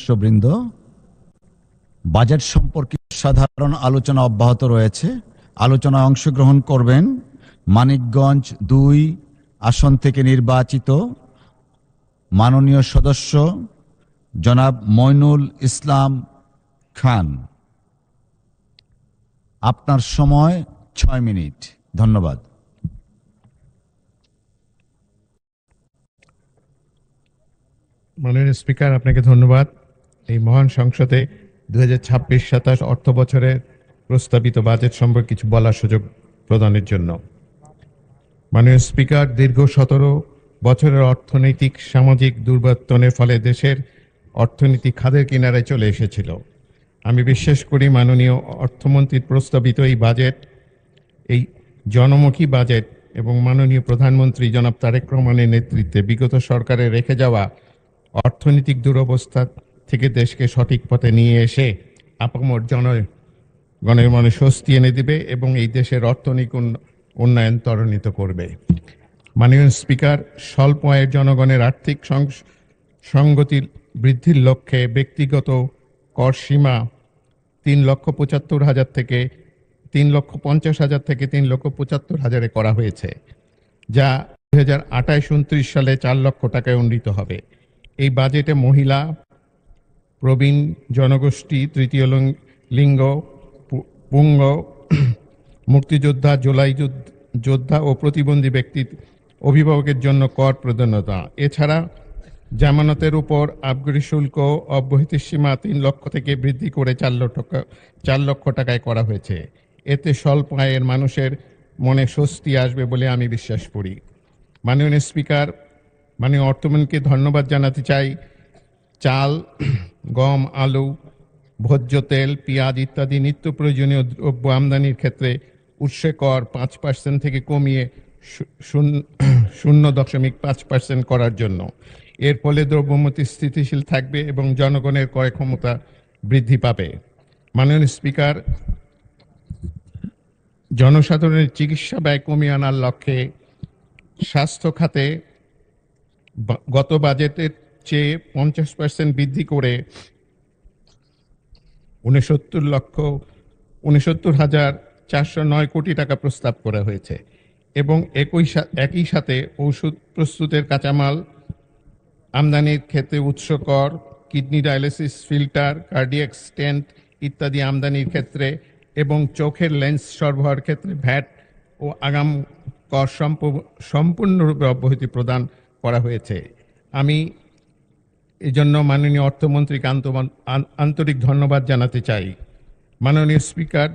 সদস্যবৃন্দ, বাজেট সম্পর্কিত সাধারণ আলোচনা অব্যাহত রয়েছে। আলোচনায় অংশগ্রহণ করবেন মানিকগঞ্জ ২ আসন থেকে নির্বাচিত মাননীয় সদস্য জনাব মইনুল ইসলাম খান। আপনার সময় ৬ মিনিট। ধন্যবাদ। মাননীয় স্পিকার, আপনাকে ধন্যবাদ এই মহান সংসদে ২০২৬-২৭ অর্থ বছরের প্রস্তাবিত বাজেট সম্পর্কে কিছু বলার সুযোগ প্রদানের জন্য। মাননীয় স্পিকার, দীর্ঘ ১৭ বছরের অর্থনৈতিক সামাজিক দুর্বর্তনের ফলে দেশের অর্থনীতি খাদের কিনারায় চলে এসেছিল। আমি বিশ্বাস করি মাননীয় অর্থমন্ত্রীর প্রস্তাবিত এই বাজেট, এই জনমুখী বাজেট এবং মাননীয় প্রধানমন্ত্রী জনাব তারেক রহমানের নেতৃত্বে বিগত সরকারের রেখে যাওয়া অর্থনৈতিক দুরবস্থা থেকে দেশকে সঠিক পথে নিয়ে এসে আপামর জনগণের মনে স্বস্তি এনে দিবে এবং এই দেশের অর্থনৈতিক উন্নয়ন ত্বরান্বিত করবে। মাননীয় স্পিকার, স্বল্প আয়ের জনগণের আর্থিক সংগতি বৃদ্ধির লক্ষ্যে ব্যক্তিগত কর সীমা ৩,৭৫,০০০ থেকে ৩,৫০,০০০ থেকে ৩,৭৫,০০০ করা হয়েছে, যা ২০২৮-২৯ সালে ৪ লক্ষ টাকায় উন্নীত হবে। এই বাজেটে মহিলা, প্রবীণ জনগোষ্ঠী, তৃতীয় লিঙ্গ, পুঙ্গ, মুক্তিযোদ্ধা, জুলাই যোদ্ধা ও প্রতিবন্ধী ব্যক্তি অভিভাবকের জন্য কর প্রদানতা। এছাড়া জামানতের উপর আবগারি শুল্ক অব্যাহতির সীমা ৩ লক্ষ থেকে বৃদ্ধি করে ৪ লক্ষ টাকায় করা হয়েছে। এতে স্বল্প আয়ের মানুষের মনে স্বস্তি আসবে বলে আমি বিশ্বাস করি। মাননীয় স্পিকার, মাননীয় অর্থমন্ত্রীকে ধন্যবাদ জানাতে চাই। চাল, গম, আলু, ভোজ্য তেল, পেঁয়াজ ইত্যাদি নিত্য প্রয়োজনীয় দ্রব্য আমদানির ক্ষেত্রে উৎসে কর ৫% থেকে কমিয়ে 0.৫% করার জন্য। এর ফলে দ্রব্যমূল্য স্থিতিশীল থাকবে এবং জনগণের ক্রয় ক্ষমতা বৃদ্ধি পাবে। মাননীয় স্পিকার, জনসাধারণের চিকিৎসা ব্যয় কমিয়ে আনার লক্ষ্যে স্বাস্থ্য খাতে গত বাজেটের চেয়ে 50% বৃদ্ধি করে ৬৯,৪০৯ কোটি টাকা প্রস্তাব করা হয়েছে এবং একই সাথে ওষুধ প্রস্তুতের কাঁচামাল আমদানির ক্ষেত্রে উৎস কর, kidney dialysis filter, cardiac stent ইত্যাদি আমদানির ক্ষেত্রে এবং চোখের লেন্স সরবরাহের ক্ষেত্রে ভ্যাট ও আগাম কর সম্পূর্ণরূপে অব্যাহতি প্রদান করা হয়েছে। আমি এজন্য মাননীয় অর্থমন্ত্রীকে আন্তরিক ধন্যবাদ জানাতে চাই। মাননীয় স্পিকার,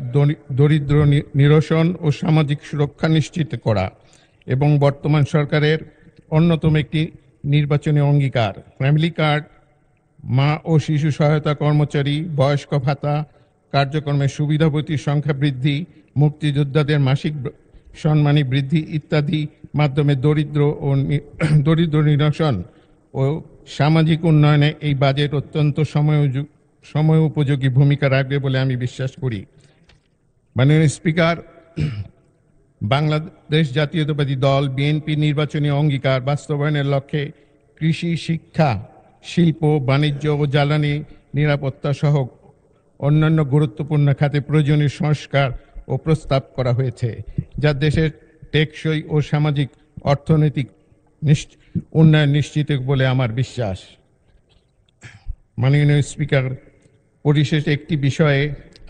দরিদ্র নিরসন ও সামাজিক সুরক্ষা নিশ্চিত করা এবং বর্তমান সরকারের অন্যতম একটি নির্বাচনী অঙ্গীকার। ফ্যামিলি কার্ড, মা ও শিশু সহায়তা কর্মচারী, বয়স্ক ভাতা কার্যক্রমের সুবিধাভোগীর সংখ্যা বৃদ্ধি, মুক্তিযোদ্ধাদের মাসিক সম্মানী বৃদ্ধি ইত্যাদি মাধ্যমে দরিদ্র নিরসন ও সামাজিক উন্নয়নে এই বাজেট অত্যন্ত সময় উপযোগী ভূমিকা রাখবে বলে আমি বিশ্বাস করি। মাননীয় স্পিকার, বাংলাদেশ জাতীয়তাবাদী দল বিএনপি নির্বাচনী অঙ্গীকার বাস্তবায়নের লক্ষ্যে কৃষি, শিক্ষা, শিল্প, বাণিজ্য ও জ্বালানি নিরাপত্তা সহ অন্যান্য গুরুত্বপূর্ণ খাতে প্রয়োজনীয় সংস্কার ও প্রস্তাব করা হয়েছে, যা দেশের টেকসই ও সামাজিক অর্থনৈতিক উন্নয়ন নিশ্চিত বলে আমার বিশ্বাস। মাননীয় স্পিকার, পরিশেষে একটি বিষয়ে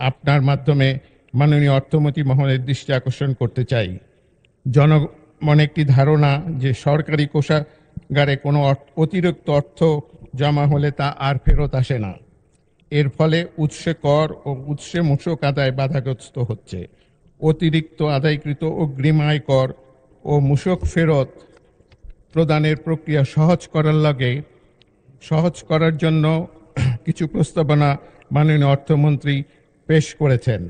আপনার মাধ্যমে মাননীয় অর্থমন্ত্রী মহোদয়ের দৃষ্টি আকর্ষণ করতে চাই। জনমনে একটি ধারণা যে সরকারি কোষাগারে কোনো অতিরিক্ত অর্থ জমা হলে তা আর ফেরত আসে না। এর ফলে উৎসে কর ও উৎসে মূসক আদায় বাধাগ্রস্ত হচ্ছে। অতিরিক্ত আদায়কৃত অগ্রিম আয় কর ও মূসক ফেরত প্রদানের প্রক্রিয়া সহজ করার জন্য কিছু প্রস্তাবনা মাননীয় অর্থমন্ত্রী পেশ করেছেন।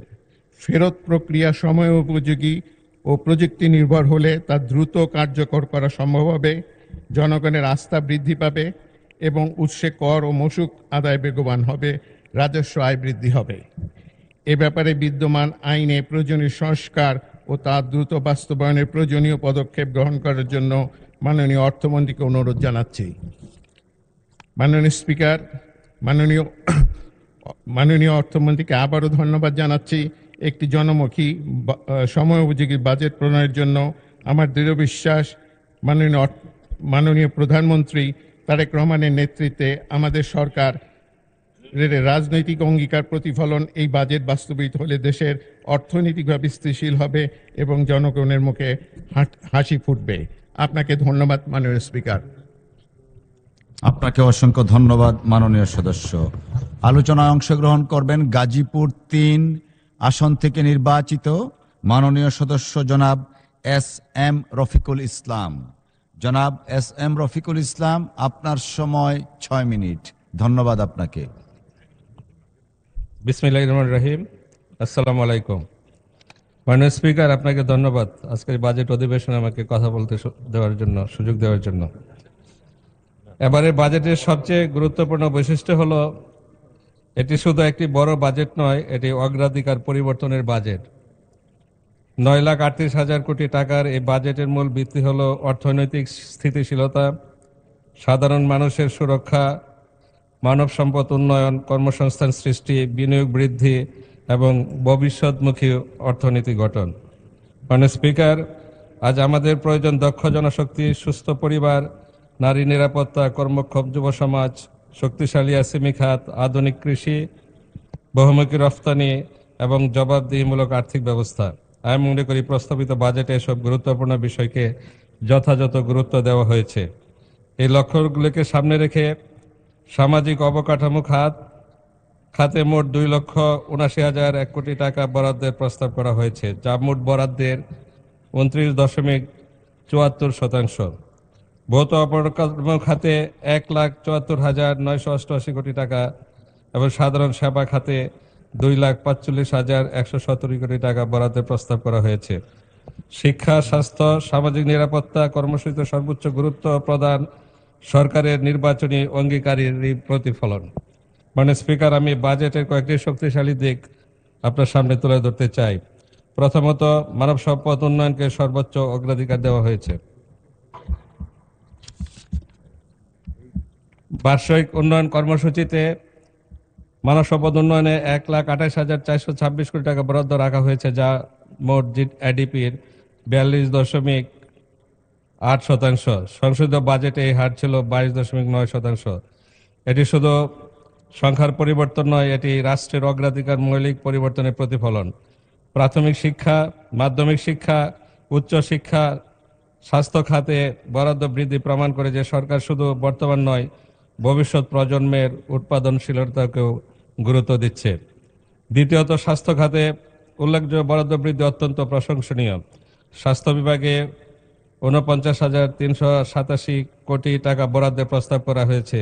ফেরত প্রক্রিয়া সময় উপযোগী ও প্রযুক্তি নির্ভর হলে তা দ্রুত কার্যকর করা সম্ভব হবে, জনগণের আস্থা বৃদ্ধি পাবে এবং উৎসে কর ও মূসক আদায় বেগবান হবে, রাজস্ব আয় বৃদ্ধি হবে। এ ব্যাপারে বিদ্যমান আইনে প্রয়োজনীয় সংস্কার ও তা দ্রুত বাস্তবায়নের প্রয়োজনীয় পদক্ষেপ গ্রহণ করার জন্য মাননীয় অর্থমন্ত্রীকে অনুরোধ জানাচ্ছি। মাননীয় স্পিকার, মাননীয় মাননীয় অর্থমন্ত্রীকে আবারও ধন্যবাদ জানাচ্ছি। একটি জনমুখী সময়োপযোগী বাজেট প্রণয়নের জন্য আমার দৃঢ় বিশ্বাস মাননীয় প্রধানমন্ত্রী তারেক রহমানের নেতৃত্বে আমাদের সরকার রাজনৈতিক অঙ্গীকার প্রতিফলন এই বাজেট বাস্তবায়িত হলে দেশের অর্থনৈতিকভাবে স্থিতিশীল হবে এবং জনগণের মুখে হাসি ফুটবে। আপনাকে ধন্যবাদ মাননীয় স্পিকার। আপনাকে অসংখ্য ধন্যবাদ মাননীয় সদস্য। আলোচনায় অংশগ্রহণ করবেন গাজীপুর ৩ আসন থেকে নির্বাচিত মাননীয় সদস্য জনাব এস এম রফিকুল ইসলাম। জনাব এস এম রফিকুল ইসলাম, আপনার সময় ৬ মিনিট। ধন্যবাদ আপনাকে। বিসমিল্লাহির রহমানির রহিম। আসসালামু আলাইকুম। মাননীয় স্পিকার, আপনাকে ধন্যবাদ আজকের বাজেট অধিবেশনে আমাকে কথা বলতে দেওয়ার জন্য, সুযোগ দেওয়ার জন্য। এবারে বাজেটের সবচেয়ে গুরুত্বপূর্ণ বৈশিষ্ট্য হলো এটি শুধু একটি বড় বাজেট নয়, এটি অগ্রাধিকার পরিবর্তনের বাজেট। 9,38,000 কোটি টাকার এই বাজেটের মূল ভিত্তি হলো অর্থনৈতিক স্থিতিশীলতা, সাধারণ মানুষের সুরক্ষা, মানব সম্পদ উন্নয়ন, কর্মসংস্থান সৃষ্টি, বিনিয়োগ বৃদ্ধি এবং ভবিষ্যৎমুখী অর্থনীতি গঠন। মাননীয় স্পিকার, আজ আমাদের প্রয়োজন দক্ষ জনশক্তি, সুস্থ পরিবার, নারী নিরাপত্তা, কর্মক্ষম যুব সমাজ, শক্তিশালী এসএমই খাত, আধুনিক কৃষি, বহুমুখী রফতানি এবং জবাবদিহিমূলক আর্থিক ব্যবস্থা। আমি মনে করি প্রস্তাবিত বাজেটে এসব গুরুত্বপূর্ণ বিষয়কে যথাযথ গুরুত্ব দেওয়া হয়েছে। এই লক্ষ্যগুলিকে সামনে রেখে সামাজিক অবকাঠামো খাতে মোট 2,79,001 কোটি টাকা বরাদ্দের প্রস্তাব করা হয়েছে, যা মোট বরাদ্দের 29.74%। ভৌত অবকাঠামো খাতে 1,74,988 কোটি টাকা এবং সাধারণ সেবা খাতে 2,45,117 কোটি টাকা বরাদ্দের প্রস্তাব করা হয়েছে। শিক্ষা, স্বাস্থ্য, সামাজিক নিরাপত্তা কর্মসূচিতে সর্বোচ্চ গুরুত্ব প্রদান সরকারের নির্বাচনী অঙ্গীকারেরই প্রতিফলন। মাননীয় স্পিকার, আমি বাজেটের কয়েকটি শক্তিশালী দিক আপনার সামনে তুলে ধরতে চাই। প্রথমত, মানব সম্পদ উন্নয়নকে সর্বোচ্চ অগ্রাধিকার দেওয়া হয়েছে। বার্ষিক উন্নয়ন কর্মসূচিতে মানব সম্পদ উন্নয়নে 1,28,426 কোটি টাকা বরাদ্দ রাখা হয়েছে, যা মোট এডিপির 42.8%। সংশোধিত বাজেটে এই হার ছিল 22.9%। এটি শুধু সংখ্যার পরিবর্তন নয়, এটি রাষ্ট্রের অগ্রাধিকার মৌলিক পরিবর্তনের প্রতিফলন। প্রাথমিক শিক্ষা, মাধ্যমিক শিক্ষা, উচ্চ শিক্ষা, স্বাস্থ্য খাতে বরাদ্দ বৃদ্ধি প্রমাণ করে যে সরকার শুধু বর্তমান নয়, ভবিষ্যৎ প্রজন্মের উৎপাদনশীলতাকেও গুরুত্ব দিচ্ছে। দ্বিতীয়ত, স্বাস্থ্য খাতে উল্লেখযোগ্য বরাদ্দ বৃদ্ধি অত্যন্ত প্রশংসনীয়। স্বাস্থ্য বিভাগে 49,387 কোটি টাকা বরাদ্দের প্রস্তাব করা হয়েছে,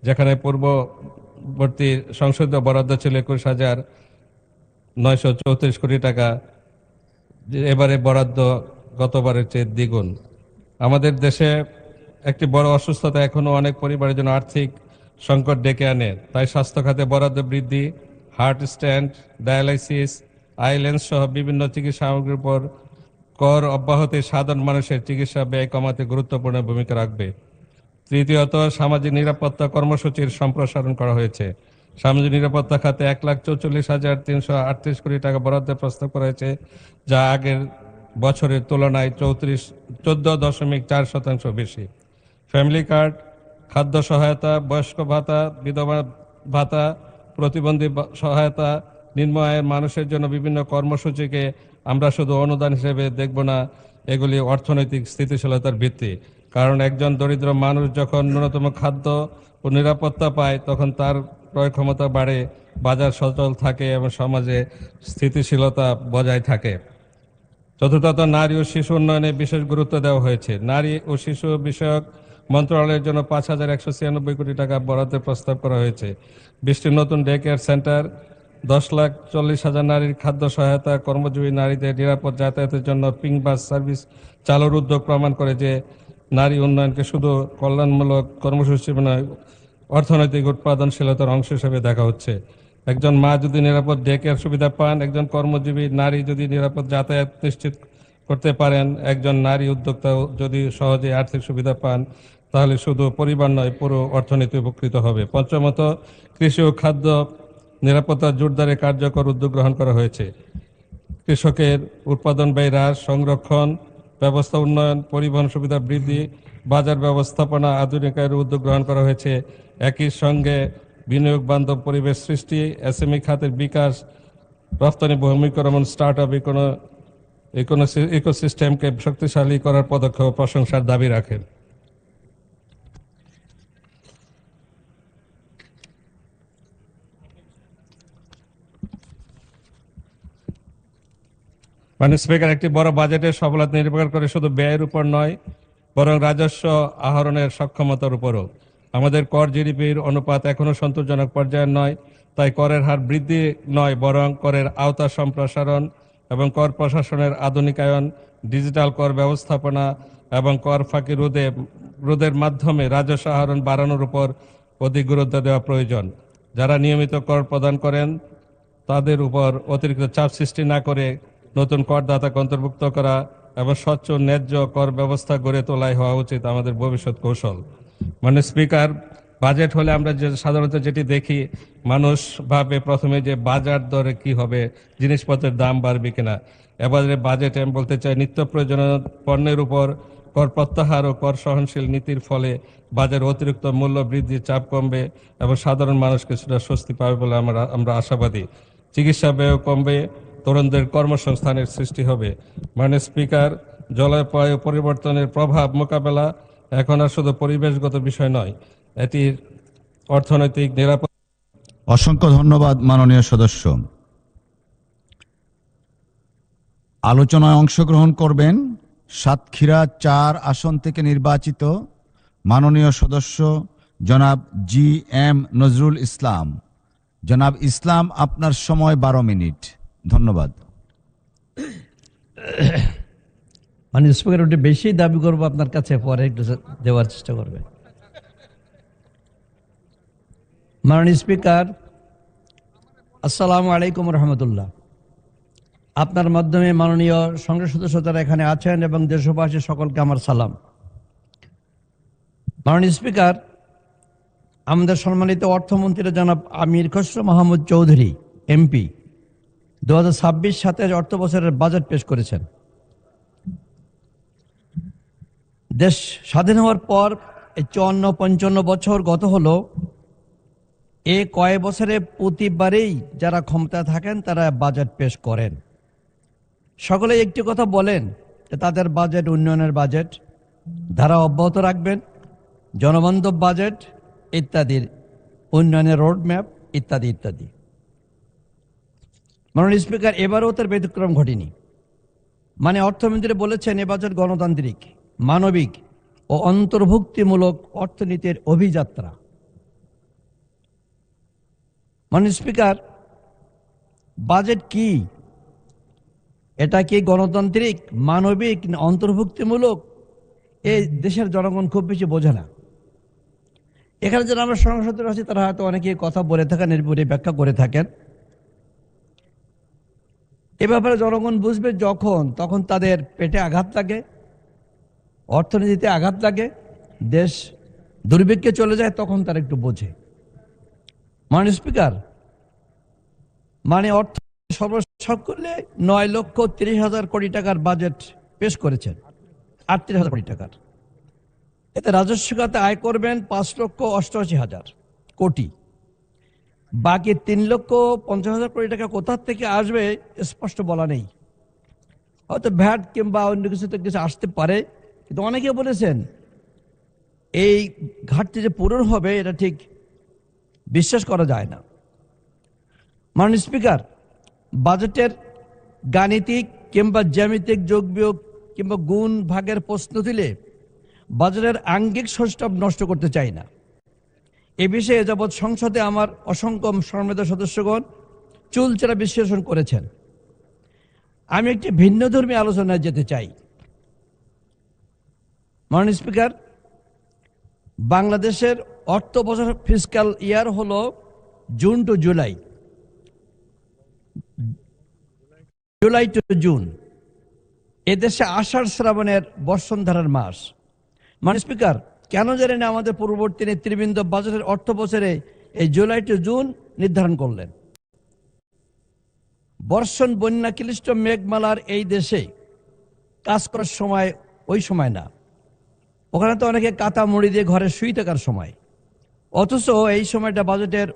যেখানে পূর্ববর্তী সংশোধিত বরাদ্দ ছিল 21,934 কোটি টাকা। এবারে বরাদ্দ গতবারের চেয়ে দ্বিগুণ। আমাদের দেশে একটি বড় অসুস্থতা এখনো অনেক পরিবারের জন্য আর্থিক সংকট ডেকে আনে, তাই স্বাস্থ্য খাতে বরাদ্দ বৃদ্ধি heart stand, dialysis, I lens সহ বিভিন্ন চিকিৎসা সামগ্রীর উপর কর অব্যাহতি সাধারণ মানুষের চিকিৎসা ব্যয় কমাতে গুরুত্বপূর্ণ ভূমিকা রাখবে। তৃতীয়ত, সামাজিক নিরাপত্তা কর্মসূচির সম্প্রসারণ করা হয়েছে। সামাজিক নিরাপত্তা খাতে 1,44,338 কোটি টাকা বরাদ্দের প্রস্তাব করা হয়েছে, যা আগের বছরের তুলনায় 14.4% বেশি। ফ্যামিলি কার্ড, খাদ্য সহায়তা, বয়স্ক ভাতা, বিধবা ভাতা, প্রতিবন্ধী সহায়তা, নিম্ন আয়ের মানুষের জন্য বিভিন্ন কর্মসূচিকে আমরা শুধু অনুদান হিসেবে দেখব না, এগুলি অর্থনৈতিক স্থিতিশীলতার ভিত্তি। কারণ একজন দরিদ্র মানুষ যখন ন্যূনতম খাদ্য ও নিরাপত্তা পায়, তখন তার ক্রয় ক্ষমতা বাড়ে, বাজার সচল থাকে এবং সমাজে স্থিতিশীলতা বজায় থাকে। চতুর্থত, নারী ও শিশু উন্নয়নে বিশেষ গুরুত্ব দেওয়া হয়েছে। নারী ও শিশু বিষয়ক মন্ত্রণালয়ের জন্য 5,196 কোটি টাকা বরাদ্দের প্রস্তাব করা হয়েছে। 20টি নতুন ডে কেয়ার সেন্টার, 10,40,000 নারীর খাদ্য সহায়তা, কর্মজীবী নারীদের নিরাপদ যাতায়াতের জন্য পিঙ্ক বাস সার্ভিস চালুর উদ্যোগ প্রমাণ করে যে নারী উন্নয়নকে শুধু কল্যাণমূলক কর্মসূচি নয়, অর্থনৈতিক উৎপাদনশীলতার অংশ হিসেবে দেখা হচ্ছে। একজন মা যদি নিরাপদ ডে কেয়ার সুবিধা পান, একজন কর্মজীবী নারী যদি নিরাপদ যাতায়াত নিশ্চিত করতে পারেন, একজন নারী উদ্যোক্তা যদি সহজে আর্থিক সুবিধা পান, তাহলে শুধু পরিবার নয়, পুরো অর্থনীতি উপকৃত হবে। পঞ্চমত, কৃষি ও খাদ্য নিরাপত্তা জোরদারে কার্যকর উদ্যোগ গ্রহণ করা হয়েছে। কৃষকের উৎপাদন ব্যয় হ্রাস, সংরক্ষণ ব্যবস্থা উন্নয়ন, পরিবহন সুবিধা বৃদ্ধি, বাজার ব্যবস্থাপনা আধুনিকায়নের উদ্যোগ গ্রহণ করা হয়েছে। একই সঙ্গে বিনিয়োগ বান্ধব পরিবেশ সৃষ্টি, এসএমই খাতের বিকাশ, রপ্তানি ভূমিকরণ, স্টার্ট আপ ইকোসিস্টেমকে শক্তিশালী করার পদক্ষেপ প্রশংসার দাবি রাখেন। মানে স্পিকার, একটি বড় বাজেটের সফলতা নির্ভর করে শুধু ব্যয়ের উপর নয়, বরং রাজস্ব আহরণের সক্ষমতার উপরও। আমাদের কর জিডিপির অনুপাত এখনো সন্তোষজনক পর্যায়ে নয়, তাই করের হার বৃদ্ধি নয়, বরং করের আওতা সম্প্রসারণ এবং কর প্রশাসনের আধুনিকায়ন, ডিজিটাল কর ব্যবস্থাপনা এবং কর ফাঁকি রোধের মাধ্যমে রাজস্ব আহরণ বাড়ানোর উপর অধিক গুরুত্ব দেওয়া প্রয়োজন। যারা নিয়মিত কর প্রদান করেন তাদের উপর অতিরিক্ত চাপ সৃষ্টি না করে নতুন করদাতাকে অন্তর্ভুক্ত করা এবং স্বচ্ছ ন্যায্য কর ব্যবস্থা গড়ে তোলাই হওয়া উচিত আমাদের ভবিষ্যৎ কৌশল। মানে স্পিকার, বাজেট হলে আমরা সাধারণত যেটি দেখি, মানুষ ভাবে প্রথমে যে বাজার দরে কি হবে, জিনিসপত্রের দাম বাড়বে কিনা। এবারে বাজেটে আমি বলতে চাই, নিত্য প্রয়োজনীয় পণ্যের উপর কর প্রত্যাহার ও কর সহনশীল নীতির ফলে বাজারে অতিরিক্ত মূল্য বৃদ্ধির চাপ কমবে এবং সাধারণ মানুষ কিছুটা স্বস্তি পাবে বলে আমরা আশাবাদী। চিকিৎসা ব্যয় কমবে, তরুণদের কর্মসংস্থানের সৃষ্টি হবে। মানে স্পিকার, জলবায়ু পরিবর্তনের প্রভাব মোকাবেলা এখন আর শুধু পরিবেশগত বিষয় নয়, এটি অর্থনৈতিক নিরাপত্তা। অসংখ্য ধন্যবাদ মাননীয় সদস্য। আলোচনায় অংশগ্রহণ করবেন সাতক্ষীরা ৪ আসন থেকে নির্বাচিত মাননীয় সদস্য জনাব জি এম নজরুল ইসলাম। জনাব ইসলাম, আপনার সময় 12 মিনিট। ধন্যবাদ। মানে স্পিকার একটু বেশি দাবি করবো আপনার কাছে, পরে একটু দেওয়ার চেষ্টা করবে। মাননীয় স্পিকার, আসসালামু আলাইকুম রহমতুল্লাহ। আপনার মাধ্যমে মাননীয় সংসদ সদস্য যারা এখানে আছেন এবং দেশবাসী সকলকে আমার সালাম। মাননীয় স্পিকার, আমাদের সম্মানিত অর্থমন্ত্রী জনাব আমির খসরু মাহমুদ চৌধুরী এমপি 2026-27 অর্থ বছরের বাজেট পেশ করেছেন। দেশ স্বাধীন হওয়ার পর এই 54-55 বছর গত হলো। এ কয়েক বছরে প্রতিবারেই যারা ক্ষমতায় থাকেন তারা বাজেট পেশ করেন। সকলে একটি কথা বলেন যে তাদের বাজেট উন্নয়নের বাজেট, ধারা অব্যাহত রাখবেন, জনবান্ধব বাজেট ইত্যাদির, উন্নয়নের রোডম্যাপ ইত্যাদি ইত্যাদি। মাননীয় স্পিকার, এবারও তার ব্যতিক্রম ঘটেনি। মানে অর্থমন্ত্রী বলেছেন এ বাজেট গণতান্ত্রিক, মানবিক ও অন্তর্ভুক্তিমূলক অর্থনীতির অভিযাত্রা। মাননীয় স্পিকার, বাজেট কি? এটা কি গণতান্ত্রিক, মানবিক না অন্তর্ভুক্তিমূলক? এই দেশের জনগণ খুব বেশি বোঝে না। এখানে যারা আমরা সংসদে আছি তারা হয়তো অনেকে কথা বলে থাকেন, এরপরে ব্যাখ্যা করে থাকেন। এ ব্যাপারে জনগণ বুঝবে তখন তাদের পেটে আঘাত লাগে, অর্থনীতিতে আঘাত লাগে, দেশ দুর্ভিক্ষে চলে যায়, তখন তারা একটু বোঝে। মাননীয় স্পিকার, মানে অর্থ সর্বশেষ করলে 9,30,000 কোটি টাকার বাজেট পেশ করেছেন, 38,000 কোটি টাকার। এতে রাজস্ব খাতে আয় করবেন 5,88,000 কোটি। বাকি 3,50,000 কোটি টাকা কোথা থেকে আসবে স্পষ্ট বলা নেই। হয়তো ভ্যাট কিংবা অন্য কিছুতে কিছু আসতে পারে, কিন্তু অনেকে বলেছেন এই ঘাটতি যে পূরণ হবে এটা ঠিক বিশ্বাস করা যায় না। মাননীয় স্পিকার, বাজেটের গাণিতিক কিংবা জ্যামিতিক যোগ বিয়োগ কিংবা গুণ ভাগের প্রশ্ন তুলে বাজেটের আঙ্গিক সৌষ্ঠব নষ্ট করতে চাই না। এ বিষয়ে যাবৎ সংসদে আমার অসংখ্য সম্মানিত সদস্যগণ চুলচেরা বিশ্লেষণ করেছেন। আমি একটি ভিন্নধর্মী আলোচনায় যেতে চাই। মাননীয় স্পিকার, বাংলাদেশের অর্থ বছর ফিসক্যাল ইয়ার হলো June to July, July to June. এদেশে আষাঢ় শ্রাবণের বর্ষণধারার মাস। মাননীয় স্পিকার, কেন জানি না আমাদের পূর্ববর্তী নেতৃবৃন্দ বাজেটের অর্থ বছরে এই জুলাই টু জুন নির্ধারণ করলেন। বর্ষণ, বন্যা, ক্লিষ্ট মেঘমালার এই দেশে কাজ করার সময় ওই সময় না, ওখানে তো অনেকে কাতা মুড়ি দিয়ে ঘরে শুয়ে থাকার সময়। অথচ এই সময়টা বাজেটের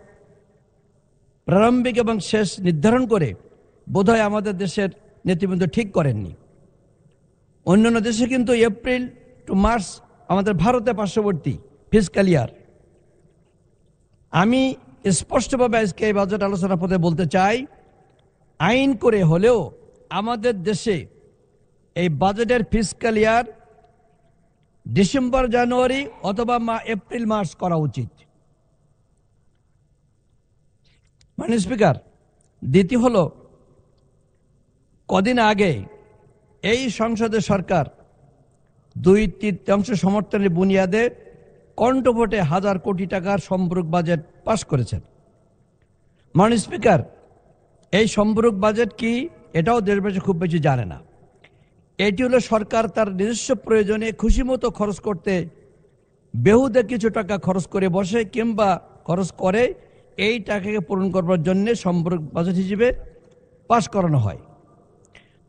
প্রারম্ভিক এবং শেষ নির্ধারণ করে বোধহয় আমাদের দেশের নেতৃবৃন্দ ঠিক করেননি। অন্যান্য দেশে কিন্তু এপ্রিল টু মার্চ, আমাদের ভারতে পার্শ্ববর্তী ফিসক্যাল ইয়ার। আমি স্পষ্টভাবে আজকে এই বাজেট আলোচনা পথে বলতে চাই, আইন করে হলেও আমাদের দেশে এই বাজেটের ফিসক্যাল ইয়ার ডিসেম্বর, জানুয়ারি অথবা এপ্রিল, মার্চ করা উচিত। মানে স্পিকার, দ্বিতীয় হলো, কদিন আগে এই সংসদে সরকার 2/3 সমর্থনের বুনিয়াদে কণ্ঠভোটে 1000 কোটি টাকার সম্পূরক বাজেট পাশ করেছেন। মাননীয় স্পিকার, এই সম্পূরক বাজেট কি এটাও দেশবাসী খুব বেশি জানে না। এটি হলো সরকার তার নিজস্ব প্রয়োজনে খুশি মতো খরচ করতে বেহুদে কিছু টাকা খরচ করে বসে কিংবা খরচ করে এই টাকাকে পূরণ করবার জন্য সম্পূরক বাজেট হিসেবে পাশ করানো হয়।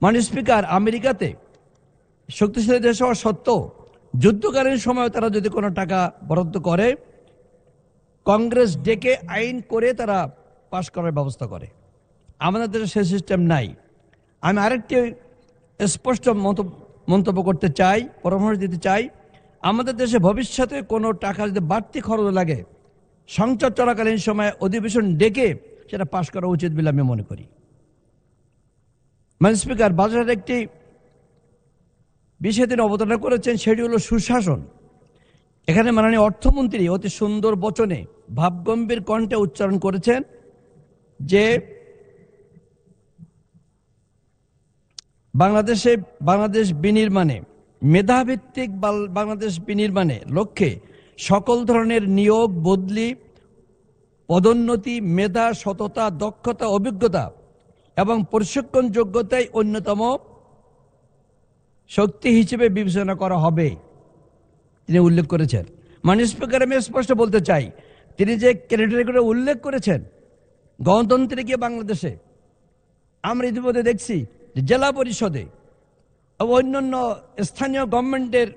মাননীয় স্পিকার, আমেরিকাতে শক্তিশালী দেশ হওয়া সত্ত্বেও যুদ্ধকালীন সময় তারা যদি কোনো টাকা বরাদ্দ করে, কংগ্রেস ডেকে আইন করে তারা পাশ করার ব্যবস্থা করে। আমাদের দেশে সেই সিস্টেম নাই। আমি আরেকটি স্পষ্ট মন্তব্য করতে চাই, পরামর্শ দিতে চাই, আমাদের দেশে ভবিষ্যতে কোনো টাকা যদি বাড়তি খরচ লাগে, সংসদ চলাকালীন সময় অধিবেশন ডেকে সেটা পাশ করা উচিত বলে আমি মনে করি। মাননীয় স্পিকার, বাজেটের একটি বিষয় তিনি অবতারণা করেছেন, সেটি হলো সুশাসন। এখানে মাননীয় অর্থমন্ত্রী অতি সুন্দর বচনে ভাবগম্ভীর কণ্ঠে উচ্চারণ করেছেন যে বাংলাদেশ বিনির্মাণে, মেধাভিত্তিক বাংলাদেশ বিনির্মাণে লক্ষ্যে সকল ধরনের নিয়োগ, বদলি, পদোন্নতি, মেধা, সততা, দক্ষতা, অভিজ্ঞতা এবং প্রশিক্ষণ যোগ্যতাই অন্যতম শক্তি হিসেবে বিবেচনা করা হবে তিনি উল্লেখ করেছেন। মাননীয় স্পিকার, আমি স্পষ্ট বলতে চাই, তিনি যে ক্যারিটারিগুলো উল্লেখ করেছেন গণতন্ত্রে গিয়ে বাংলাদেশে আমরা ইতিমধ্যে দেখছি যে জেলা পরিষদে অন্যান্য স্থানীয় গভর্নমেন্টের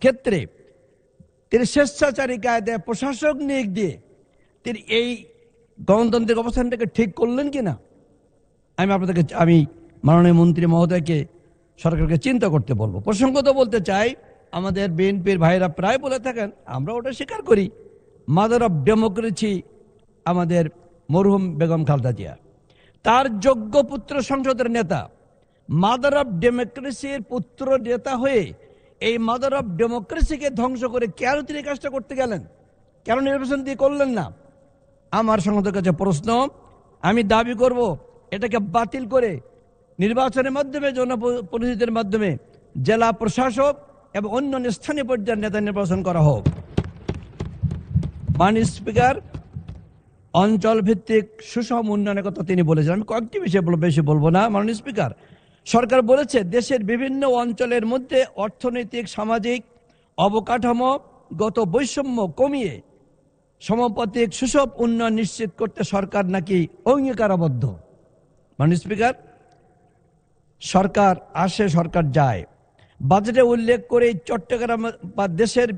ক্ষেত্রে তিনি স্বেচ্ছাচারী কায়দায় প্রশাসক নিয়োগ দিয়ে তিনি এই গণতান্ত্রিক অবস্থানটাকে ঠিক করলেন কিনা আমি মাননীয় মন্ত্রী মহোদয়কে, সরকারকে চিন্তা করতে বলবো। প্রসঙ্গত বলতে চাই, আমাদের বিএনপির ভাইরা প্রায় বলে থাকেন, আমরা ওটা স্বীকার করি, মাদার অফ ডেমোক্রেসি আমাদের মরহুম বেগম খালেদা জিয়া। তার যোগ্য পুত্র সংসদের নেতা, মাদার অফ ডেমোক্রেসির পুত্র নেতা হয়ে এই মাদার অফ ডেমোক্রেসিকে ধ্বংস করে কেন তিনি কাজটা করতে গেলেন? কেন নির্বাচন দিয়ে করলেন না? আমার সংসদের কাছে প্রশ্ন। আমি দাবি করব এটাকে বাতিল করে নির্বাচনের মাধ্যমে, জনপ্রতিনিধিদের মাধ্যমে জেলা প্রশাসক এবং অন্যান্য স্থানীয় পর্যায়ের নেতা নির্বাচন করা হোক। মাননীয় স্পিকার, অঞ্চল ভিত্তিক সুষম উন্নয়নের কথা তিনি বলেছেন। আমি কয়েকটি বিষয় বেশি বলবো না। মাননীয় স্পিকার, সরকার বলেছে দেশের বিভিন্ন অঞ্চলের মধ্যে অর্থনৈতিক, সামাজিক অবকাঠামোগত বৈষম্য কমিয়ে সমাপতিক সুষম উন্নয়ন নিশ্চিত করতে সরকার নাকি অঙ্গীকারবদ্ধ। মাননীয় স্পিকার, সরকার আসে, সরকার যায়। বাজেটে উল্লেখ করে চট্টগ্রাম বা দেশের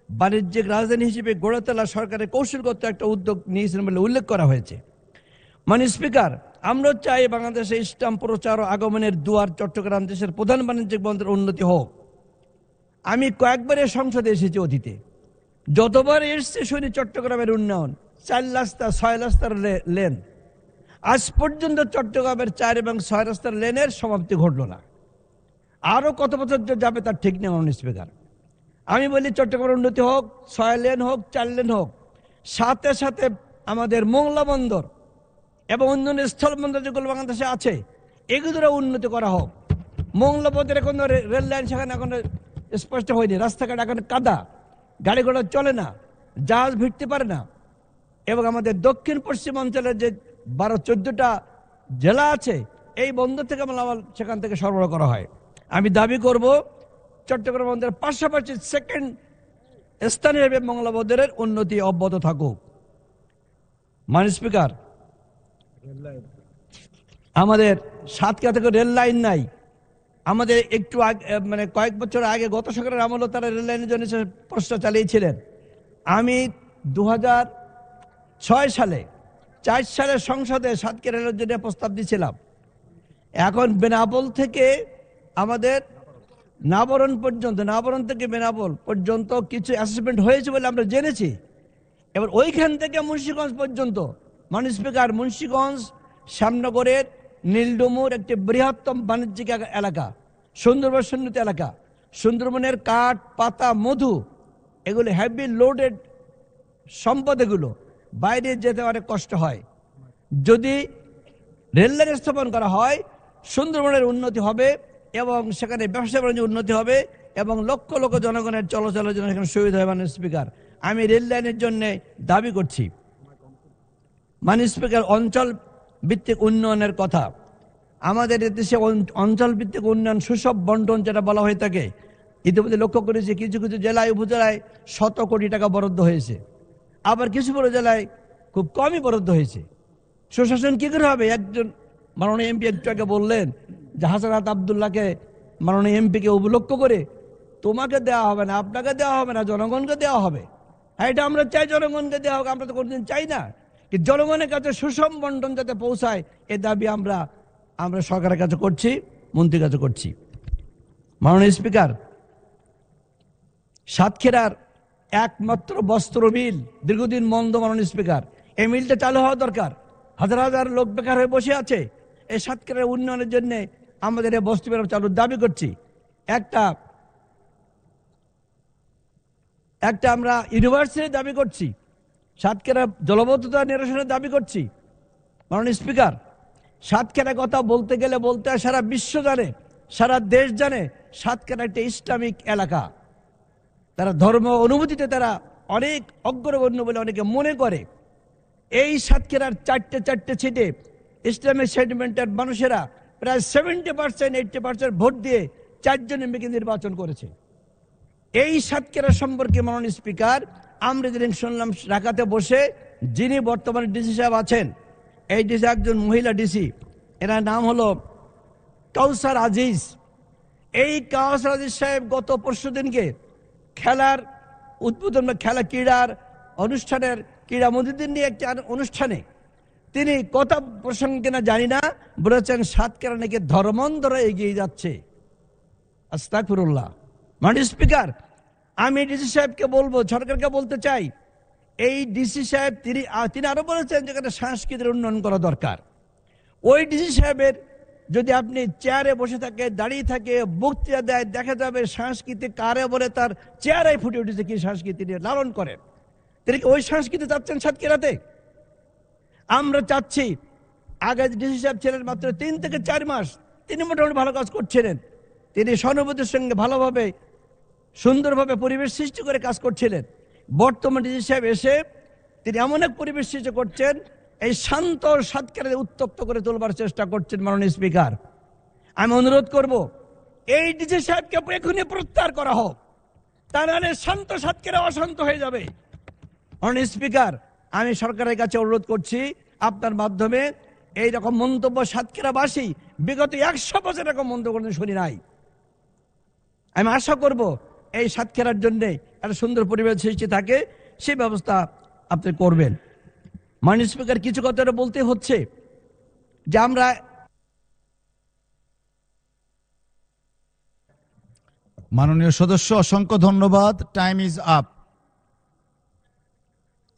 বাণিজ্যিক রাজধানী হিসেবে গড়ে তোলা সরকারের কৌশলগত একটা উদ্যোগ নিয়েছেন বলে উল্লেখ করা হয়েছে। মাননীয় স্পিকার, আমরা চাই বাংলাদেশে ইসলাম প্রচার ও আগমনের দুয়ার চট্টগ্রাম দেশের প্রধান বাণিজ্যিক বন্দরের উন্নতি হোক। আমি কয়েকবারে সংসদে এসেছি অতীতে, যতবার এসছে শুনি চট্টগ্রামের উন্নয়ন, 4 রাস্তা 6 রাস্তার লেন। আজ পর্যন্ত চট্টগ্রামের 4 এবং 6 রাস্তার লেনের সমাপ্তি ঘটল না। আরও কত বছর যাবে তার ঠিক নেই। মাননীয় স্পিকার, আমি বলি চট্টগ্রামের উন্নতি হোক, 6 লেন হোক, 4 লেন হোক, সাথে সাথে আমাদের মোংলা বন্দর এবং অন্যান্য স্থলবন্দর যেগুলো বাংলাদেশে আছে এগুলোরও উন্নতি করা হোক। মোংলা বন্দর এখন রেল লাইন সেখানে এখন স্পষ্ট হয়নি, রাস্তাঘাট এখন কাদা, গাড়ি ঘোড়া চলে না, জাহাজ ভিড়তে পারে না। এবং আমাদের দক্ষিণ পশ্চিম অঞ্চলের যে 12-14টা জেলা আছে এই বন্দর থেকে মালামাল সেখান থেকে সরবরাহ করা হয়। আমি দাবি করব চট্টগ্রাম বন্দরের পাশাপাশি সেকেন্ড স্থানীয় মঙ্গলাবদরের উন্নতি অব্যাহত থাকুক। মাননীয় স্পিকার, আমাদের সাতক্ষীরা থেকে রেল লাইন নাই। আমাদের একটু আগে, মানে কয়েক বছর আগে গত সরকারের আমলে তারা রেল লাইনের জন্য প্রচেষ্টা চালিয়েছিলেন। আমি 2006 সালে 4 সালে সংসদে সাতক্ষীরা রেলের জন্য প্রস্তাব দিয়েছিলাম। এখন বেনাপোল থেকে আমাদের নাবরণ পর্যন্ত, নাবরণ থেকে বেনাপোল পর্যন্ত কিছু অ্যাসেসমেন্ট হয়েছে বলে আমরা জেনেছি। এবার ওইখান থেকে মুন্সিগঞ্জ পর্যন্ত, মাননীয় স্পিকার, মুন্সিগঞ্জ শ্যামনগরের নীলডুমুর একটি বৃহত্তম বাণিজ্যিক এলাকা, সুন্দরবন সন্নিহিত এলাকা। সুন্দরবনের কাঠ, পাতা, মধু এগুলো হেভি লোডেড সম্পদ, এগুলো বাইরে যেতে অনেক কষ্ট হয়। যদি রেললাইন স্থাপন করা হয়, সুন্দরবনের উন্নতি হবে এবং সেখানে ব্যবসা বাণিজ্যের উন্নতি হবে এবং লক্ষ লক্ষ জনগণের চলাচলের জন্য সেখানে সুবিধা হবে। মাননীয় স্পিকার, আমি রেল লাইনের জন্য দাবি করছি। মাননীয় স্পিকার, অঞ্চল ভিত্তিক উন্নয়নের কথা, আমাদের দেশে অঞ্চল ভিত্তিক উন্নয়ন, সুসব বন্টন যেটা বলা হয়ে থাকে, ইতিমধ্যে লক্ষ্য করেছি কিছু কিছু জেলায়, উপজেলায় 100 কোটি টাকা বরাদ্দ হয়েছে, আবার কিছু বড় জেলায় খুব কমই বরাদ্দ হয়েছে। সুশাসন কি করে হবে? একজন মাননীয় এমপি একটু আগে বললেন যে হাসানাত আব্দুল্লাহকে, মাননীয় এমপিকে উপলক্ষ করে তোমাকে দেওয়া হবে না, আপনাকে দেওয়া হবে না, জনগণকে দেওয়া হবে। হ্যাঁ, এটা আমরা চাই জনগণকে দেওয়া হোক, আমরা তো কোনোদিন চাই না। কি জনগণের কাছে সুষম বন্টন যাতে পৌঁছায়, এ দাবি আমরা সরকারের কাছে করছি, মন্ত্রীর কাছে করছি। মাননীয় স্পিকার, সাতক্ষীরার একমাত্র বস্ত্র মিল দীর্ঘদিন বন্ধ। মাননীয় স্পিকার, এই মিলটা চালু হওয়া দরকার। হাজার হাজার লোক বেকার হয়ে বসে আছে। এই সাতক্ষীরার উন্নয়নের জন্য আমাদের এই বস্ত্র মিল চালুর দাবি করছি। একটা আমরা ইউনিভার্সিটির দাবি করছি। সাতক্ষীরা জলবদ্ধতা নিরসনের দাবি করছি। মাননীয় স্পিকার, সাতক্ষীরার কথা বলতে গেলে বলতে সারা বিশ্ব জানে, সারা দেশ জানে সাতক্ষীরা একটা ইসলামিক এলাকা। তারা ধর্ম অনুভূতিতে তারা অনেক অগ্রগণ্য বলে অনেকে মনে করে। এই সাতক্ষীরার চারটে সিটে ইসলামিক সেন্টিমেন্টের মানুষেরা প্রায় 70% 80% ভোট দিয়ে 4 জন এমপিকে নির্বাচন করেছে। এই সাতক্ষীরা সম্পর্কে মাননীয় স্পিকার, আমরা যেদিন শুনলাম ঢাকাতে বসে, যিনি বর্তমানে ডিসি সাহেব আছেন, এই ডিসি একজন মহিলা ডিসি, এনার নাম হলো কাউসার আজিজ। এই কাউসার আজিজ সাহেব গত পরশুদিনকে খেলার উদ্বোধন, খেলা ক্রীড়ার অনুষ্ঠানের ক্রীড়া মন্ত্রীদের নিয়ে একটি অনুষ্ঠানে তিনি কথা প্রসঙ্গে কিনা জানি না, বলেছেন সাতক্ষীরা নাকি ধর্মান্তর এগিয়ে যাচ্ছে। আস্তাগফিরুল্লাহ। মাননীয় স্পিকার, আমি ডিসি সাহেবকে বলবো, সরকারকে বলতে চাই, এই ডিসি সাহেব তিনি আরো বলেছেন যেখানে সংস্কৃতির উন্নয়ন করা দরকার। ওই ডিসি সাহেবের যদি আপনি চেয়ারে বসে থাকে, দাঁড়িয়ে থাকে, বক্তৃতা দেয়, দেখা যাবে সংস্কৃতি কারে বলে তার চেয়ারে ফুটে উঠেছে কি সংস্কৃতি নিয়ে লালন করেন। তিনি কি ওই সংস্কৃতি চাচ্ছেন সাতক্ষীরাতে? আমরা চাচ্ছি। আগে ডিসি সাহেব ছিলেন মাত্র 3 থেকে 4 মাস, তিনি মোটামুটি ভালো কাজ করছিলেন। তিনি সহানুভূতির সঙ্গে ভালোভাবে সুন্দরভাবে পরিবেশ সৃষ্টি করে কাজ করছিলেন। বর্তমান ডিসি সাহেব এসে তিনি এমন এক পরিবেশ সৃষ্টি করছেন, এই শান্ত সাতক্ষীরাকে উত্তপ্ত করে তোলবার চেষ্টা করছেন। মাননীয় স্পিকার, আমি অনুরোধ করব এই ডিসি সাহেবকে এখনই প্রত্যাহার করা হোক, তা নাহলে শান্ত সাতক্ষীরা অশান্ত হয়ে যাবে। মাননীয় স্পিকার, আমি সরকারের কাছে অনুরোধ করছি আপনার মাধ্যমে, এই রকম মন্তব্য সাতক্ষীরাবাসী বিগত 100 বছর এরকম মন্তব্য করতে শুনি নাই। আমি আশা করব এই সাতক্ষীরার জন্য একটা সুন্দর পরিবেশ সৃষ্টি থাকে, সেই ব্যবস্থা আপনি করবেন। মাননীয় স্পিকার, কিছু কথা বলতে হচ্ছে যে আমরা মাননীয় সদস্য, অসংখ্য ধন্যবাদ। Time is up.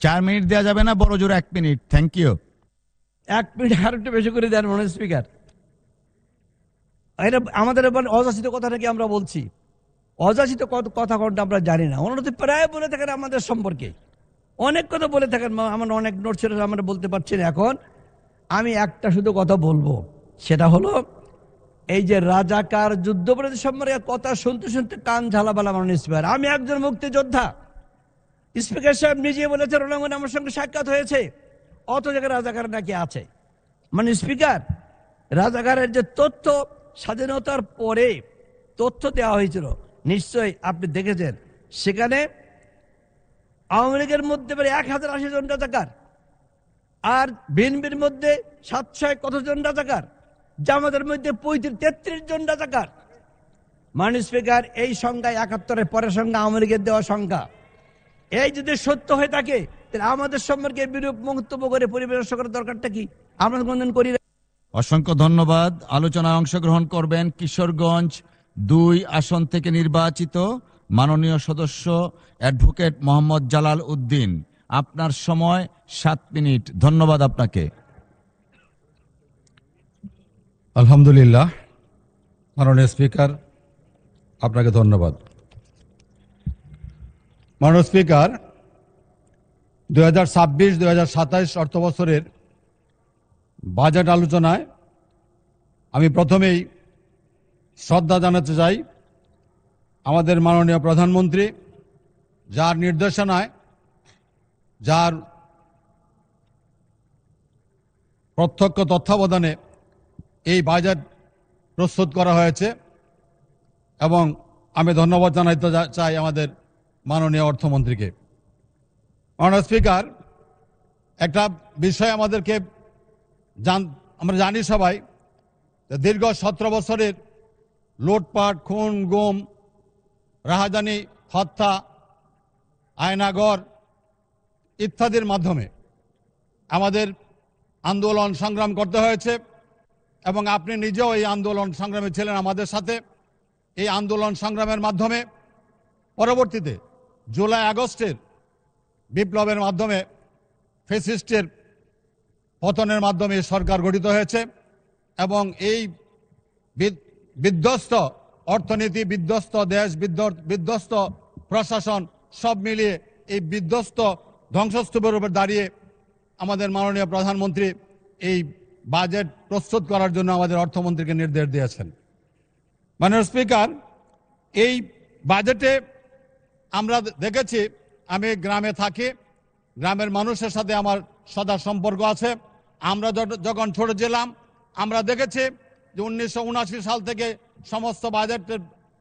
4 মিনিট দেওয়া যাবে না, বড় জোর 1 মিনিট। Thank you. 1 মিনিট আর একটু বেশি করে দেন মাননীয় স্পিকার। এটা আমাদের অযাচিত কথা নাকি আমরা বলছি? অযাচিত কথা কোনটা আমরা জানি না। ওনারা প্রায় বলে থাকেন আমাদের সম্পর্কে, অনেক কথা বলে থাকেন। আমার অনেক নোট ছিল, আমরা বলতে পারছি না। এখন আমি একটা শুধু কথা বলবো, সেটা হলো এই যে রাজাকার যুদ্ধবিরোধী সম্পর্কে কথা শুনতে শুনতে কান ঝালাবালা। মাননীয় স্পিকার, আমি একজন মুক্তিযোদ্ধা। স্পিকার সাহেব নিজে বলেছেন রণাঙ্গনে আমার সঙ্গে সাক্ষাৎ হয়েছে, অত জায়গায় রাজাকার নাকি আছে। মানে স্পিকার, রাজাকারের যে তথ্য স্বাধীনতার পরে তথ্য দেওয়া হয়েছিল, নিশ্চয়ই আপনি দেখেছেন, সেখানে আওয়ামী লীগের মধ্যে 1080 জন রাজাকার, আর বিএনপির মধ্যে 700 কতজন রাজাকার, জামাতের মধ্যে 33 জন রাজাকার। মাননীয় স্পিকার, এই সংখ্যা 71-এর পরের সংখ্যা আওয়ামী লীগের দেওয়া সংখ্যা। এই যদি সত্য হয়ে থাকে তাহলে আমাদের সম্পর্কে বিরূপ মন্তব্য করে পরিবেশ নষ্ট করার দরকারটা কি? আমরা গণন করি না। অসংখ্য ধন্যবাদ। আলোচনায় অংশগ্রহণ করবেন কিশোরগঞ্জ 2 আসন থেকে নির্বাচিত মাননীয় সদস্য অ্যাডভোকেট মোহাম্মদ জালাল উদ্দিন। আপনার সময় 7 মিনিট। ধন্যবাদ আপনাকে। আলহামদুলিল্লাহ, মাননীয় স্পিকার, আপনাকে ধন্যবাদ। মাননীয় স্পিকার, 2026-2027 অর্থ বছরের বাজেট আলোচনায় আমি প্রথমেই শ্রদ্ধা জানাতে চাই আমাদের মাননীয় প্রধানমন্ত্রী, যার নির্দেশনায়, যার প্রত্যক্ষ তত্ত্বাবধানে এই বাজেট প্রস্তুত করা হয়েছে, এবং আমি ধন্যবাদ জানাতে চাই আমাদের মাননীয় অর্থমন্ত্রীকে। মাননীয় স্পিকার, একটা বিষয় আমাদেরকে আমরা জানি সবাই, দীর্ঘ 17 বছরের লুটপাট, খুন, গুম, রাহাজানি, হত্যা, আয়নাগর ইত্যাদির মাধ্যমে আমাদের আন্দোলন সংগ্রাম করতে হয়েছে, এবং আপনি নিজেও এই আন্দোলন সংগ্রামে ছিলেন আমাদের সাথে। এই আন্দোলন সংগ্রামের মাধ্যমে পরবর্তীতে জুলাই আগস্টের বিপ্লবের মাধ্যমে, ফ্যাসিস্টের পতনের মাধ্যমে সরকার গঠিত হয়েছে, এবং এই বিধ্বস্ত অর্থনীতি, বিধ্বস্ত দেশ, বিধ্বস্ত প্রশাসন সব মিলিয়ে এই বিধ্বস্ত ধ্বংসস্তূপের উপর দাঁড়িয়ে আমাদের মাননীয় প্রধানমন্ত্রী এই বাজেট প্রস্তুত করার জন্য আমাদের অর্থমন্ত্রীকে নির্দেশ দিয়েছেন। মাননীয় স্পিকার, এই বাজেটে আমরা দেখেছি, আমি গ্রামে থাকি, গ্রামের মানুষের সাথে আমার সদা সম্পর্ক আছে। আমরা যখন ছোট ছিলাম আমরা দেখেছি যে 1979 সাল থেকে সমস্ত বাজেটের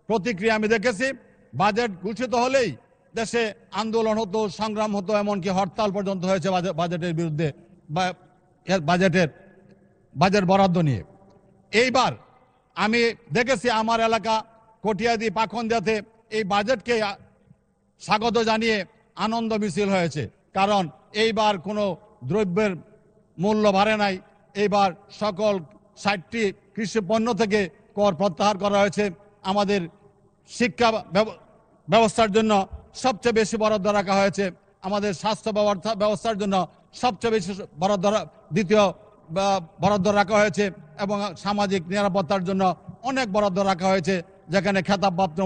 প্রতিক্রিয়া আমি দেখেছি। বাজেট ঘোষিত হলেই দেশে আন্দোলন হতো, সংগ্রাম হতো, এমনকি হরতাল পর্যন্ত হয়েছে বাজেটের বিরুদ্ধে, বাজেট বরাদ্দ নিয়ে। এইবার আমি দেখেছি আমার এলাকা কটিয়াদি, পাখনদিয়াতে এই বাজেটকে স্বাগত জানিয়ে আনন্দ মিছিল হয়েছে, কারণ এইবার কোনো দ্রব্যের মূল্য বাড়ে নাই। এইবার সকল 60টি কৃষি পণ্য থেকে কর প্রত্যাহার করা হয়েছে। আমাদের শিক্ষা ব্যবস্থার জন্য সবচেয়ে বেশি বরাদ্দ রাখা হয়েছে। আমাদের স্বাস্থ্য ব্যবস্থার জন্য সবচেয়ে বেশি দ্বিতীয় বরাদ্দ রাখা হয়েছে, এবং সামাজিক নিরাপত্তার জন্য অনেক বরাদ্দ রাখা হয়েছে। যেখানে খেতাবপ্রাপ্ত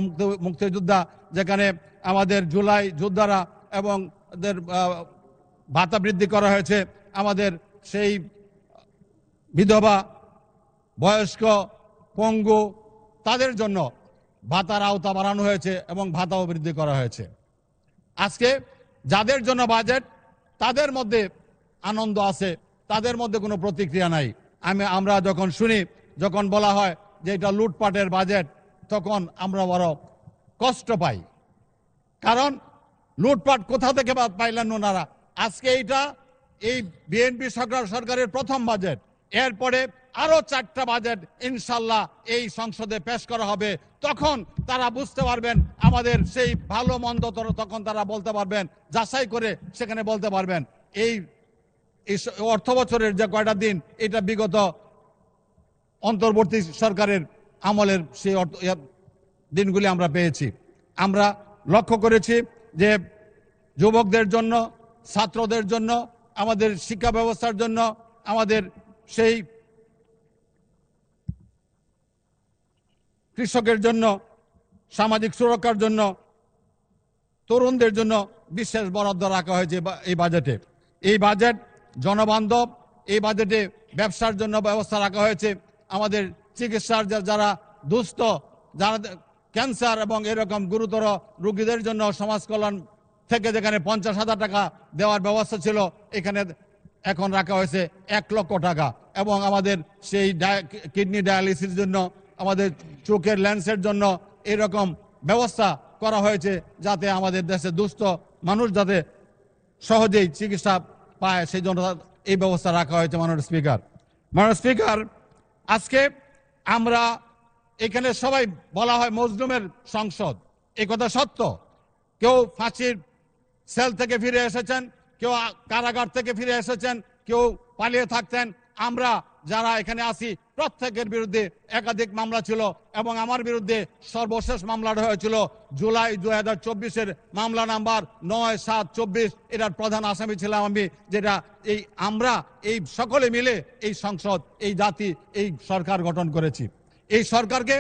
মুক্তিযোদ্ধা, যেখানে আমাদের জুলাই যোদ্ধারা এবং ভাতা বৃদ্ধি করা হয়েছে, আমাদের সেই বিধবা, বয়স্ক, পঙ্গু তাদের জন্য ভাতার আওতা বাড়ানো হয়েছে এবং ভাতাও বৃদ্ধি করা হয়েছে। আজকে যাদের জন্য বাজেট তাদের মধ্যে আনন্দ আছে, তাদের মধ্যে কোনো প্রতিক্রিয়া নাই। আমরা যখন শুনি, যখন বলা হয় যে এটা লুটপাটের বাজেট, তখন আমরা বড় কষ্ট পাই। কারণ লুটপাট কোথা থেকে পাইলেন ওনারা? আজকে এই বিএনপি সরকারের প্রথম বাজেট, এরপরে আরো 4টা বাজেট ইনশাল্লাহ এই সংসদে পেশ করা হবে। তখন তারা বুঝতে পারবেন আমাদের সেই ভালো মন্দ, তখন তারা বলতে পারবেন, যাচাই করে সেখানে বলতে পারবেন। এই অর্থ বছরের যে কয়টা দিন, এটা বিগত অন্তর্বর্তী সরকারের আমলের সেই দিনগুলি আমরা পেয়েছি। আমরা লক্ষ্য করেছি যে যুবকদের জন্য, ছাত্রদের জন্য, আমাদের শিক্ষা ব্যবস্থার জন্য, আমাদের সেই কৃষকের জন্য, সামাজিক সুরক্ষার জন্য, তরুণদের জন্য বিশেষ বরাদ্দ রাখা হয়েছে এই বাজেটে। এই বাজেট জনবান্ধব। এই বাজেটে ব্যবসার জন্য ব্যবস্থা রাখা হয়েছে। আমাদের চিকিৎসার যারা দুস্থ, যারা ক্যান্সার এবং এরকম গুরুতর রোগীদের জন্য সমাজ কল্যাণ থেকে যেখানে 50,000 টাকা দেওয়ার ব্যবস্থা ছিল, এখানে এখন রাখা হয়েছে 1 লক্ষ টাকা। এবং আমাদের সেই কিডনি ডায়ালিসিসের জন্য, আমাদের চোখের লেন্সের জন্য এরকম ব্যবস্থা করা হয়েছে যাতে আমাদের দেশে দুস্থ মানুষ যাতে সহজেই চিকিৎসা পায়, সেই জন্য এই ব্যবস্থা রাখা হয়েছে। মাননীয় স্পিকার, আজকে আমরা এখানে সবাই বলা হয় মজলুমের সংসদ, এই কথা সত্য। কেউ ফাঁসির সেল থেকে ফিরে এসেছেন, কেউ কারাগার থেকে ফিরে এসেছেন, কেউ পালিয়ে থাকতেন। আমরা যারা এখানে আছি প্রত্যেকের বিরুদ্ধে একাধিক মামলা ছিল এবং আমার বিরুদ্ধে সর্বশেষ মামলাটা হয়েছিল জুলাই 2024-এর মামলা নাম্বার 9724। এটার প্রধান আসামি ছিলাম আমি। যেটা আমরা এই সকলে মিলে এই সংসদ, এই জাতি, এই সরকার গঠন করেছি। এই সরকারকে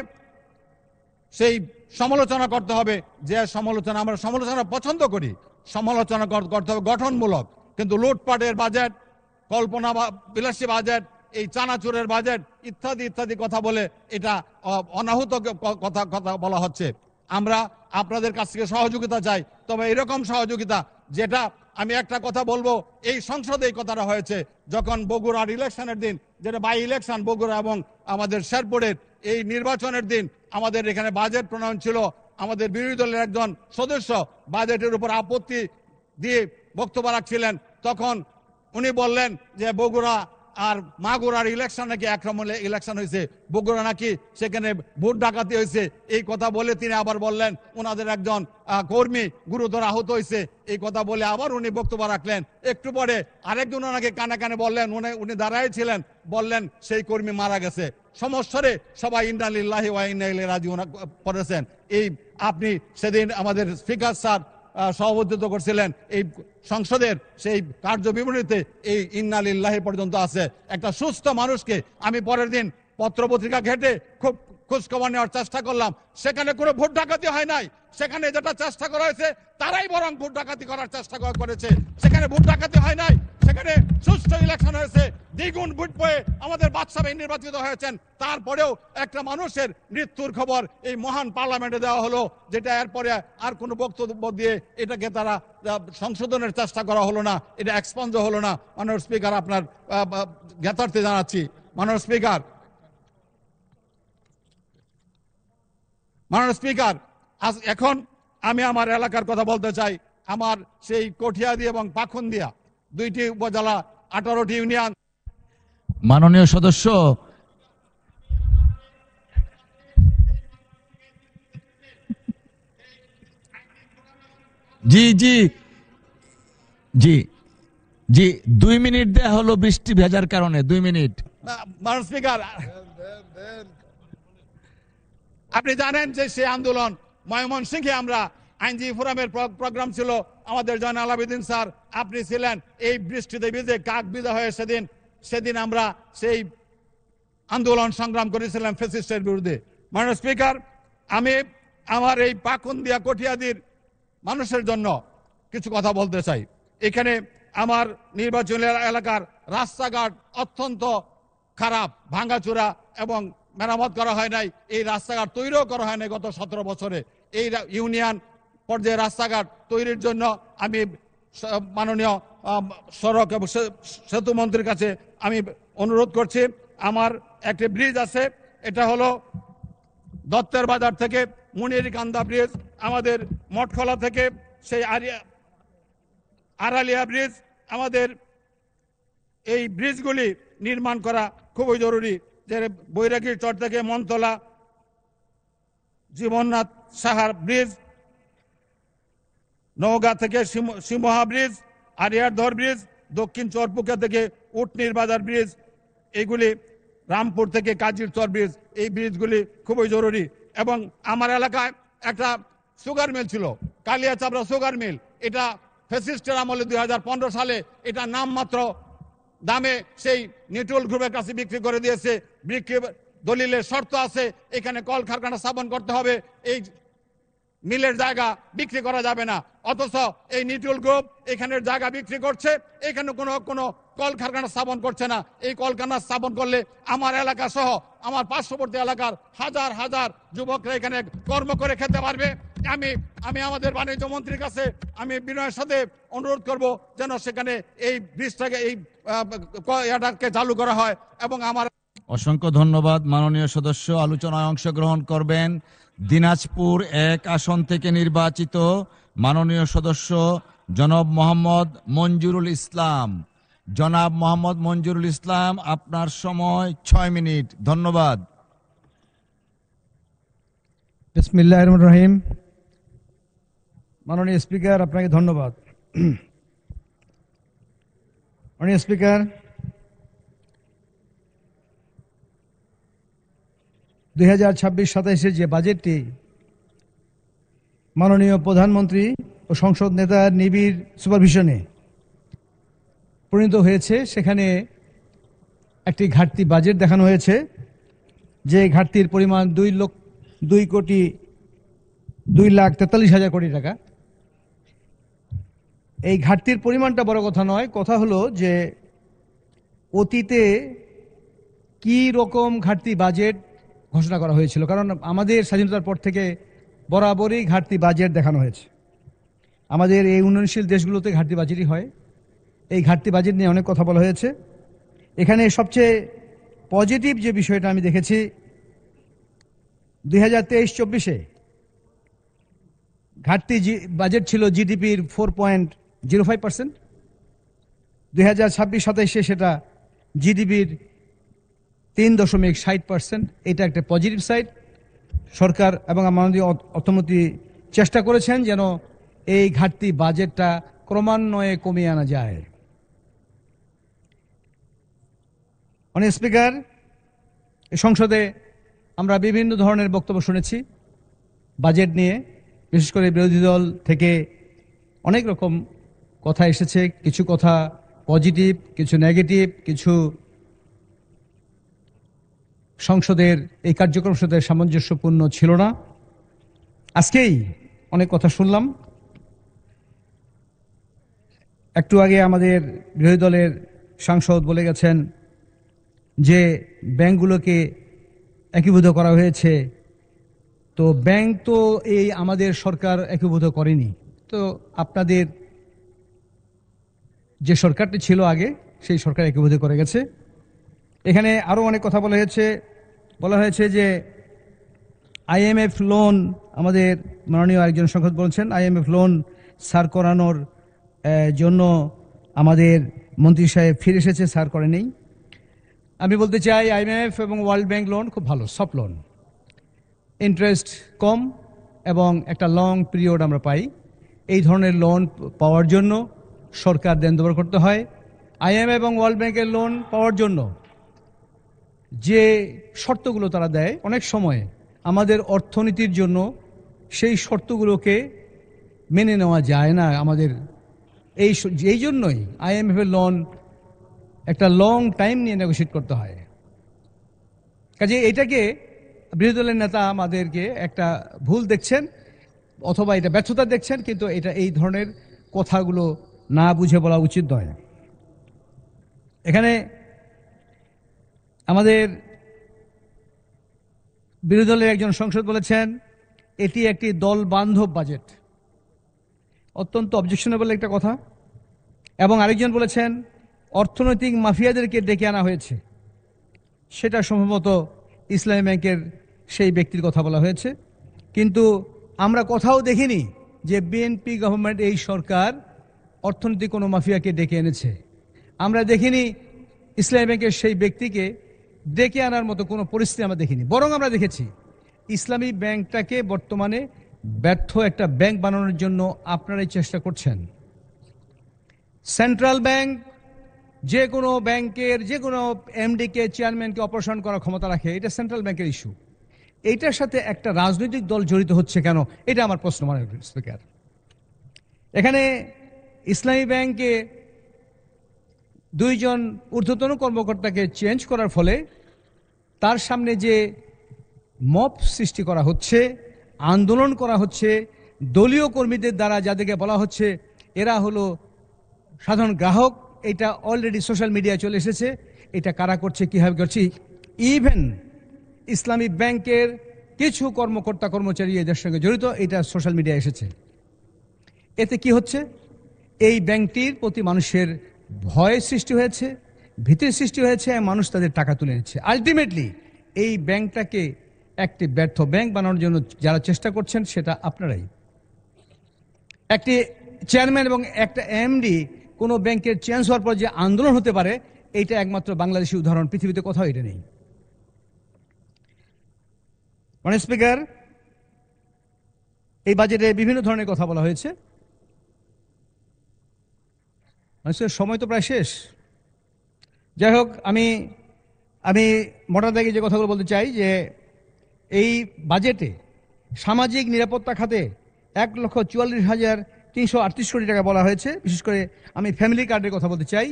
সেই সমালোচনা করতে হবে, যে সমালোচনা আমরা সমালোচনা পছন্দ করি, সমালোচনা করতে হবে গঠনমূলক। কিন্তু লুটপাটের বাজেট, কল্পনা বিলাসী বাজেট, এই চানাচুরের বাজেট ইত্যাদি ইত্যাদি কথা বলে এটা অনাহুত কথা বলা হচ্ছে। আমরা আপনাদের কাছ থেকে সহযোগিতা চাই, তবে এরকম সহযোগিতা যেটা, আমি একটা কথা বলবো, এই সংসদে এই কথাটা হয়েছে যখন বগুড়ার ইলেকশনের দিন, যেটা বাই ইলেকশন বগুড়া এবং আমাদের শেরপুরের এই নির্বাচনের দিন, আমাদের এখানে বাজেট প্রণয়ন ছিল। আমাদের বিরোধী দলের একজন সদস্য বাজেটের উপর আপত্তি দিয়ে বক্তব্য রাখছিলেন। তখন উনি বললেন যে বগুড়া আর মাগুরার ইলেকশন নাকি একরকম ইলেকশন হয়েছে, বগুড়া নাকি সেখানে ভোট ডাকাতি হয়েছে। এই কথা বলে তিনি আবার বললেন ওনাদের একজন কর্মী গুরুতর আহত হয়েছে। এই কথা বলে আবার উনি বক্তব্য রাখলেন। একটু পরে আরেকজন ওনাকে কানে কানে বললেন, উনি দাঁড়াই ছিলেন, বললেন সেই কর্মী মারা গেছে। সমস্যারে সবাই ইন্না লিল্লাহি ওয়া ইন্না ইলাইহি রাজিউন পড়েছেন। এই আপনি সেদিন আমাদের স্পিকার স্যার সভাপতিত্ব করছিলেন, এই সংসদের সেই কার্যবিবরণীতে এই ইন্না লিল্লাহি পর্যন্ত আছে। একটা সুস্থ মানুষকে আমি পরের দিন পত্রপত্রিকা ঘেটে খুব খোঁজখবর নেওয়ার চেষ্টা করলাম, সেখানে কোনো ভোট ডাকাতি হয় নাই। সেখানে যেটা চেষ্টা করা হয়েছে তারাই বরং ভোট ডাকাতি করার চেষ্টা করেছে। সেখানে ভোট ডাকাতি হয় নাই, সেখানে সুষ্ঠু ইলেকশন হয়েছে। দ্বিগুণ ভোট পেয়ে আমাদের বাদশা ভাই নির্বাচিত হয়েছেন। তারপরেও একটা মানুষের মৃত্যুর খবর এই মহান পার্লামেন্টে দেওয়া হলো, যেটা এরপরে আর কোনো বক্তব্য দিয়ে এটাকে তারা সংশোধনের চেষ্টা করা হলো না, এটা এক্সপঞ্জ হলো না। মাননীয় স্পিকার, আপনার জ্ঞাতার্থে জানাচ্ছি। মাননীয় স্পিকার, আজ এখন আমি আমার এলাকার কথা বলতে চাই। আমার সেই কঠিয়াদি এবং পাখনদিয়া দুইটি উপজেলা, 18টি ইউনিয়ন। মাননীয় সদস্য, জি জি জি জি 2 মিনিট দেয়া হলো বৃষ্টি ভেজার কারণে। 2 মিনিট। মাননীয় স্পিকার, আপনি জানেন যে সেই আন্দোলন ময়মনসিংহে আমরা আইনজীবী ফোরামের প্রোগ্রাম ছিল, আমাদের জয়নাল আবেদিন স্যার, আপনি ছিলেন। এই বৃষ্টিতে ভিজে কাক বিদা হয়ে সেদিন আমরা সেই আন্দোলন সংগ্রাম করেছিলাম ফ্যাসিস্টের বিরুদ্ধে। মাননীয় স্পিকার, আমি আমার এই পাকুন্দিয়া কঠিয়াদির মানুষের জন্য কিছু কথা বলতে চাই। এখানে আমার নির্বাচনী এলাকার রাস্তাঘাট অত্যন্ত খারাপ, ভাঙাচোরা এবং মেরামত করা হয় নাই। এই রাস্তাঘাট তৈরিও করা হয় নাই গত 17 বছরে। এই ইউনিয়ন পর্যায়ে রাস্তাঘাট তৈরির জন্য আমি মাননীয় সড়ক এবং সেতু মন্ত্রীর কাছে আমি অনুরোধ করছি। আমার একটি ব্রিজ আছে, এটা হলো দত্তের বাজার থেকে মুনিরকান্দা ব্রিজ, আমাদের মঠখোলা থেকে সেই আড়ালিয়া ব্রিজ। আমাদের এই ব্রিজগুলি নির্মাণ করা খুবই জরুরি। যে বৈরাগীর চর থেকে মনতলা জীবননাথ সাহার ব্রিজ, নওগাঁ থেকে সিমহা ব্রিজ, আরিয়ারধর ব্রিজ, দক্ষিণ চরপুকা থেকে উটনির বাজার ব্রিজ, এইগুলি রামপুর থেকে কাজির চর ব্রিজ, এই ব্রিজগুলি খুবই জরুরি। এবং আমার এলাকায় একটা সুগার মিল ছিল, কালিয়াচাবড়া সুগার মিল। এটা ফ্যাসিস্টের আমলে 2015 সালে এটা নামমাত্র দামে সেই নিটুল গ্রুপের কাছে বিক্রি করে দিয়েছে। বিক্রি দলিলে শর্ত আছে, এখানে কলকারখানা স্থাপন করতে হবে, এই মিলের জায়গা বিক্রি করা যাবে না। অথচ এই নিটুল গ্রুপ এখানের জায়গা বিক্রি করছে, এখানে কোনো কলকারখানা স্থাপন করছে না। এই কলকারখানা স্থাপন করলে আমার এলাকা সহ আমার পার্শ্ববর্তী এলাকার হাজার হাজার যুবকরা এখানে কর্ম করে খেতে পারবে। আমি আমাদের বাণিজ্য মন্ত্রীর কাছে আমি বিনয়ের সাথে অনুরোধ করব যেন সেখানে এই ব্রিজটাকে এই এটাকে চালু করা হয়। এবং আমার অসংখ্য ধন্যবাদ মাননীয় সদস্য। আলোচনায় অংশগ্রহণ করবেন দিনাজপুর 1 আসন থেকে নির্বাচিত মাননীয় সদস্য জনাব মোহাম্মদ মঞ্জুরুল ইসলাম। জনাব মোহাম্মদ মঞ্জুরুল ইসলাম, আপনার সময় 6 মিনিট। ধন্যবাদ। বিসমিল্লাহির রহমানির রহিম। মাননীয় স্পিকার, আপনাকে ধন্যবাদ। মাননীয় স্পিকার, 2026-27 যে বাজেটটি মাননীয় প্রধানমন্ত্রী ও সংসদ নেতার নিবিড় সুপারভিশনে পরিণত হয়েছে, সেখানে একটি ঘাটতি বাজেট দেখানো হয়েছে, যে ঘাটতির পরিমাণ 2,43,000 কোটি টাকা। এই ঘাটতির পরিমাণটা বড় কথা নয়, কথা হলো যে অতীতে কি রকম ঘাটতি বাজেট ঘোষণা করা হয়েছিল। কারণ আমাদের স্বাধীনতার পর থেকে বরাবরই ঘাটতি বাজেট দেখানো হয়েছে। আমাদের এই উন্নয়নশীল দেশগুলোতে ঘাটতি বাজেটই হয়। এই ঘাটতি বাজেট নিয়ে অনেক কথা বলা হয়েছে। এখানে সবচেয়ে পজিটিভ যে বিষয়টা আমি দেখেছি, 2023-24-এ ঘাটতি বাজেট ছিল জিডিপির 4.05%। 2026-27-এ সেটা জিডিপির 3.60%। এটা একটা পজিটিভ সাইড। সরকার এবং মাননীয় অর্থমন্ত্রী চেষ্টা করেছেন যেন এই ঘাটতি বাজেটটা ক্রমান্বয়ে কমিয়ে আনা যায়। মাননীয় স্পিকার, সংসদে আমরা বিভিন্ন ধরনের বক্তব্য শুনেছি বাজেট নিয়ে। বিশেষ করে বিরোধী দল থেকে অনেক রকম কথা এসেছে, কিছু কথা পজিটিভ, কিছু নেগেটিভ, কিছু সংসদের এই কার্যক্রমের সাথে সামঞ্জস্যপূর্ণ ছিল না। আজকেই অনেক কথা শুনলাম। একটু আগে আমাদের বিরোধী দলের সাংসদ বলে গেছেন যে ব্যাংকগুলোকে একীভূত করা হয়েছে। তো ব্যাংক তো এই আমাদের সরকার একীভূত করেনি। তো আপনাদের যে সরকারটি ছিল আগে, সেই সরকার একীভূত করে গেছে। এখানে আরও অনেক কথা বলা হয়েছে যে আইএমএফ লোন, আমাদের মাননীয় একজন সাংসদ বলছেন আইএমএফ লোন সার করানোর জন্য আমাদের মন্ত্রী সাহেব ফিরে এসেছে, সার করে নেই। আমি বলতে চাই আইএমএফ এবং ওয়ার্ল্ড ব্যাংক লোন খুব ভালো, সফট লোন, ইন্টারেস্ট কম এবং একটা লং পিরিয়ড আমরা পাই। এই ধরনের লোন পাওয়ার জন্য সরকার দেন দেওয়া করতে হয়। আইএমএফ এবং ওয়ার্ল্ড ব্যাংকের লোন পাওয়ার জন্য যে শর্তগুলো তারা দেয়, অনেক সময় আমাদের অর্থনীতির জন্য সেই শর্তগুলোকে মেনে নেওয়া যায় না। আমাদের এই জন্যই আইএমএফের লোন একটা লং টাইম নিয়ে নেগোশিয়েট করতে হয়। কাজে এটাকে বিরোধী দলের নেতা আমাদেরকে একটা ভুল দেখছেন, অথবা এটা ব্যর্থতা দেখছেন, কিন্তু এটা এই ধরনের কথাগুলো না বুঝে বলা উচিত নয়। এখানে আমাদের বিরোধী দলের একজন সংসদ বলেছেন এটি একটি দল বান্ধব বাজেট, অত্যন্ত অবজেকশনেবল একটা কথা। এবং আরেকজন বলেছেন অর্থনৈতিক মাফিয়াদেরকে ডেকে আনা হয়েছে, সেটা সম্ভবত ইসলামী ব্যাংকের সেই ব্যক্তির কথা বলা হয়েছে। কিন্তু আমরা কোথাও দেখিনি যে বিএনপি গভর্নমেন্ট, এই সরকার অর্থনৈতিক কোনো মাফিয়াকে ডেকে এনেছে। আমরা দেখিনি ইসলামী ব্যাংকের সেই ব্যক্তিকে ডেকে আনার মতো কোনো পরিস্থিতি আমরা দেখিনি। বরং আমরা দেখেছি ইসলামী ব্যাংকটাকে বর্তমানে ব্যর্থ একটা ব্যাংক বানানোর জন্য আপনারাই চেষ্টা করছেন। সেন্ট্রাল ব্যাংক যে কোনো ব্যাংকের যে কোনো এমডিকে, চেয়ারম্যানকে অপারেশন করার ক্ষমতা রাখে, এটা সেন্ট্রাল ব্যাংকের ইস্যু। এইটার সাথে একটা রাজনৈতিক দল জড়িত হচ্ছে কেন, এটা আমার প্রশ্ন। মাননীয় স্পিকার, এখানে ইসলামী ব্যাংকে দুইজন ঊর্ধ্বতন কর্মকর্তাকে চেঞ্জ করার ফলে তার সামনে যে মব সৃষ্টি করা হচ্ছে, আন্দোলন করা হচ্ছে, দলীয় কর্মীদের দ্বারা যাদেরকে বলা হচ্ছে এরা হলো সাধারণ গ্রাহক, এটা অলরেডি সোশ্যাল মিডিয়ায় চলে এসেছে। এটা কারা করছে, কীভাবে করছে, ইভেন ইসলামী ব্যাংকের কিছু কর্মকর্তা কর্মচারী এদের সঙ্গে জড়িত, এটা সোশ্যাল মিডিয়ায় এসেছে। এতে কি হচ্ছে, এই ব্যাংকটির প্রতি মানুষের ভয় সৃষ্টি হয়েছে, ভীতির সৃষ্টি হয়েছে, মানুষ তাদের টাকা তুলে নিচ্ছে। আলটিমেটলি এই ব্যাংকটাকে একটি ব্যর্থ ব্যাংক বানানোর জন্য যারা চেষ্টা করছেন সেটা আপনারাই। একটি চেয়ারম্যান এবং একটা এমডি কোনো ব্যাংকের চেঞ্জ হওয়ার পর যে আন্দোলন হতে পারে, এইটা একমাত্র বাংলাদেশি উদাহরণ, পৃথিবীতে কোথাও এটা নেই। মানে স্পিকার, এই বাজেটে বিভিন্ন ধরনের কথা বলা হয়েছে। মানুষের সময় তো প্রায় শেষ। যাই হোক, আমি মোটা দাগে যে কথাগুলো বলতে চাই যে এই বাজেটে সামাজিক নিরাপত্তা খাতে 1,44,338 কোটি টাকা বলা হয়েছে। বিশেষ করে আমি ফ্যামিলি কার্ডের কথা বলতে চাই।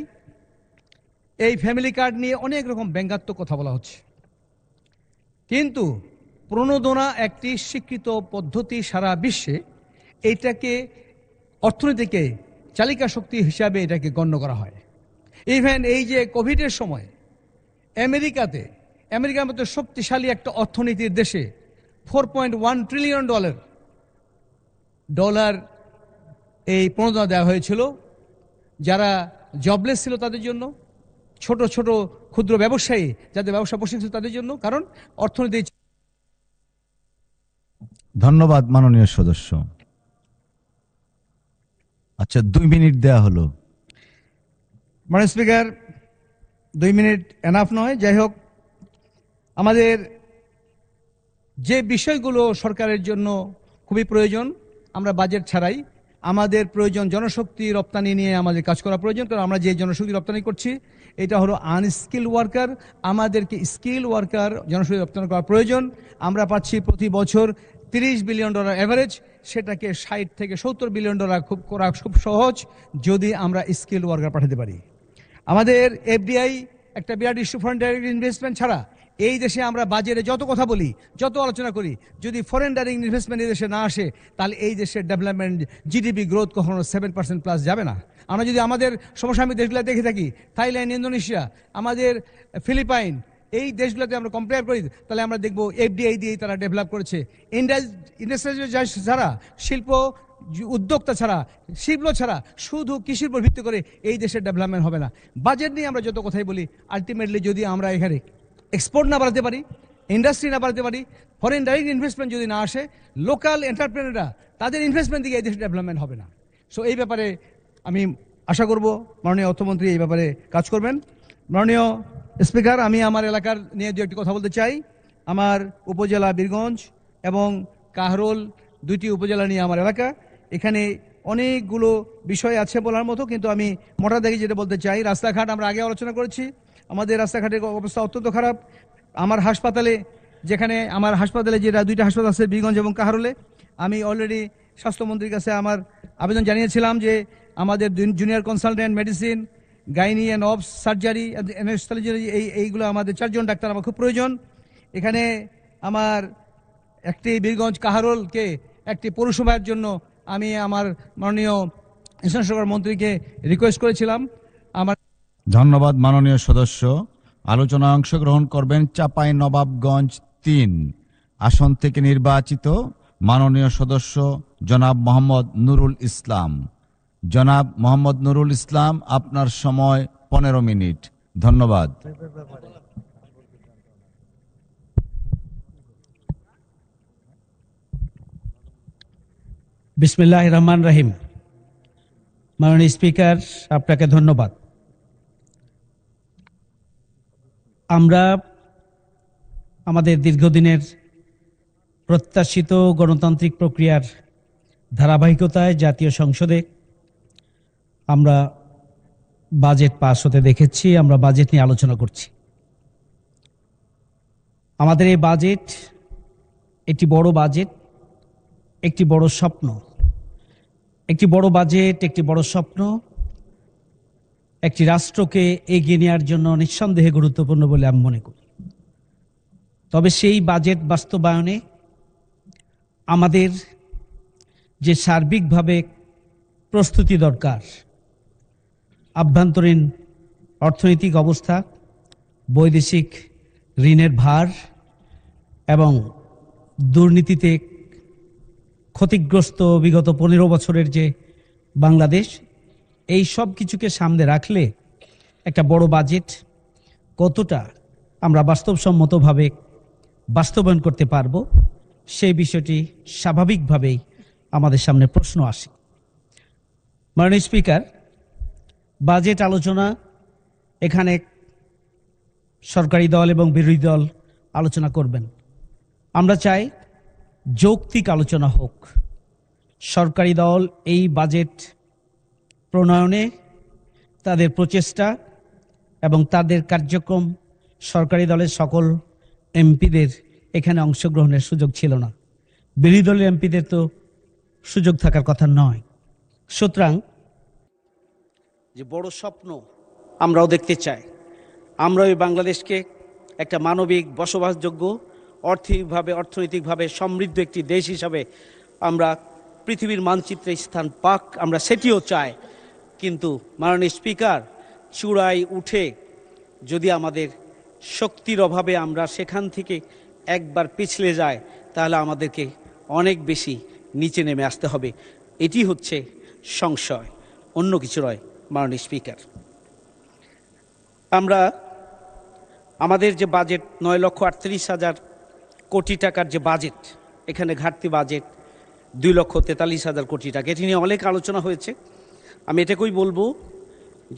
এই ফ্যামিলি কার্ড নিয়ে অনেক রকম ব্যঙ্গাত্মক কথা বলা হচ্ছে, কিন্তু প্রণোদনা একটি স্বীকৃত পদ্ধতি সারা বিশ্বে। এইটাকে অর্থনীতিকে চালিকা শক্তি হিসাবে এটাকে গণ্য করা হয়। ইভেন এই যে কোভিডের সময় আমেরিকার মতো শক্তিশালী একটা অর্থনীতির দেশে $4.1 ট্রিলিয়ন এই প্রণোদনা দেওয়া হয়েছিল, যারা জবলেস ছিল তাদের জন্য, ছোট ছোট ক্ষুদ্র ব্যবসায়ী যাদের ব্যবসা বসেছিল তাদের জন্য, কারণ অর্থনীতি। ধন্যবাদ মাননীয় সদস্য। আচ্ছা, 2 মিনিট দেয়া হলো। মানে স্পিকার, 2 মিনিট এনাফ নয়। যাই হোক, আমাদের যে বিষয়গুলো সরকারের জন্য খুবই প্রয়োজন, আমরা বাজেট ছাড়াই আমাদের প্রয়োজন জনশক্তি রপ্তানি নিয়ে আমাদের কাজ করা প্রয়োজন। কারণ আমরা যে জনশক্তি রপ্তানি করছি এটা হলো আনস্কিল ওয়ার্কার। আমাদেরকে স্কিল ওয়ার্কার জনশক্তি রপ্তানি করা প্রয়োজন। আমরা পাচ্ছি প্রতি বছর $30 বিলিয়ন অ্যাভারেজ, সেটাকে 60 থেকে $70 বিলিয়ন করা খুব সহজ যদি আমরা স্কিল ওয়ার্কার পাঠাতে পারি। আমাদের এফডিআই একটা বিরাট ইস্যু, ফরেন ডাইরেক্ট ইনভেস্টমেন্ট ছাড়া এই দেশে আমরা বাজেটে যত কথা বলি, যত আলোচনা করি, যদি ফরেন ডাইরেক্ট ইনভেস্টমেন্ট এই দেশে না আসে, তাহলে এই দেশের ডেভেলপমেন্ট জিডিপি গ্রোথ কখনো 7% প্লাস যাবে না। আমরা যদি আমাদের সমসাময়িক দেশগুলো দেখে থাকি, থাইল্যান্ড, ইন্দোনেশিয়া, আমাদের ফিলিপাইন, এই দেশগুলোতে আমরা কম্পেয়ার করি, তাহলে আমরা দেখব এফডিআই দিয়েই তারা ডেভেলপ করেছে। ইন্ডাস্ট্রিয়াল ছাড়া, শিল্প উদ্যোক্তা ছাড়া, শিল্প ছাড়া, শুধু কৃষির উপর ভিত্তি করে এই দেশের ডেভেলপমেন্ট হবে না। বাজেট নিয়ে আমরা যত কথাই বলি, আলটিমেটলি যদি আমরা এখানে এক্সপোর্ট না বাড়াতে পারি, ইন্ডাস্ট্রি না বাড়াতে পারি, ফরেন ডাইরেক্ট ইনভেস্টমেন্ট যদি না আসে, লোকাল এন্টারপ্রেনাররা তাদের ইনভেস্টমেন্ট দিকে এই দেশের ডেভেলপমেন্ট হবে না। সো এই ব্যাপারে আমি আশা করব মাননীয় অর্থমন্ত্রী এই ব্যাপারে কাজ করবেন। মাননীয় স্পিকার, আমি আমার এলাকার নিয়ে দু একটি কথা বলতে চাই। আমার উপজেলা বীরগঞ্জ এবং কাহরোল, 2টি উপজেলা নিয়ে আমার এলাকা। এখানে অনেকগুলো বিষয় আছে বলার মতো, কিন্তু আমি মোটা দাগে যেটা বলতে চাই, রাস্তাঘাট আমরা আগে আলোচনা করেছি। আমাদের রাস্তাঘাটের অবস্থা অত্যন্ত খারাপ। আমার হাসপাতালে যেটা 2টা হাসপাতাল আছে, বীরগঞ্জ এবং কাহরোলে, আমি অলরেডি স্বাস্থ্যমন্ত্রীর কাছে আমার আবেদন জানিয়েছিলাম যে আমাদের junior consultant medicine, gynae and obs, surgery, anaesthesiology, এইগুলো আমাদের 4 জন ডাক্তার আমার খুব প্রয়োজন। এখানে আমার একটি বীরগঞ্জ কাহরোলকে একটি পৌরসভার জন্য আমি আমার মাননীয় ইনস্টিটিউশন সরকার মন্ত্রীকে রিকোয়েস্ট করেছিলাম। আমার ধন্যবাদ মাননীয় সদস্য। আলোচনায় অংশগ্রহণ করবেন চাঁপাইনবাবগঞ্জ 3 আসন থেকে নির্বাচিত মাননীয় সদস্য জনাব মোহাম্মদ নুরুল ইসলাম। জনাব মোহাম্মদ নুরুল ইসলাম, আপনার সময় 15 মিনিট। ধন্যবাদ। বিসমিল্লাহির রহমানির রহিম। মাননীয় স্পিকার, আপনাকে ধন্যবাদ। আমরা আমাদের দীর্ঘদিনের প্রত্যাশিত গণতান্ত্রিক প্রক্রিয়ার ধারাবাহিকতায় জাতীয় সংসদে আমরা বাজেট পাস হতে দেখেছি। আমরা বাজেট নিয়ে আলোচনা করছি। আমাদের এই বাজেট একটি বড় বাজেট, একটি বড় স্বপ্ন। একটি বড় বাজেট, একটি বড় স্বপ্ন একটি রাষ্ট্রকে এগিয়ে নেওয়ার জন্য নিঃসন্দেহে গুরুত্বপূর্ণ বলে আমি মনে করি। তবে সেই বাজেট বাস্তবায়নে আমাদের যে সার্বিকভাবে প্রস্তুতি দরকার, আভ্যন্তরীণ অর্থনৈতিক অবস্থা, বৈদেশিক ঋণের ভার এবং দুর্নীতিতে ক্ষতিগ্রস্ত বিগত 15 বছরের যে বাংলাদেশ, এই সব কিছুকে সামনে রাখলে একটা বড় বাজেট কতটা আমরা বাস্তবসম্মতভাবে বাস্তবায়ন করতে পারবো সেই বিষয়টি স্বাভাবিকভাবেই আমাদের সামনে প্রশ্ন আসে। মাননীয় স্পিকার, বাজেট আলোচনা এখানে সরকারি দল এবং বিরোধী দল আলোচনা করবেন। আমরা চাই যৌক্তিক আলোচনা হোক। সরকারি দল এই বাজেট প্রণয়নে তাদের প্রচেষ্টা এবং তাদের কার্যক্রম, সরকারি দলের সকল এমপিদের এখানে অংশগ্রহণের সুযোগ ছিল না, বিরোধী দলের এমপিদের তো সুযোগ থাকার কথা নয়। সুতরাং যে বড় স্বপ্ন আমরাও দেখতে চাই, আমরা এই বাংলাদেশকে একটা মানবিক, বসবাসযোগ্য, অর্থনৈতিকভাবে সমৃদ্ধ একটি দেশ হিসাবে আমরা পৃথিবীর মানচিত্রে স্থান পাক, আমরা সেটিও চাই। কিন্তু মাননীয় স্পিকার, চূড়ায় উঠে যদি আমাদের শক্তির অভাবে আমরা সেখান থেকে একবার পিছলে যাই, তাহলে আমাদেরকে অনেক বেশি নিচে নেমে আসতে হবে। এটি হচ্ছে সংশয়, অন্য কিছু নয়। মাননীয় স্পিকার, আমরা আমাদের যে বাজেট 9,38,000 কোটি টাকার যে বাজেট, এখানে ঘাটতি বাজেট 2,43,000 কোটি টাকা, এটি নিয়ে অনেক আলোচনা হয়েছে। আমি এটাকেই বলবো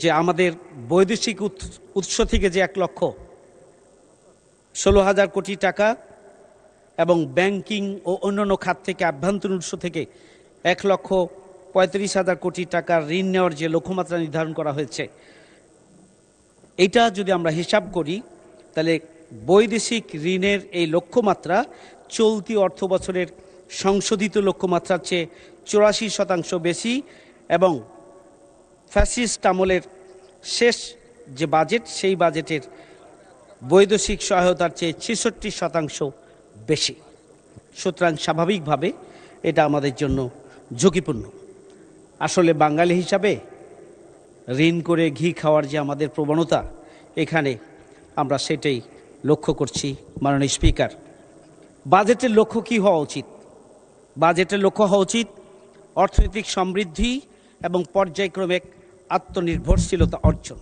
যে আমাদের বৈদেশিক উৎস থেকে যে 1,16,000 কোটি টাকা এবং ব্যাংকিং ও অন্যান্য খাত থেকে, আভ্যন্তরীণ উৎস থেকে 1,35,000 কোটি টাকার ঋণ নেওয়ার যে লক্ষ্যমাত্রা নির্ধারণ করা হয়েছে, এটা যদি আমরা হিসাব করি তাহলে বৈদেশিক ঋণের এই লক্ষ্যমাত্রা চলতি অর্থ বছরের সংশোধিত লক্ষ্যমাত্রার চেয়ে 84% বেশি এবং ফ্যাসিস্ট আমলের শেষ যে বাজেট, সেই বাজেটের বৈদেশিক সহায়তার চেয়ে 66% বেশি। সুতরাং স্বাভাবিকভাবে এটা আমাদের জন্য ঝুঁকিপূর্ণ। আসলে বাঙালি হিসাবে ঋণ করে ঘি খাওয়ার যে আমাদের প্রবণতা, এখানে আমরা সেটাই লক্ষ্য করছি। মাননীয় স্পিকার, বাজেটের লক্ষ্য কি হওয়া উচিত? বাজেটের লক্ষ্য হওয়া উচিত অর্থনৈতিক সমৃদ্ধি এবং পর্যায়ক্রমে আত্মনির্ভরশীলতা অর্জন,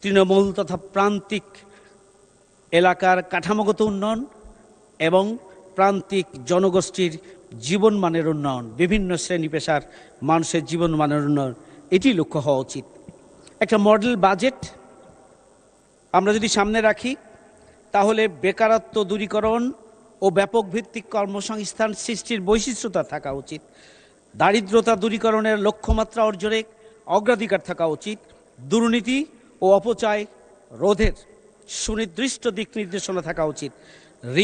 তৃণমূল তথা প্রান্তিক এলাকার কাঠামোগত উন্নয়ন এবং প্রান্তিক জনগোষ্ঠীর জীবনমানের উন্নয়ন, বিভিন্ন শ্রেণী পেশার মানুষের জীবনমানের উন্নয়ন, এটি লক্ষ্য হওয়া উচিত। একটা মডেল বাজেট আমরা যদি সামনে রাখি, তাহলে বেকারত্ব দূরীকরণ ও ব্যাপক ভিত্তিক কর্মসংস্থান সৃষ্টির বৈশিষ্ট্যতা থাকা উচিত। দারিদ্রতা দূরীকরণের লক্ষ্যমাত্রা অর্জনে অগ্রাধিকার থাকা উচিত। দুর্নীতি ও অপচয় রোধের সুনির্দিষ্ট দিক নির্দেশনা থাকা উচিত।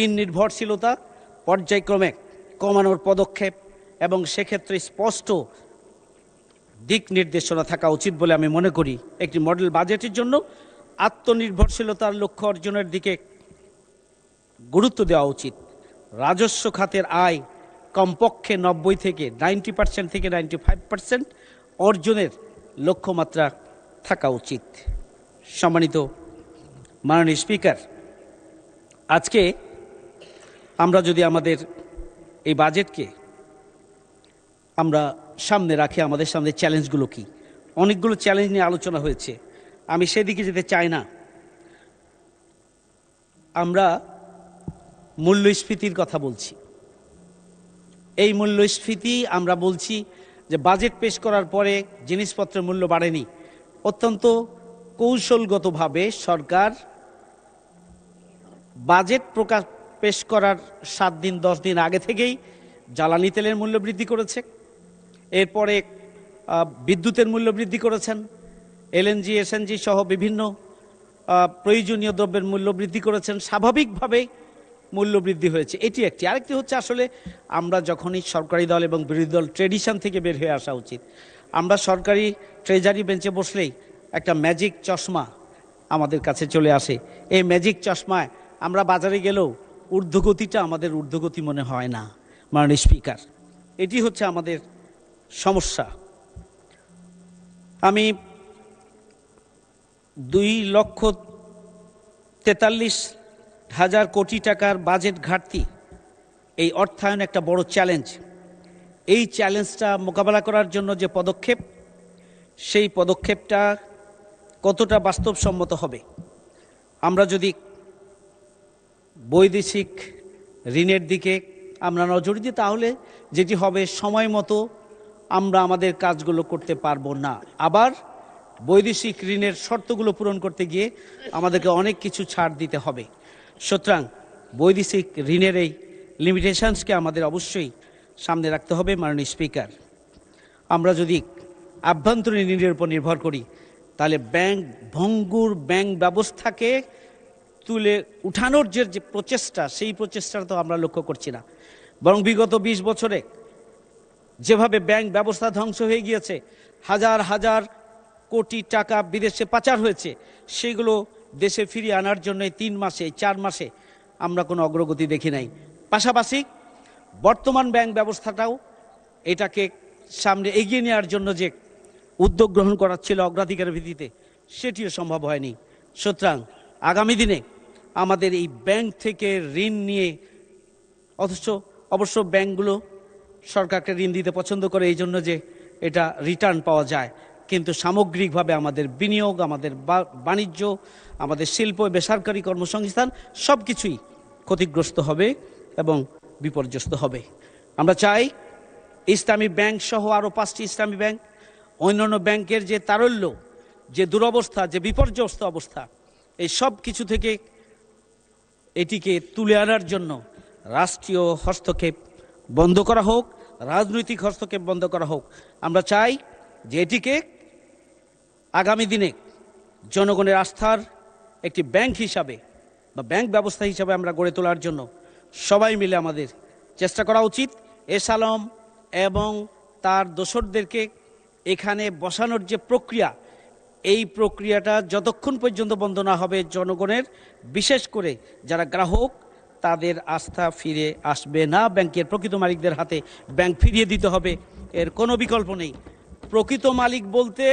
ঋণ নির্ভরশীলতা পর্যায়ক্রমে কমানোর পদক্ষেপ এবং সেক্ষেত্রে স্পষ্ট দিক নির্দেশনা থাকা উচিত বলে আমি মনে করি। একটি মডেল বাজেটের জন্য আত্মনির্ভরশীলতার লক্ষ্য অর্জনের দিকে গুরুত্ব দেওয়া উচিত। রাজস্ব খাতের আয় কমপক্ষে 90% থেকে 95% অর্জনের লক্ষ্যমাত্রা থাকা উচিত। সম্মানিত মাননীয় স্পিকার, আজকে আমরা যদি আমাদের এই বাজেটকে আমরা সামনে রাখি, আমাদের সামনে চ্যালেঞ্জগুলো কি? অনেকগুলো চ্যালেঞ্জ নিয়ে আলোচনা হয়েছে, আমি সেদিকে যেতে চাই না। আমরা মূল্যস্ফীতির কথা বলছি। এই মূল্যস্ফীতি আমরা বলছি যে বাজেট পেশ করার পরে জিনিসপত্রের মূল্য বাড়েনি। অত্যন্ত কৌশলগতভাবে সরকার বাজেট পেশ করার 7 দিন 10 দিন আগে থেকেই জ্বালানি তেলের মূল্য বৃদ্ধি করেছে, এরপরে বিদ্যুতের মূল্য বৃদ্ধি করেছেন, এলএনজি এসএনজি সহ বিভিন্ন প্রয়োজনীয় দ্রব্যের মূল্য বৃদ্ধি করেছেন। স্বাভাবিকভাবে মূল্য বৃদ্ধি হয়েছে, এটি একটি। আরেকটি হচ্ছে, আসলে আমরা যখনই সরকারি দল এবং বিরোধী দল ট্রেডিশন থেকে বের হয়ে আসা উচিত। আমরা সরকারি ট্রেজারি বেঞ্চে বসলেই একটা ম্যাজিক চশমা আমাদের কাছে চলে আসে। এই ম্যাজিক চশমায় আমরা বাজারে গেলেও ঊর্ধ্বগতিটা আমাদের ঊর্ধ্বগতি মনে হয় না। মাননীয় স্পিকার, এটি হচ্ছে আমাদের সমস্যা। আমি 2,43,000 কোটি টাকার বাজেট ঘাটতি, এই অর্থায়ন একটা বড় চ্যালেঞ্জ। এই চ্যালেঞ্জটা মোকাবেলা করার জন্য যে পদক্ষেপ, সেই পদক্ষেপটা কতটা বাস্তবসম্মত হবে। আমরা যদি বৈদেশিক ঋণের দিকে আমরা নজর দিই তাহলে যেটি হবে, সময় মতো আমরা আমাদের কাজগুলো করতে পারবো না। আবার বৈদেশিক ঋণের শর্তগুলো পূরণ করতে গিয়ে আমাদেরকে অনেক কিছু ছাড় দিতে হবে। সুতরাং বৈদেশিক ঋণের এই লিমিটেশনসকে আমাদের অবশ্যই সামনে রাখতে হবে। মাননীয় স্পিকার, আমরা যদি আভ্যন্তরীণ ঋণের উপর নির্ভর করি তাহলে ভঙ্গুর ব্যাংক ব্যবস্থাকে তুলে উঠানোর যে প্রচেষ্টা, সেই প্রচেষ্টা তো আমরা লক্ষ্য করছি না, বরং বিগত 20 বছরে যেভাবে ব্যাংক ব্যবস্থা ধ্বংস হয়ে গিয়েছে, হাজার হাজার কোটি টাকা বিদেশে পাচার হয়েছে, সেগুলো দেশে ফিরিয়ে আনার জন্য 3 মাসে 4 মাসে আমরা কোনো অগ্রগতি দেখি নাই। পাশাপাশি বর্তমান ব্যাংক ব্যবস্থাটাও এটাকে সামনে এগিয়ে নেওয়ার জন্য যে উদ্যোগ গ্রহণ করা ছিল অগ্রাধিকারের ভিত্তিতে, সেটিও সম্ভব হয়নি। সুতরাং আগামী দিনে আমাদের এই ব্যাংক থেকে ঋণ নিয়ে, অবশ্য ব্যাংকগুলো সরকারকে ঋণ দিতে পছন্দ করে এই জন্য যে এটা রিটার্ন পাওয়া যায়, কিন্তু সামগ্রিকভাবে আমাদের বিনিয়োগ, আমাদের বাণিজ্য, আমাদের শিল্প, বেসরকারি কর্মসংস্থান সব কিছুই ক্ষতিগ্রস্ত হবে এবং বিপর্যস্ত হবে। আমরা চাই ইসলামী ব্যাংক সহ আরও 5টি ইসলামী ব্যাংক, অন্যান্য ব্যাংকের যে তারল্য, যে দুরবস্থা, যে বিপর্যস্ত অবস্থা, এই সব কিছু থেকে এটিকে তুলে আনার জন্য রাষ্ট্রীয় হস্তক্ষেপ বন্ধ করা হোক, রাজনৈতিক হস্তক্ষেপ বন্ধ করা হোক। আমরা চাই যে এটিকে আগামী দিনে জনগণের আস্থার একটি ব্যাংক হিসাবে বা ব্যাংক ব্যবস্থা হিসাবে আমরা গড়ে তোলার জন্য সবাই মিলে আমাদের চেষ্টা করা উচিত। এস আলম এবং তার দোসরদেরকে এখানে বসানোর যে প্রক্রিয়া, এই প্রক্রিয়াটা যতক্ষণ পর্যন্ত বন্ধ না হবে, জনগণের বিশেষ করে যারা গ্রাহক, তাদের আস্থা ফিরে আসবে না। ব্যাংকের প্রকৃত মালিকদের হাতে ব্যাংক ফিরিয়ে দিতে হবে, এর কোনো বিকল্প নেই। প্রকৃত মালিক বলতে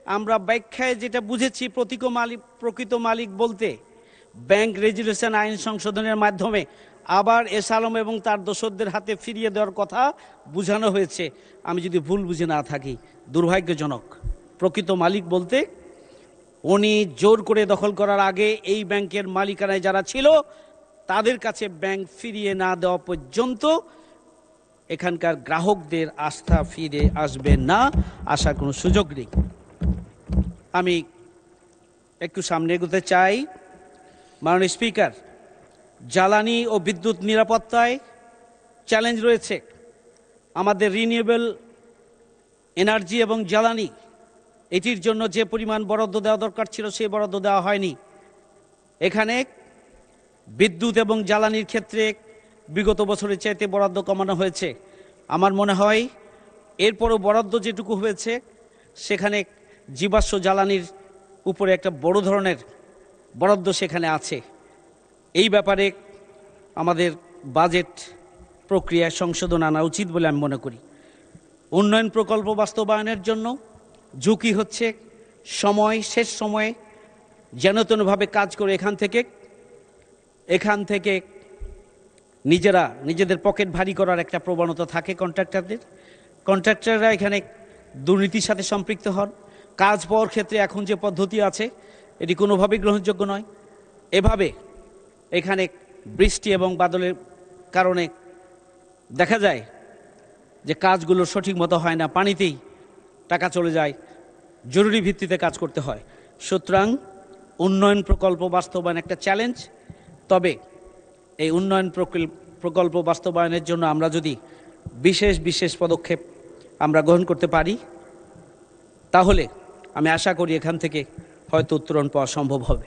আমরা ব্যাখ্যায় যেটা বুঝেছি, প্রকৃত মালিক বলতে ব্যাংক রেজুলেশন আইন সংশোধনের মাধ্যমে আবার এস আলম এবং তার দোসরদের হাতে ফিরিয়ে দেওয়ার কথা বোঝানো হয়েছে। আমি যদি ভুল বুঝে না থাকি, দুর্ভাগ্যজনক। প্রকৃত মালিক বলতে উনি জোর করে দখল করার আগে এই ব্যাংকের মালিকানায় যারা ছিল তাদের কাছে ব্যাংক ফিরিয়ে না দেওয়া পর্যন্ত এখানকার গ্রাহকদের আস্থা ফিরে আসবে না, আসার কোনো সুযোগ নেই। আমি একটু সামনে এগোতে চাই। মাননীয় স্পিকার, জ্বালানি ও বিদ্যুৎ নিরাপত্তায় চ্যালেঞ্জ রয়েছে। আমাদের রিনিউয়েবল এনার্জি এবং জ্বালানি, এটির জন্য যে পরিমাণ বরাদ্দ দেওয়া দরকার ছিল সেই বরাদ্দ দেওয়া হয়নি। এখানে বিদ্যুৎ এবং জ্বালানির ক্ষেত্রে বিগত বছরের চাইতে বরাদ্দ কমানো হয়েছে। আমার মনে হয় এরপরও বরাদ্দ যেটুকু হয়েছে সেখানে জীবাশ্ম জ্বালানির উপরে একটা বড় ধরনের বরাদ্দ সেখানে আছে। এই ব্যাপারে আমাদের বাজেট প্রক্রিয়ায় সংশোধন আনা উচিত বলে আমি মনে করি। উন্নয়ন প্রকল্প বাস্তবায়নের জন্য ঝুঁকি হচ্ছে শেষ সময়ে যেনতেনভাবে কাজ করে এখান থেকে নিজেদের পকেট ভারী করার একটা প্রবণতা থাকে কন্ট্রাক্টররা এখানে দুর্নীতির সাথে সম্পৃক্ত হন। কাজ পাওয়ার ক্ষেত্রে এখন যে পদ্ধতি আছে এটি কোনোভাবেই গ্রহণযোগ্য নয়। এভাবে এখানে বৃষ্টি এবং বাদলের কারণে দেখা যায় যে কাজগুলো সঠিক মতো হয় না, পানিতেই টাকা চলে যায়, জরুরি ভিত্তিতে কাজ করতে হয়। সুতরাং উন্নয়ন প্রকল্প বাস্তবায়ন একটা চ্যালেঞ্জ। তবে এই উন্নয়ন প্রকল্প বাস্তবায়নের জন্য আমরা যদি বিশেষ পদক্ষেপ আমরা গ্রহণ করতে পারি, তাহলে আমি আশা করি এখান থেকে হয়তো উত্তরণ পাওয়া সম্ভব হবে।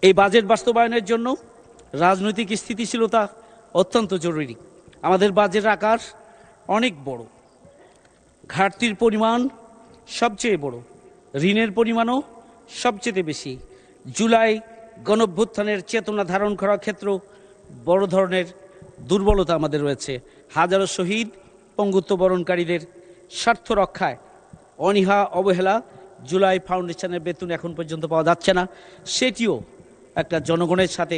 এই বাজেট বাস্তবায়নের জন্য রাজনৈতিক স্থিতিশীলতা অত্যন্ত জরুরি। আমাদের বাজেট আকার অনেক বড়, ঘাটতির পরিমাণ সবচেয়ে বড়, ঋণের পরিমাণও সবচেয়ে বেশি। জুলাই গণঅভ্যুত্থানের চেতনা ধারণ করার ক্ষেত্রেও বড় ধরনের দুর্বলতা আমাদের রয়েছে। হাজারো শহীদ, পঙ্গুত্ব বরণকারীদের স্বার্থ রক্ষায় অনীহা অবহেলা, জুলাই ফাউন্ডেশনের বেতন এখন পর্যন্ত পাওয়া যাচ্ছে না, সেটিও একটা জনগণের সাথে,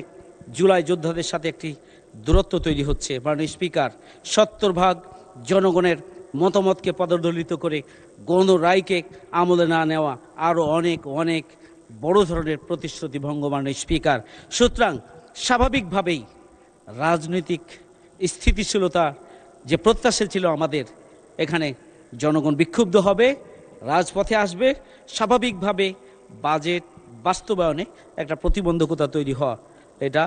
জুলাই যোদ্ধাদের সাথে একটি দূরত্ব তৈরি হচ্ছে। মাননীয় স্পিকার, 70% জনগণের মতামতকে পদদলিত করে গণ রায়কে আমলে না নেওয়া আরও অনেক অনেক বড় ধরনের প্রতিশ্রুতি ভঙ্গ মাননীয় স্পিকার। সুতরাং স্বাভাবিকভাবেই রাজনৈতিক স্থিতিশীলতা যে প্রত্যাশা ছিল আমাদের, এখানে জনগণ বিক্ষুব্ধ হবে, রাজপথে আসবে। স্বাভাবিকভাবে বাজেট বাস্তবায়নে একটা প্রতিবন্ধকতা তৈরি হওয়া এটা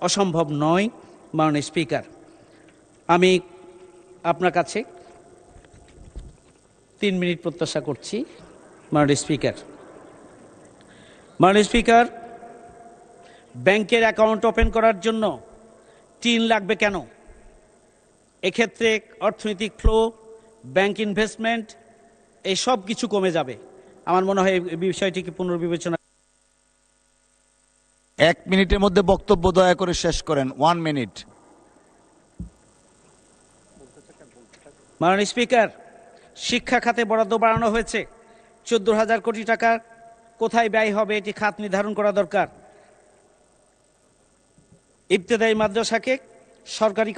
অসম্ভব নয় মাননীয় স্পিকার। আমি আপনার কাছে 3 মিনিট প্রত্যাশা করছি মাননীয় স্পিকার। মাননীয় স্পিকার, ব্যাংকের অ্যাকাউন্ট ওপেন করার জন্য টিন লাগবে কেন? এক্ষেত্রে অর্থনৈতিক ফ্লো, ব্যাংক ইনভেস্টমেন্ট এই সব কিছু কমে যাবে। আমার মনে হয় এই বিষয়টিকে পুনর্বিবেচনা। 1 মিনিটের মধ্যে বক্তব্য দয়া করে শেষ করেন। 1 মিনিট। মাননীয় স্পিকার, শিক্ষা খাতে বরাদ্দ বাড়ানো হয়েছে 14,000 কোটি টাকা। কোথায় ব্যয় হবে এটি খাত নির্ধারণ করা দরকার। ইবতেদায়ী মাদ্রাসাকে সরকারি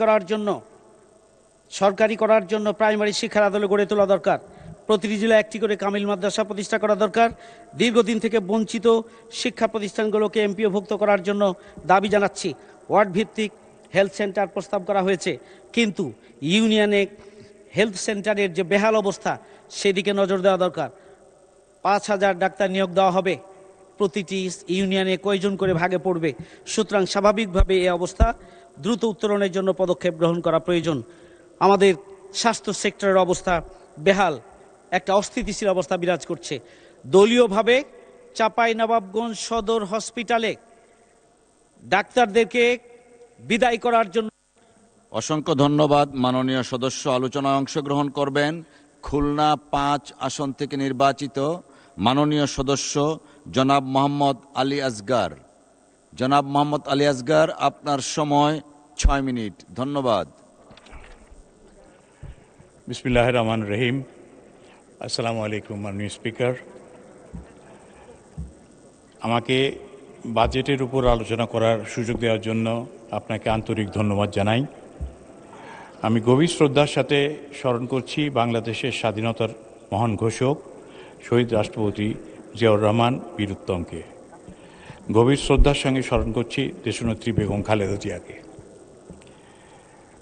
করার জন্য প্রাইমারি শিক্ষার আদলে গড়ে তোলা দরকার। প্রতিটি জেলায় একটি করে কামিল মাদ্রাসা প্রতিষ্ঠা করা দরকার। দীর্ঘদিন থেকে বঞ্চিত শিক্ষা প্রতিষ্ঠানগুলোকে এমপিওভুক্ত করার জন্য দাবি জানাচ্ছি। ওয়ার্ড ভিত্তিক হেলথ সেন্টার প্রস্তাব করা হয়েছে, কিন্তু ইউনিয়নে হেলথ সেন্টারের যে বেহাল অবস্থা সেদিকে নজর দেওয়া দরকার। 5,000 ডাক্তার নিয়োগ দেওয়া হবে, প্রতিটি ইউনিয়নে কয়জন করে ভাগে পড়বে। সুতরাং স্বাভাবিকভাবে এই অবস্থা দ্রুত উত্তরণের জন্য পদক্ষেপ গ্রহণ করা প্রয়োজন। আমাদের স্বাস্থ্য সেক্টরের অবস্থা বেহাল, একটা অস্থিতিশীল অবস্থা বিরাজ করছে। দলীয়ভাবে চাঁপাইনবাবগঞ্জ সদর হসপিটালে ডাক্তারদেরকে বিদায় করার জন্য। অসংখ্য ধন্যবাদ। মাননীয় সদস্য আলোচনায় অংশগ্রহণ করবেন খুলনা 5 আসন থেকে নির্বাচিত মাননীয় সদস্য জনাব মোহাম্মদ আলী আসগার। জনাব মোহাম্মদ আলী আসগার, আপনার সময় 6 মিনিট। ধন্যবাদ। বিসমিল্লাহির রহমানির রহিম। আসসালামু আলাইকুম মাননীয় স্পিকার। আমাকে বাজেটের উপর আলোচনা করার সুযোগ দেওয়ার জন্য আপনাকে আন্তরিক ধন্যবাদ জানাই। আমি গভীর শ্রদ্ধার সাথে স্মরণ করছি বাংলাদেশের স্বাধীনতার মহান ঘোষক শহীদ রাষ্ট্রপতি জিয়াউর রহমান বীর উত্তমকে। গভীর শ্রদ্ধার সঙ্গে স্মরণ করছি দেশনেত্রী বেগম খালেদা জিয়াকে।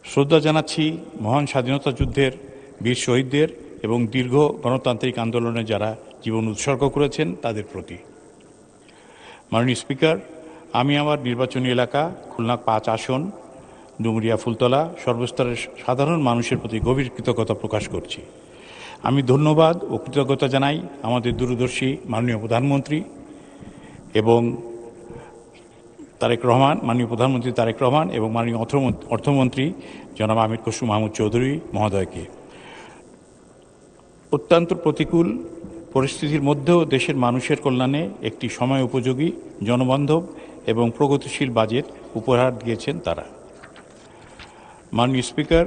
শ্রদ্ধা জানাচ্ছি মহান স্বাধীনতা যুদ্ধের বীর শহীদদের এবং দীর্ঘ গণতান্ত্রিক আন্দোলনে যারা জীবন উৎসর্গ করেছেন তাদের প্রতি। মাননীয় স্পিকার, আমি আমার নির্বাচনী এলাকা খুলনা 5 আসন ডুমুরিয়া ফুলতলা সর্বস্তরের সাধারণ মানুষের প্রতি গভীর কৃতজ্ঞতা প্রকাশ করছি। আমি ধন্যবাদ ও কৃতজ্ঞতা জানাই আমাদের দূরদর্শী মাননীয় প্রধানমন্ত্রী এবং মাননীয় প্রধানমন্ত্রী তারেক রহমান এবং মাননীয় অর্থমন্ত্রী জনাব আমির খসরু মাহমুদ চৌধুরী মহোদয়কে। অত্যন্ত প্রতিকূল পরিস্থিতির মধ্যেও দেশের মানুষের কল্যাণে একটি সময় উপযোগী, জনবান্ধব এবং প্রগতিশীল বাজেট উপহার দিয়েছেন তারা। মাননীয় স্পিকার,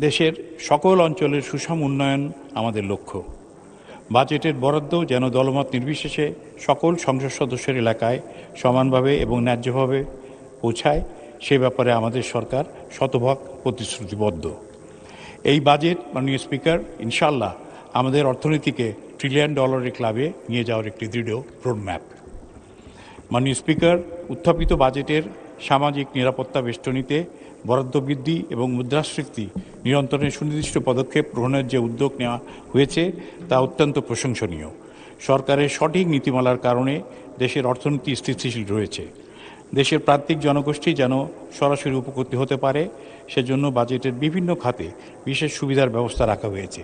দেশের সকল অঞ্চলের সুষম উন্নয়ন আমাদের লক্ষ্য। বাজেটের বরাদ্দ যেন দলমত নির্বিশেষে সকল সংসদ সদস্যের এলাকায় সমানভাবে এবং ন্যায্যভাবে পৌঁছায়, সে ব্যাপারে আমাদের সরকার শতভাগ প্রতিশ্রুতিবদ্ধ। এই বাজেট মাননীয় স্পিকার ইনশাআল্লাহ আমাদের অর্থনীতিকে $1 ট্রিলিয়ন ক্লাবে নিয়ে যাওয়ার একটি দৃঢ় রোডম্যাপ। মাননীয় স্পিকার, উত্থাপিত বাজেটের সামাজিক নিরাপত্তা বেষ্টনীতে বরাদ্দ বৃদ্ধি এবং মুদ্রাস্ফীতি নিয়ন্ত্রণের সুনির্দিষ্ট পদক্ষেপ গ্রহণের যে উদ্যোগ নেওয়া হয়েছে তা অত্যন্ত প্রশংসনীয়। সরকারের সঠিক নীতিমালার কারণে দেশের অর্থনীতি স্থিতিশীল রয়েছে। দেশের প্রান্তিক জনগোষ্ঠী যেন সরাসরি উপকৃত হতে পারে, সেজন্য বাজেটের বিভিন্ন খাতে বিশেষ সুবিধার ব্যবস্থা রাখা হয়েছে।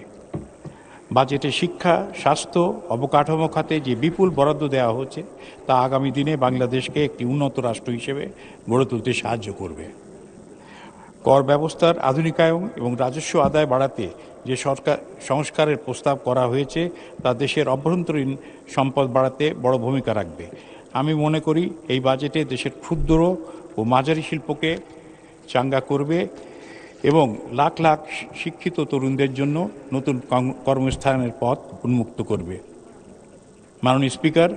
বাজেটে শিক্ষা, স্বাস্থ্য, অবকাঠামো খাতে যে বিপুল বরাদ্দ দেওয়া হচ্ছে তা আগামী দিনে বাংলাদেশকে একটি উন্নত রাষ্ট্র হিসেবে গড়ে তুলতে সাহায্য করবে। কর ব্যবস্থার আধুনিকায়ন এবং রাজস্ব আদায় বাড়াতে যে সংস্কারের প্রস্তাব করা হয়েছে তা দেশের অভ্যন্তরীণ সম্পদ বাড়াতে বড় ভূমিকা রাখবে। আমি মনে করি এই বাজেটে দেশের ক্ষুদ্র ও মাঝারি শিল্পকে চাঙ্গা করবে এবং লাখ লাখ শিক্ষিত তরুণদের জন্য নতুন কর্মস্থানের পথ উন্মুক্ত করবে। মাননীয় স্পিকার,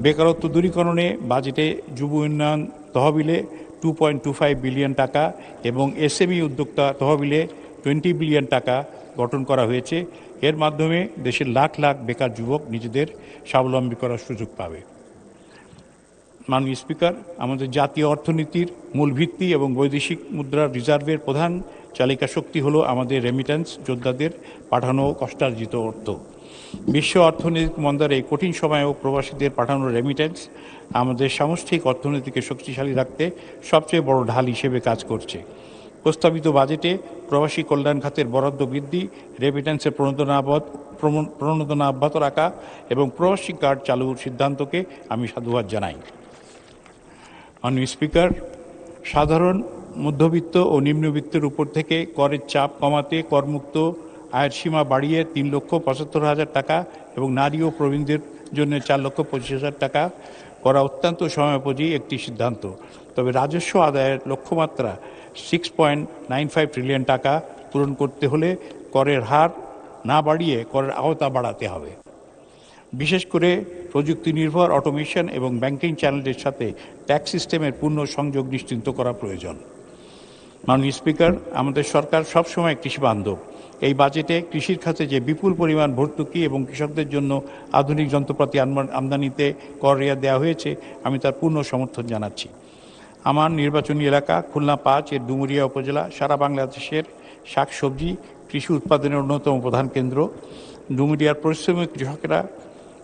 বেকারত্ব দূরীকরণে বাজেটে যুব উন্নয়ন তহবিলে $2.25 বিলিয়ন টাকা এবং এসএমই উদ্যোক্তা তহবিলে 20 বিলিয়ন টাকা গঠন করা হয়েছে। এর মাধ্যমে দেশের লাখ লাখ বেকার যুবক নিজেদের স্বাবলম্বী করার সুযোগ পাবে। মাননীয় স্পিকার, আমাদের জাতীয় অর্থনীতির মূল ভিত্তি এবং বৈদেশিক মুদ্রার রিজার্ভের প্রধান চালিকা শক্তি হলো আমাদের রেমিট্যান্স যোদ্ধাদের পাঠানো কষ্টার্জিত অর্থ। বিশ্ব অর্থনৈতিক মন্দার এই কঠিন সময়েও প্রবাসীদের পাঠানো রেমিট্যান্স আমাদের সামষ্টিক অর্থনীতিকে শক্তিশালী রাখতে সবচেয়ে বড় ঢাল হিসেবে কাজ করছে। প্রস্তাবিত বাজেটে প্রবাসী কল্যাণ খাতের বরাদ্দ বৃদ্ধি, রেমিট্যান্সের প্রণোদনা অব্যাহত রাখা এবং প্রবাসী কার্ড চালুর সিদ্ধান্তকে আমি সাধুবাদ জানাই। মাননীয় স্পিকার, সাধারণ মধ্যবিত্ত ও নিম্নবিত্তের উপর থেকে করের চাপ কমাতে করমুক্ত আয়ের সীমা বাড়িয়ে 3,75,000 টাকা এবং নারী ও প্রবীণদের জন্য 4,25,000 টাকা করা অত্যন্ত সময়োপযোগী একটি সিদ্ধান্ত। তবে রাজস্ব আদায়ের লক্ষ্যমাত্রা 6.95 ট্রিলিয়ন টাকা পূরণ করতে হলে করের হার না বাড়িয়ে করের আওতা বাড়াতে হবে। বিশেষ করে প্রযুক্তি নির্ভর অটোমেশন এবং ব্যাংকিং চ্যানেলের সাথে ট্যাক্স সিস্টেমের পূর্ণ সংযোগ নিশ্চিত করা প্রয়োজন। মাননীয় স্পিকার, আমাদের সরকার সবসময় কৃষি বান্ধব। এই বাজেটে কৃষির খাতে যে বিপুল পরিমাণ ভর্তুকি এবং কৃষকদের জন্য আধুনিক যন্ত্রপাতি আমদানিতে কর রেয়াত দেওয়া হয়েছে, আমি তার পূর্ণ সমর্থন জানাচ্ছি। আমার নির্বাচনী এলাকা খুলনা 5 এর ডুমুরিয়া উপজেলা সারা বাংলাদেশের শাকসবজি কৃষি উৎপাদনের অন্যতম প্রধান কেন্দ্র। ডুমুরিয়ার পরিশ্রমী কৃষকেরা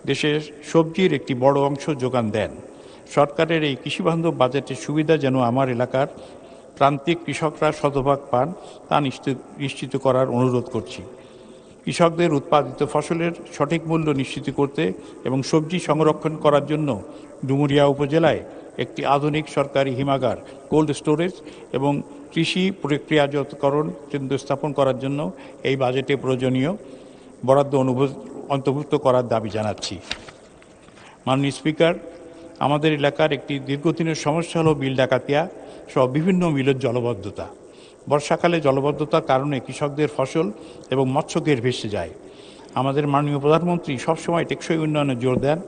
দেশের সবজির একটি বড় অংশ যোগান দেন। সরকারের এই কৃষিবান্ধব বাজেটের সুবিধা যেন আমার এলাকার প্রান্তিক কৃষকরা শতভাগ পান তা নিশ্চিত করার অনুরোধ করছি। কৃষকদের উৎপাদিত ফসলের সঠিক মূল্য নিশ্চিত করতে এবং সবজি সংরক্ষণ করার জন্য ডুমুরিয়া উপজেলায় একটি আধুনিক সরকারি হিমাগার, কোল্ড স্টোরেজ এবং কৃষি প্রক্রিয়াজাতকরণ কেন্দ্র স্থাপন করার জন্য এই বাজেটে প্রয়োজনীয় বরাদ্দ অন্তর্ভুক্ত করার দাবি জানাচ্ছি। মাননীয় স্পিকার, আমাদের এলাকার একটি দীর্ঘদিনের সমস্যা হলো বিল ডাকাতিয়া সহ বিভিন্ন মিলের জলবদ্ধতা। বর্ষাকালে জলবদ্ধতার কারণে কৃষকদের ফসল এবং মৎস্যঘের ভেসে যায়। আমাদের মাননীয় প্রধানমন্ত্রী সবসময় টেকসই উন্নয়নে জোর দেন।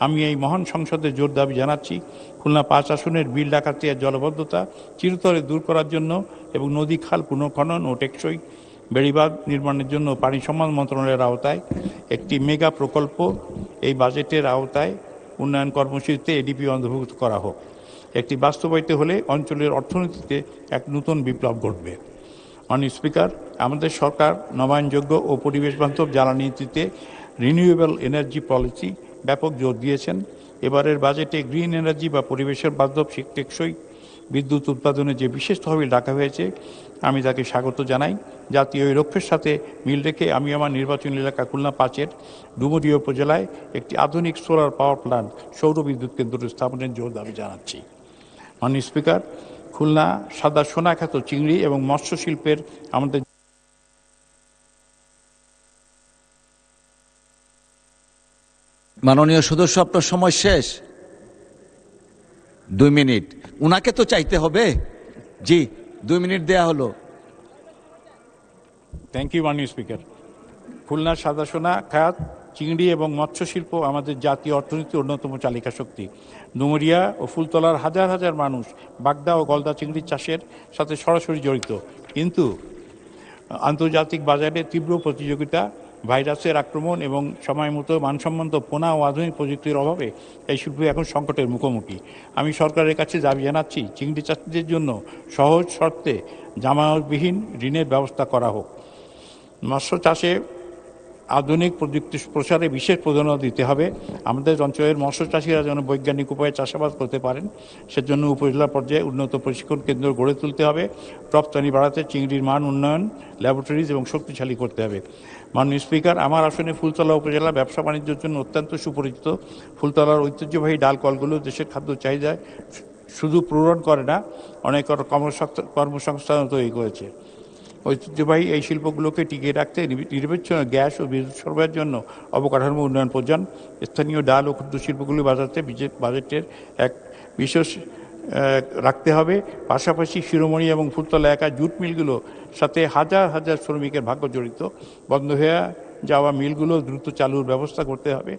আমি এই মহান সংসদে জোর দাবি জানাচ্ছি, খুলনা 5 আসনের বিল ডাকাতিয়ার জলবদ্ধতা চিরতরে দূর করার জন্য এবং নদী খাল পুনঃখনন ও টেকসই বেড়িবাঁধ নির্মাণের জন্য পানি সম্পদ মন্ত্রণালয়ের আওতায় একটি মেগা প্রকল্প এই বাজেটের আওতায় উন্নয়ন কর্মসূচিতে এডিপি অন্তর্ভুক্ত করা হোক। একটি বাস্তবায়িত হলে অঞ্চলের অর্থনীতিতে এক নতুন বিপ্লব ঘটবে। মাননীয় স্পিকার, আমাদের সরকার নবায়নযোগ্য ও পরিবেশ বান্ধব জ্বালানি নীতিতে রিনিউয়েবল এনার্জি পলিসি ব্যাপক জোর দিয়েছেন। এবারের বাজেটে গ্রিন এনার্জি বা পরিবেশের বান্ধব টেকসই বিদ্যুৎ উৎপাদনে যে বিশেষ তহবিল রাখা হয়েছে, আমি তাকে স্বাগত জানাই। জাতীয় এই লক্ষ্যের সাথে মিল রেখে আমি আমার নির্বাচনী এলাকা খুলনা 5 ডুমুরিয়া উপজেলায় একটি আধুনিক সোলার পাওয়ার প্ল্যান্ট সৌর বিদ্যুৎ কেন্দ্র স্থাপনের জোর দাবি জানাচ্ছি। মাননীয় স্পিকার, খুলনা সাদা সোনা খ্যাত চিংড়ি এবং মৎস্য শিল্পের আমাদের মাননীয় সদস্য, আপনার সময় শেষ। 2 মিনিট। উনাকে তো চাইতে হবে। জি, 2 মিনিট দেয়া হলো। থ্যাংক ইউ মাননীয় স্পিকার। খুলনার সাদা সোনা খাত চিংড়ি এবং মৎস্য শিল্প আমাদের জাতীয় অর্থনীতির অন্যতম চালিকা শক্তি। ডুমুরিয়া ও ফুলতলার হাজার হাজার মানুষ বাগদা ও গলদা চিংড়ি চাষের সাথে সরাসরি জড়িত, কিন্তু আন্তর্জাতিক বাজারে তীব্র প্রতিযোগিতা, ভাইরাসের আক্রমণ এবং সময় মতো মানসম্মত পোনা ও আধুনিক প্রযুক্তির অভাবে এই শিল্প এখন সংকটের মুখোমুখি। আমি সরকারের কাছে দাবি জানাচ্ছি, চিংড়ি চাষীদের জন্য সহজ শর্তে জামানতবিহীন ঋণের ব্যবস্থা করা হোক। মৎস্য চাষে আধুনিক প্রযুক্তি প্রসারে বিশেষ প্রাধান্য দিতে হবে। আমাদের অঞ্চলের মৎস্য চাষিরা যেন বৈজ্ঞানিক উপায়ে চাষাবাদ করতে পারেন, সেজন্য উপজেলা পর্যায়ে উন্নত প্রশিক্ষণ কেন্দ্র গড়ে তুলতে হবে। রপ্তানি বাড়াতে চিংড়ির মান উন্নয়ন, ল্যাবরেটরিজ এবং শক্তিশালী করতে হবে। মাননীয় স্পিকার, আমার আসনে ফুলতলা উপজেলা ব্যবসা বাণিজ্যের জন্য অত্যন্ত সুপরিচিত। ফুলতলার ঐতিহ্যবাহী ডাল কলগুলো দেশের খাদ্য চাহিদায় শুধু পূরণ করে না, অনেক কর্মসংস্থান তৈরি করেছে। ঐতিহ্যবাহী এই শিল্পগুলোকে টিকিয়ে রাখতে নিরবিচ্ছিন্ন গ্যাস ও বিদ্যুৎ সরবরাহের জন্য অবকাঠামো উন্নয়ন প্রয়োজন। স্থানীয় ডাল ও ক্ষুদ্র শিল্পগুলি বাজেটের এক বিশেষ রাখতে হবে। পাশাপাশি শিরোমণি এবং ফুলতলা এলাকার জুট মিলগুলোর সাথে হাজার হাজার শ্রমিকের ভাগ্য জড়িত। বন্ধ হয়ে যাওয়া মিলগুলো দ্রুত চালুর ব্যবস্থা করতে হবে,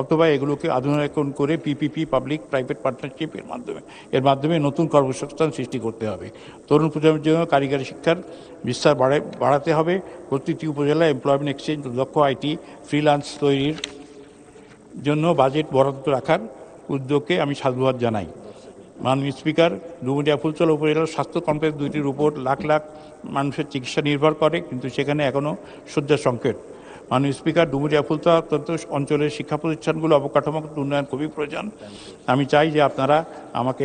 অথবা এগুলোকে আধুনিকরণ করে পিপিপি, পাবলিক প্রাইভেট পার্টনারশিপ এর মাধ্যমে নতুন কর্মসংস্থান সৃষ্টি করতে হবে। তরুণ প্রজন্মের জন্য কারিগরি শিক্ষার বিস্তার বাড়াতে হবে। প্রতিটি উপজেলায় এমপ্লয়মেন্ট এক্সচেঞ্জ, দক্ষ আইটি ফ্রিল্যান্স তৈরির জন্য বাজেট বরাদ্দ রাখার উদ্যোগকে আমি সাধুবাদ জানাই। মাননীয় স্পিকার, ডুমুরিয়া ফুলতলা উপজেলার স্বাস্থ্য কমপ্লেক্স দুইটির উপর লাখ লাখ মানুষের চিকিৎসা নির্ভর করে, কিন্তু সেখানে এখনও শয্যা সংকট। মাননীয় স্পিকার, ডুমুরিয়া ফুলতলা অঞ্চলের শিক্ষা প্রতিষ্ঠানগুলো অবকাঠামোগত উন্নয়ন খুবই প্রয়োজন। আমি চাই যে আপনারা আমাকে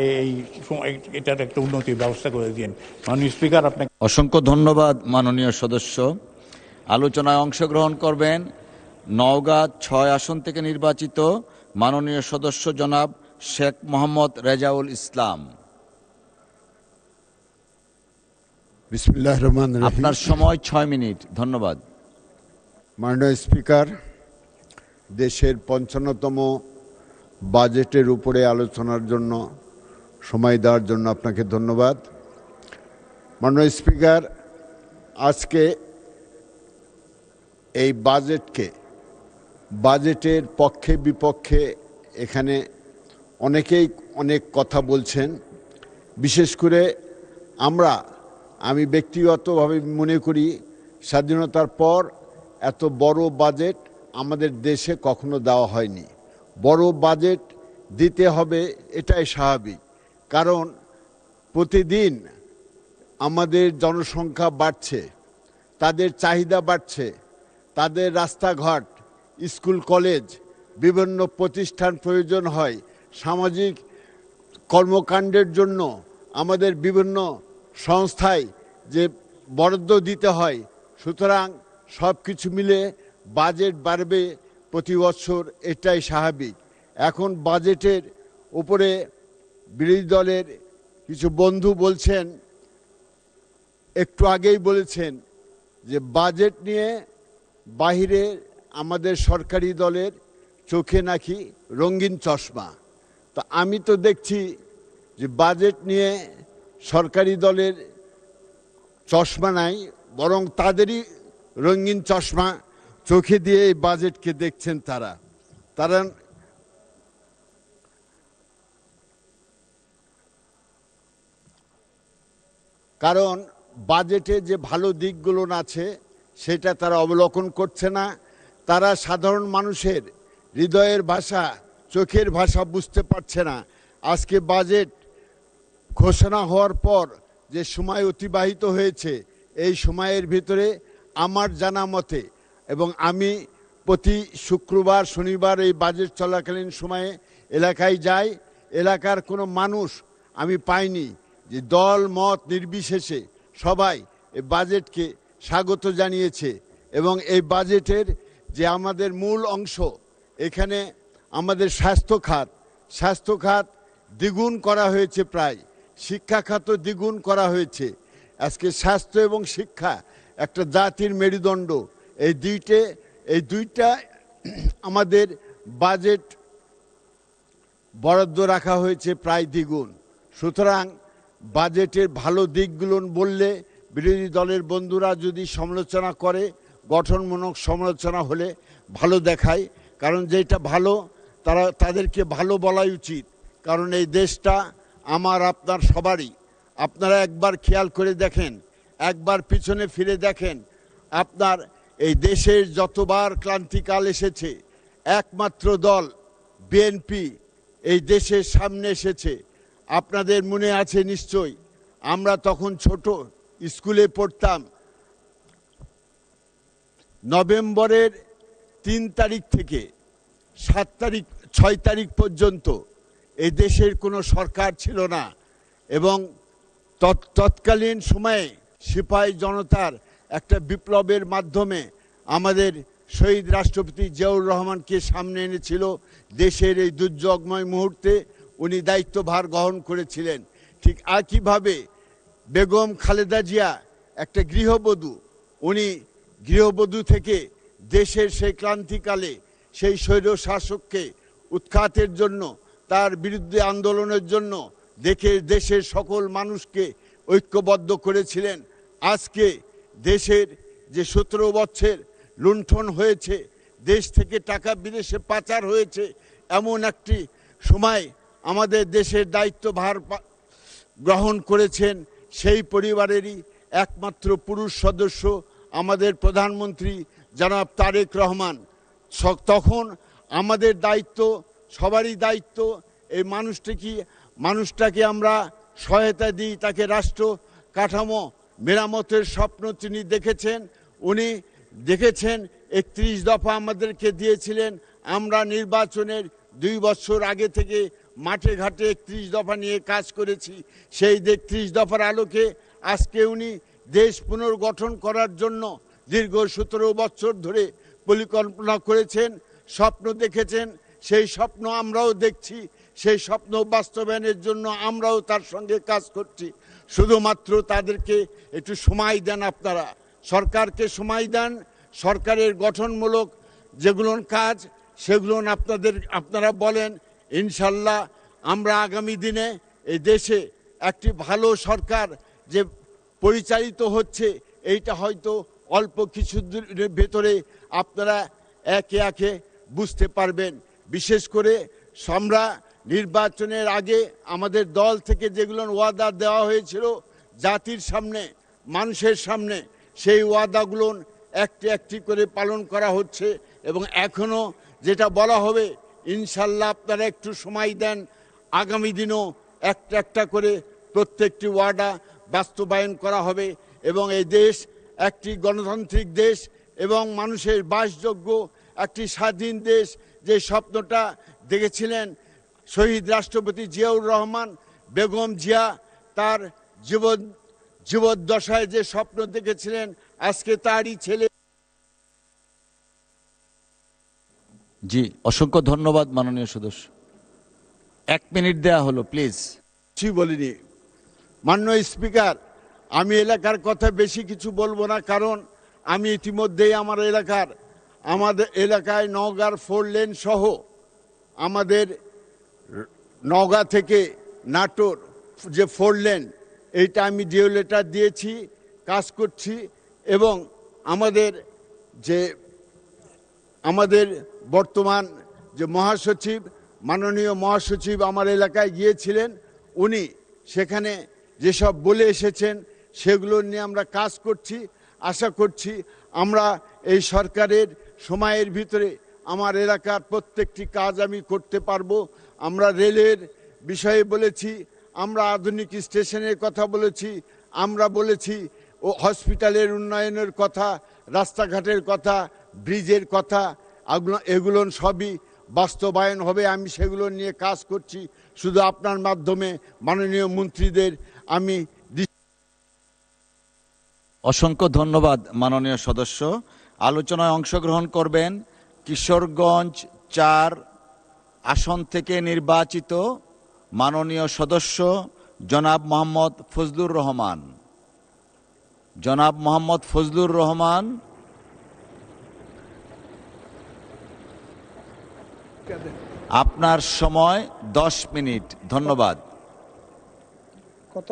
এটার একটা উন্নতির ব্যবস্থা করে দিন। মাননীয় স্পিকার, আপনাকে অসংখ্য ধন্যবাদ মাননীয় সদস্য। আলোচনায় অংশগ্রহণ করবেন নওগাঁ 6 আসন থেকে নির্বাচিত মাননীয় সদস্য জনাব শেখ মোহাম্মদ রেজাউল ইসলাম। বিসমিল্লাহির রহমানির রহিম। আপনার সময় 6 মিনিট। ধন্যবাদ। মাননীয় স্পিকার, দেশের 55তম বাজেটের উপরে আলোচনার জন্য সময় দেওয়ার জন্য আপনাকে ধন্যবাদ। মাননীয় স্পিকার, আজকে এই বাজেটের পক্ষে বিপক্ষে এখানে অনেকেই অনেক কথা বলছেন। বিশেষ করে আমি ব্যক্তিগতভাবে মনে করি স্বাধীনতার পর এত বড় বাজেট আমাদের দেশে কখনো দেওয়া হয়নি। বড় বাজেট দিতে হবে, এটাই স্বাভাবিক। কারণ প্রতিদিন আমাদের জনসংখ্যা বাড়ছে, তাদের চাহিদা বাড়ছে, তাদের রাস্তাঘাট, স্কুল কলেজ, বিভিন্ন প্রতিষ্ঠান প্রয়োজন হয়, সামাজিক কর্মকাণ্ডের জন্য আমাদের বিভিন্ন সংস্থায় যে বরাদ্দ দিতে হয়। সুতরাং সব কিছু মিলে বাজেট বাড়বে প্রতি বছর, এটাই স্বাভাবিক। এখন বাজেটের উপরে বিরোধী দলের কিছু বন্ধু বলছেন, একটু আগেই বলেছেন যে বাজেট নিয়ে বাহিরে আমাদের সরকারি দলের চোখে নাকি রঙিন চশমা। তো আমি তো দেখছি যে বাজেট নিয়ে সরকারি দলের চশমা নাই, বরং তাদেরই রঙিন চশমা চোখে দিয়ে এই বাজেটকে দেখছেন তারা। কারণ বাজেটে যে ভালো দিকগুলো আছে সেটা তারা অবলোকন করছে না। তারা সাধারণ মানুষের হৃদয়ের ভাষা, চোখের ভাষা বুঝতে পারছে না। আজকে বাজেট ঘোষণা হওয়ার পর যে সময় অতিবাহিত হয়েছে, এই সময়ের ভিতরে আমার জানা মতে, এবং আমি প্রতি শুক্রবার শনিবার এই বাজেট চলাকালীন সময়ে এলাকায় যাই, এলাকার কোনো মানুষ আমি পাইনি যে দল মত নির্বিশেষে সবাই এই বাজেটকে স্বাগত জানিয়েছে। এবং এই বাজেটের যে আমাদের মূল অংশ, এখানে আমাদের স্বাস্থ্য খাত দ্বিগুণ করা হয়েছে, প্রায় শিক্ষা খাতও দ্বিগুণ করা হয়েছে। আজকে স্বাস্থ্য এবং শিক্ষা একটা জাতির মেরুদণ্ড, এই দুইটা আমাদের বাজেট বরাদ্দ রাখা হয়েছে প্রায় দ্বিগুণ। সুতরাং বাজেটের ভালো দিকগুলো বললে বিরোধী দলের বন্ধুরা যদি সমালোচনা করে, গঠনমূলক সমালোচনা হলে ভালো দেখায়। কারণ যেটা ভালো তাদেরকে ভালো বলাই উচিত। কারণ এই দেশটা আমার আপনার সবারই। আপনারা একবার খেয়াল করে দেখেন, একবার পিছনে ফিরে দেখেন, আপনার এই দেশের যতবার ক্লান্তিকাল এসেছে, একমাত্র দল বিএনপি এই দেশের সামনে এসেছে। আপনাদের মনে আছে নিশ্চয়ই, আমরা তখন ছোট স্কুলে পড়তাম। নভেম্বরের 3 তারিখ থেকে 6 তারিখ পর্যন্ত এই দেশের কোনো সরকার ছিল না, এবং তৎকালীন সময়ে সিপাহী জনতার একটা বিপ্লবের মাধ্যমে আমাদের শহীদ রাষ্ট্রপতি জিয়াউর রহমানকে সামনে এনেছিল। দেশের এই দুর্যোগময় মুহূর্তে উনি দায়িত্বভার গ্রহণ করেছিলেন। ঠিক একইভাবে বেগম খালেদা জিয়া একটা গৃহবধূ, উনি গৃহবধূ থেকে দেশের সেই ক্লান্তিকালে সেই স্বৈর শাসককে উৎখাতের জন্য, তার বিরুদ্ধে আন্দোলনের জন্য দেশের সকল মানুষকে ঐক্যবদ্ধ করেছিলেন। আজকে দেশের যে 17 বছর লুণ্ঠন হয়েছে, দেশ থেকে টাকা বিদেশে পাচার হয়েছে, এমন একটি সময় আমাদের দেশের দায়িত্বভার গ্রহণ করেছেন সেই পরিবারেরই একমাত্র পুরুষ সদস্য আমাদের প্রধানমন্ত্রী জনাব তারেক রহমান। তখন আমাদের দায়িত্ব, সবারই দায়িত্ব, এই মানুষটাকে আমরা সহায়তা দিই, তাকে রাষ্ট্র কাঠামো মেরামতের স্বপ্ন তিনি দেখেছেন। উনি দেখেছেন 31 দফা আমাদেরকে দিয়েছিলেন। আমরা নির্বাচনের 2 বছর আগে থেকে মাঠে ঘাটে 31 দফা নিয়ে কাজ করেছি। সেই 31 দফার আলোকে আজকে উনি দেশ পুনর্গঠন করার জন্য দীর্ঘ 17 বছর ধরে পরিকল্পনা করেছেন, স্বপ্ন দেখেছেন। সেই স্বপ্ন আমরাও দেখছি, সেই স্বপ্ন বাস্তবায়নের জন্য আমরাও তার সঙ্গে কাজ করছি। শুধুমাত্র তাদেরকে একটু সময় দেন, আপনারা সরকারকে সময় দেন। সরকারের গঠনমূলক যেগুলো কাজ সেগুলো আপনারা বলেন। ইনশাল্লাহ আমরা আগামী দিনে এই দেশে একটি ভালো সরকার যে পরিচালিত হচ্ছে, এইটা হয়তো অল্প কিছু দিনের ভেতরে আপনারা একে একে বুঝতে পারবেন। বিশেষ করে আমরা নির্বাচনের আগে আমাদের দল থেকে যেগুলো ওয়াদা দেওয়া হয়েছিল জাতির সামনে, মানুষের সামনে, সেই ওয়াদাগুলো একটি একটি করে পালন করা হচ্ছে এবং এখনো যেটা বলা হবে, ইনশাল্লাহ আপনারা একটু সময় দেন, আগামী দিনও একটা একটা করে প্রত্যেকটি ওয়াদা বাস্তবায়ন করা হবে এবং এই দেশ একটি গণতান্ত্রিক দেশ এবং মানুষের বাসযোগ্য একটি স্বাধীন দেশ, যে স্বপ্নটা দেখেছিলেন শহীদ রাষ্ট্রপতি জিয়াউর রহমান, বেগম জিয়া তার জীবদ্দশায় যে স্বপ্ন দেখেছিলেন, আজকে তারই ছেলে। জি, অসংখ্য ধন্যবাদ মাননীয় সদস্য। 1 মিনিট দেয়া হলো, প্লিজ। কিছুই বলিনি মাননীয় স্পিকার, আমি এলাকার কথা বেশি কিছু বলবো না, কারণ আমি ইতিমধ্যেই আমাদের এলাকায় নওগাঁর 4 লেন সহ আমাদের নওগাঁ থেকে নাটোর যে 4 লেন, এইটা আমি ডিও লেটার দিয়েছি, কাজ করছি। এবং আমাদের বর্তমান যে মহাসচিব, মাননীয় মহাসচিব আমার এলাকায় গিয়েছিলেন, উনি সেখানে যেসব বলে এসেছেন সেগুলো নিয়ে আমরা কাজ করছি। আশা করছি আমরা এই সরকারের সময়ের ভিতরে আমার এলাকার প্রত্যেকটি কাজ আমি করতে পারবো। আমরা রেলের বিষয়ে বলেছি, আমরা আধুনিক স্টেশনের কথা বলেছি, আমরা বলেছি হসপিটালের উন্নয়নের কথা, রাস্তাঘাটের কথা, ব্রিজের কথা, এগুলো সবই বাস্তবায়ন হবে। আমি সেগুলো নিয়ে কাজ করছি। শুধু আপনার মাধ্যমে মাননীয় মন্ত্রীদের আমি অসংখ্য ধন্যবাদ মাননীয় সদস্য। আলোচনায় অংশগ্রহণ করবেন কিশোরগঞ্জ 4 আসন থেকে নির্বাচিত মাননীয় সদস্য জনাব মোহাম্মদ ফজলুর রহমান। জনাব মোহাম্মদ ফজলুর রহমান, আপনার সময় 10 মিনিট। ধন্যবাদ। কত?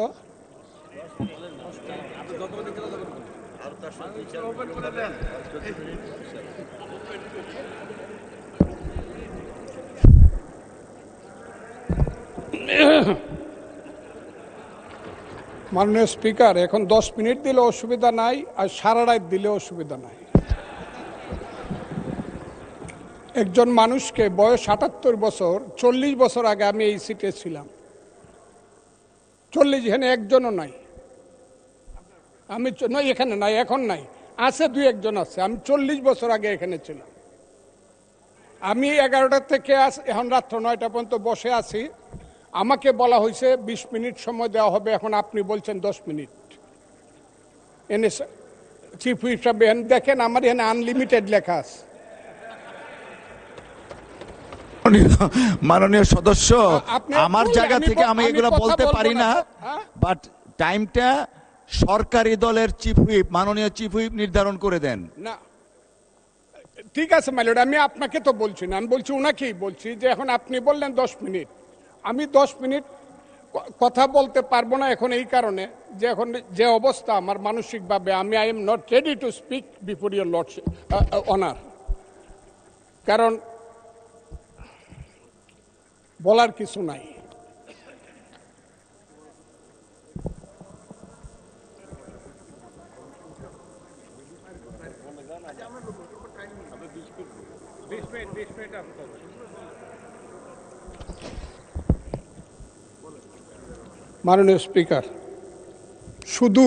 মাননীয় স্পিকার, এখন 10 মিনিট দিলে অসুবিধা নাই, আর সারা রাত দিলে অসুবিধা নাই। একজন মানুষকে বয়স 78 বছর, 40 বছর আগে আমি এই সিটে ছিলাম। 40, এখানে একজনও নাই। আমি নয়, এখানে নাই, এখন নাই, আছে 2-1 আছে। আমি 40 বছর আগে এখানে ছিলাম। আমি 11টা থেকে এখন রাত্র 9টা পর্যন্ত বসে আছি। আমাকে বলা হয়েছে 20 মিনিট সময় দেওয়া হবে, এখন আপনি বলছেন 10 মিনিট। এনে চিফ হুইপ সাহেব দেখেন, আমার এখানে আনলিমিটেড লেখা আছে। মাননীয় সদস্য, আমার জায়গা থেকে আমি আমি এগুলো কথা বলতে বলবো পারি না, না, হ্যাঁ? বাট টাইমটা সরকারি দলের চিফ হুইপ, মাননীয় চিফ হুইপ নির্ধারণ করে দেন। না, ঠিক আছে মাইলড, আমি আপনাকে তো বলছি না, আমি বলছি ওনাকেই বলছি যে এখন আপনি বললেন 10 মিনিট, আমি 10 মিনিট কথা বলতে পারবো না এখন এই কারণে যে এখন যে অবস্থা আমার মানসিকভাবে I am not ready to speak before your lordship honour, কারণ বলার কিছু নাই। মাননীয় স্পিকার, শুধু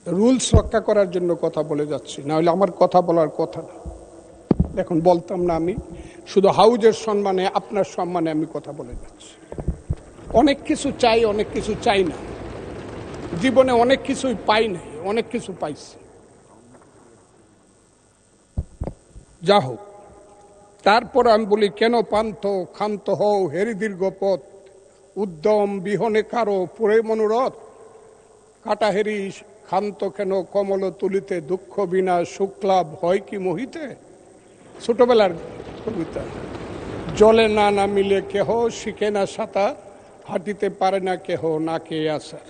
রুলস রক্ষা করার জন্য কথা বলে যাচ্ছি, না হলে আমার কথা বলার কথা না। দেখুন, বলতাম না আমি, শুধু হাউজের সম্মানে, আপনার সম্মানে আমি কথা বলে যাচ্ছি। অনেক কিছু চাই, অনেক কিছু চাই না, জীবনে অনেক কিছুই পাই নাই, অনেক কিছু পাইছি। যা হোক, তারপর আমি বলি, কেন পান্থ ক্ষান্ত হও হেরি দীর্ঘ পথ, উদ্যম বিহনে কারো পুরে মনোরথ, কাটাহেরি ক্ষান্ত কেন কমল তুলিতে, দুঃখ বিনা শুক্লাভ হয় কি মোহিতে। ছোটবেলার কবিতা। জলে না নামিলে কেহ শিখে না সাঁতার, হাঁটিতে পারে না কেহ না কে আসার।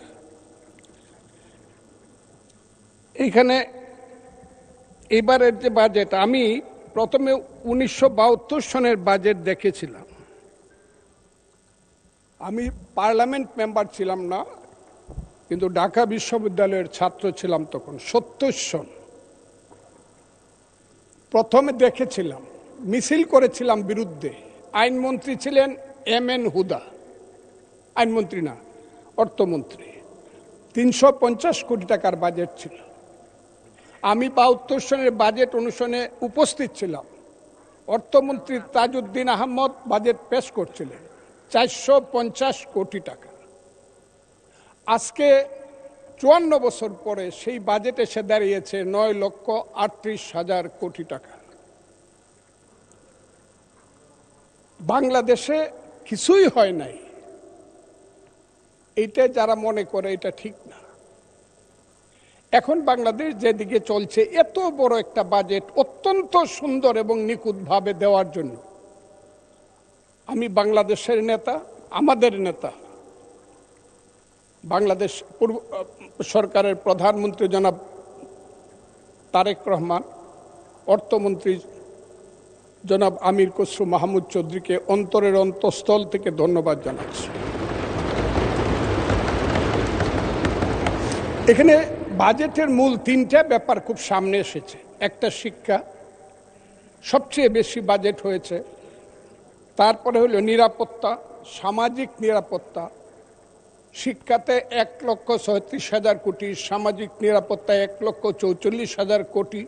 এইখানে এবারের যে বাজেট, আমি প্রথমে 1972 সনের বাজেট দেখেছিলাম। আমি পার্লামেন্ট মেম্বার ছিলাম না, কিন্তু ঢাকা বিশ্ববিদ্যালয়ের ছাত্র ছিলাম তখন। 70 সন প্রথমে দেখেছিলাম, মিছিল করেছিলাম বিরুদ্ধে। আইনমন্ত্রী ছিলেন MN হুদা, আইনমন্ত্রী না, অর্থমন্ত্রী। 350 কোটি টাকার বাজেট ছিল। আমি 72 সনের বাজেট অনুষ্ঠানে উপস্থিত ছিলাম। অর্থমন্ত্রী তাজউদ্দিন আহমদ বাজেট পেশ করছিলেন, 450 কোটি টাকা। আজকে 54 বছর পরে সেই বাজেট এসে দাঁড়িয়েছে 9,38,000 কোটি টাকা। বাংলাদেশে কিছুই হয় নাই, এইটা যারা মনে করে এটা ঠিক না। এখন বাংলাদেশ যেদিকে চলছে, এত বড় একটা বাজেট অত্যন্ত সুন্দর এবং নিখুঁতভাবে দেওয়ার জন্য আমি বাংলাদেশের নেতা, আমাদের নেতা, বাংলাদেশ সরকারের প্রধানমন্ত্রী জনাব তারেক রহমান, অর্থমন্ত্রী জনাব আমির খসরু মাহমুদ চৌধুরীকে অন্তরের অন্তঃস্থল থেকে ধন্যবাদ জানাচ্ছি। এখানে বাজেটের মূল 3টা ব্যাপার খুব সামনে এসেছে। একটা, শিক্ষা, সবচেয়ে বেশি বাজেট হয়েছে। তারপরে হলো নিরাপত্তা, সামাজিক নিরাপত্তা। শিক্ষাতে 1,37,000 কোটি, সামাজিক নিরাপত্তায় 1,44,000 কোটি।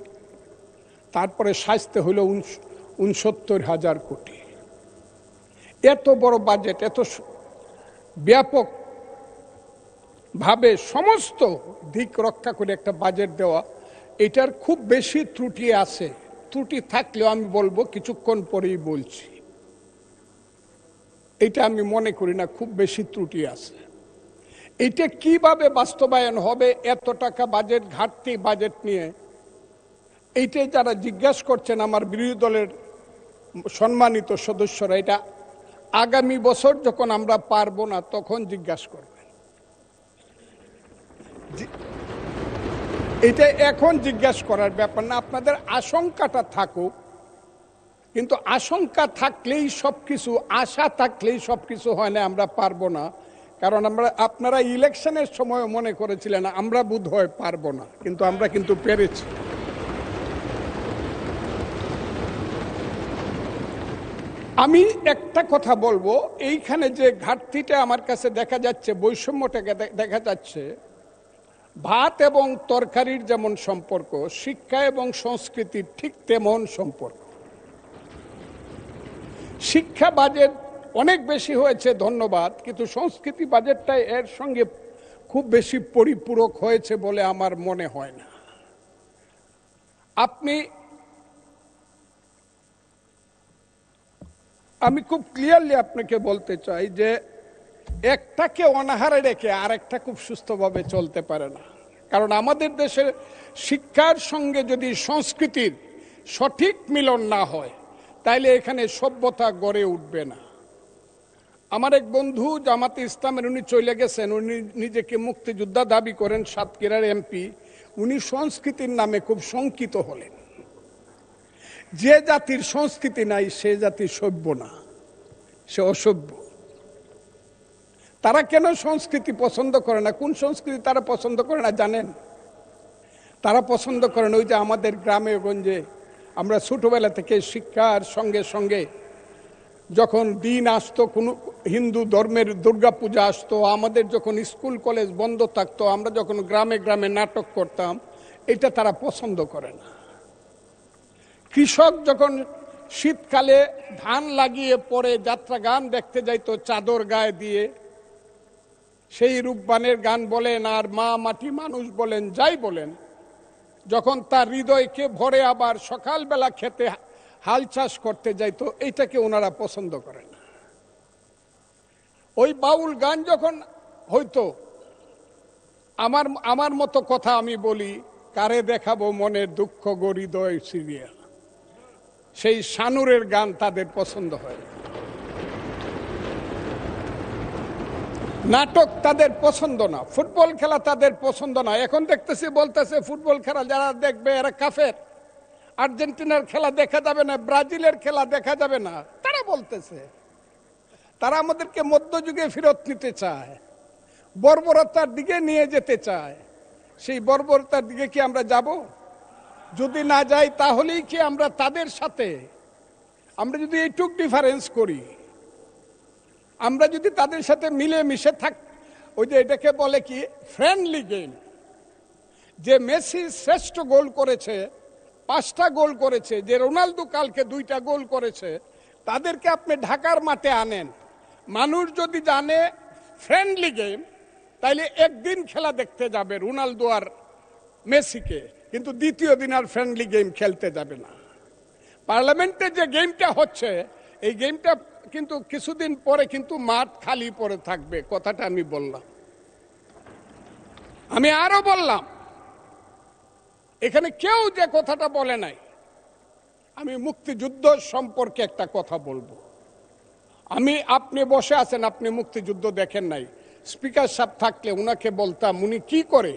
তারপরে স্বাস্থ্য হলো 69,000 কোটি। এত বড় বাজেট, এত ব্যাপক ভাবে সমস্ত দিক রক্ষা করে একটা বাজেট দেওয়া, এটার খুব বেশি ত্রুটি আছে। ত্রুটি থাকলেও আমি বলবো, কিছুক্ষণ পরেই বলছি, এটা আমি মনে করি না খুব বেশি ত্রুটি আছে। এটা কিভাবে বাস্তবায়ন হবে, এত টাকা বাজেট, ঘাটতি বাজেট নিয়ে, এইটাই যারা জিজ্ঞাসা করছেন আমার বিরোধী দলের সম্মানিত সদস্যরা, এটা আগামী বছর যখন আমরা পারবো না তখন জিজ্ঞাসা করবেন। এটা এখন জিজ্ঞাসা করার ব্যাপার না। আপনাদের আশঙ্কাটা থাকুক, কিন্তু আশঙ্কা থাকলেই সবকিছু, আশা থাকলেই সবকিছু হয় না। আমরা পারবো না, কারণ আপনারা ইলেকশনের সময় মনে করেছিলেন আমরা বোধহয় পারবো না, কিন্তু আমরা কিন্তু পেরেছি। আমি একটা কথা বলবো, এইখানে যে ঘাটতিটা আমার কাছে দেখা যাচ্ছে, বৈষম্যটা দেখা যাচ্ছে, ভাত এবং তরকারির যেমন সম্পর্ক, শিক্ষা এবং সংস্কৃতির ঠিক তেমন সম্পর্ক। শিক্ষা বাজেট অনেক বেশি হয়েছে, ধন্যবাদ, কিন্তু সংস্কৃতি বাজেটটা এর সঙ্গে খুব বেশি পরিপূরক হয়েছে বলে আমার মনে হয় না। আমি খুব ক্লিয়ারলি আপনাকে বলতে চাই যে একটাকে অনাহারে রেখে আরেকটা খুব সুস্থভাবে চলতে পারে না। কারণ আমাদের দেশের শিক্ষার সঙ্গে যদি সংস্কৃতির সঠিক মিলন না হয়, তাইলে এখানে সভ্যতা গড়ে উঠবে না। আমার এক বন্ধু জামাতে ইসলামের, উনি চলে গেছেন, উনি নিজেকে মুক্তিযোদ্ধা দাবি করেন, সাতক্ষীরার এমপি। উনি সংস্কৃতির নামে খুব শঙ্কিত হলেন। যে জাতির সংস্কৃতি নাই সে জাতি সভ্য না, সে অসভ্য। তারা কেন সংস্কৃতি পছন্দ করে না? কোন সংস্কৃতি তারা পছন্দ করে না জানেন? তারা পছন্দ করেন ওই যে আমাদের গ্রামে গঞ্জে আমরা ছোটবেলা থেকে শিক্ষার সঙ্গে সঙ্গে যখন দিন আসতো, কোনো হিন্দু ধর্মের দুর্গাপূজা আসতো, আমাদের যখন স্কুল কলেজ বন্ধ থাকতো, আমরা যখন গ্রামে গ্রামে নাটক করতাম, এটা তারা পছন্দ করে না। কৃষক যখন শীতকালে ধান লাগিয়ে পরে যাত্রা গান দেখতে যাইতো চাদর গায়ে দিয়ে, সেই রূপবানের গান বলেন আর মা মাটি মানুষ বলেন, যাই বলেন, যখন তার হৃদয়কে ভরে আবার সকালবেলা খেতে হাল চাষ করতে যাইতো, এইটাকে ওনারা পছন্দ করেন না। ওই বাউল গান যখন হইতো, আমার মতো কথা আমি বলি, কারে দেখাবো মনের দুঃখ গো হৃদয় সিরিয়াল, সেই শানুরের গান তাদের পছন্দ হয়। নাটক তাদের পছন্দ না, ফুটবল খেলা তাদের পছন্দ না। এখন দেখতেছি বলতেছে ফুটবল খেলা যারা দেখবে এরা কাফের, আর্জেন্টিনার খেলা দেখা যাবে না, ব্রাজিলের খেলা দেখা যাবে না। তারা বলতেছে তারা আমাদেরকে মধ্যযুগে ফেরত নিতে চায়, বর্বরতার দিকে নিয়ে যেতে চায়। সেই বর্বরতার দিকে কি আমরা যাব? যদি না যাই তাহলেই কি আমরা তাদের সাথে, আমরা যদি এইটুক ডিফারেন্স করি, আমরা যদি তাদের সাথে মিলে মিশে থাক, ওই যে এটাকে বলে কি ফ্রেন্ডলি গেম, যে মেসি শ্রেষ্ঠ গোল করেছে, 5টা গোল করেছে, যে রোনালদো কালকে 2টা গোল করেছে, তাদেরকে আপনি ঢাকার মাঠে আনেন, মানুষ যদি জানে ফ্রেন্ডলি গেম, তাইলে একদিন খেলা দেখতে যাবে রোনালদো আর মেসিকে, কিন্তু দ্বিতীয় দিন আর ফ্রেন্ডলি গেম খেলতে যাবে না। পার্লামেন্টে যে গেমটা হচ্ছে, এই গেমটা কিন্তু কিছুদিন পরে কিন্তু মাঠ খালি পড়ে থাকবে। কথাটা আমি বললাম। আমি আরো বললাম, এখানে কেউ যে কথাটা বলে নাই, আমি মুক্তিযুদ্ধ সম্পর্কে একটা কথা বলবো। আপনি বসে আছেন, আপনি মুক্তিযুদ্ধ দেখেন নাই, স্পিকার সাহেব থাকলে উনাকে বলতাম উনি কি করে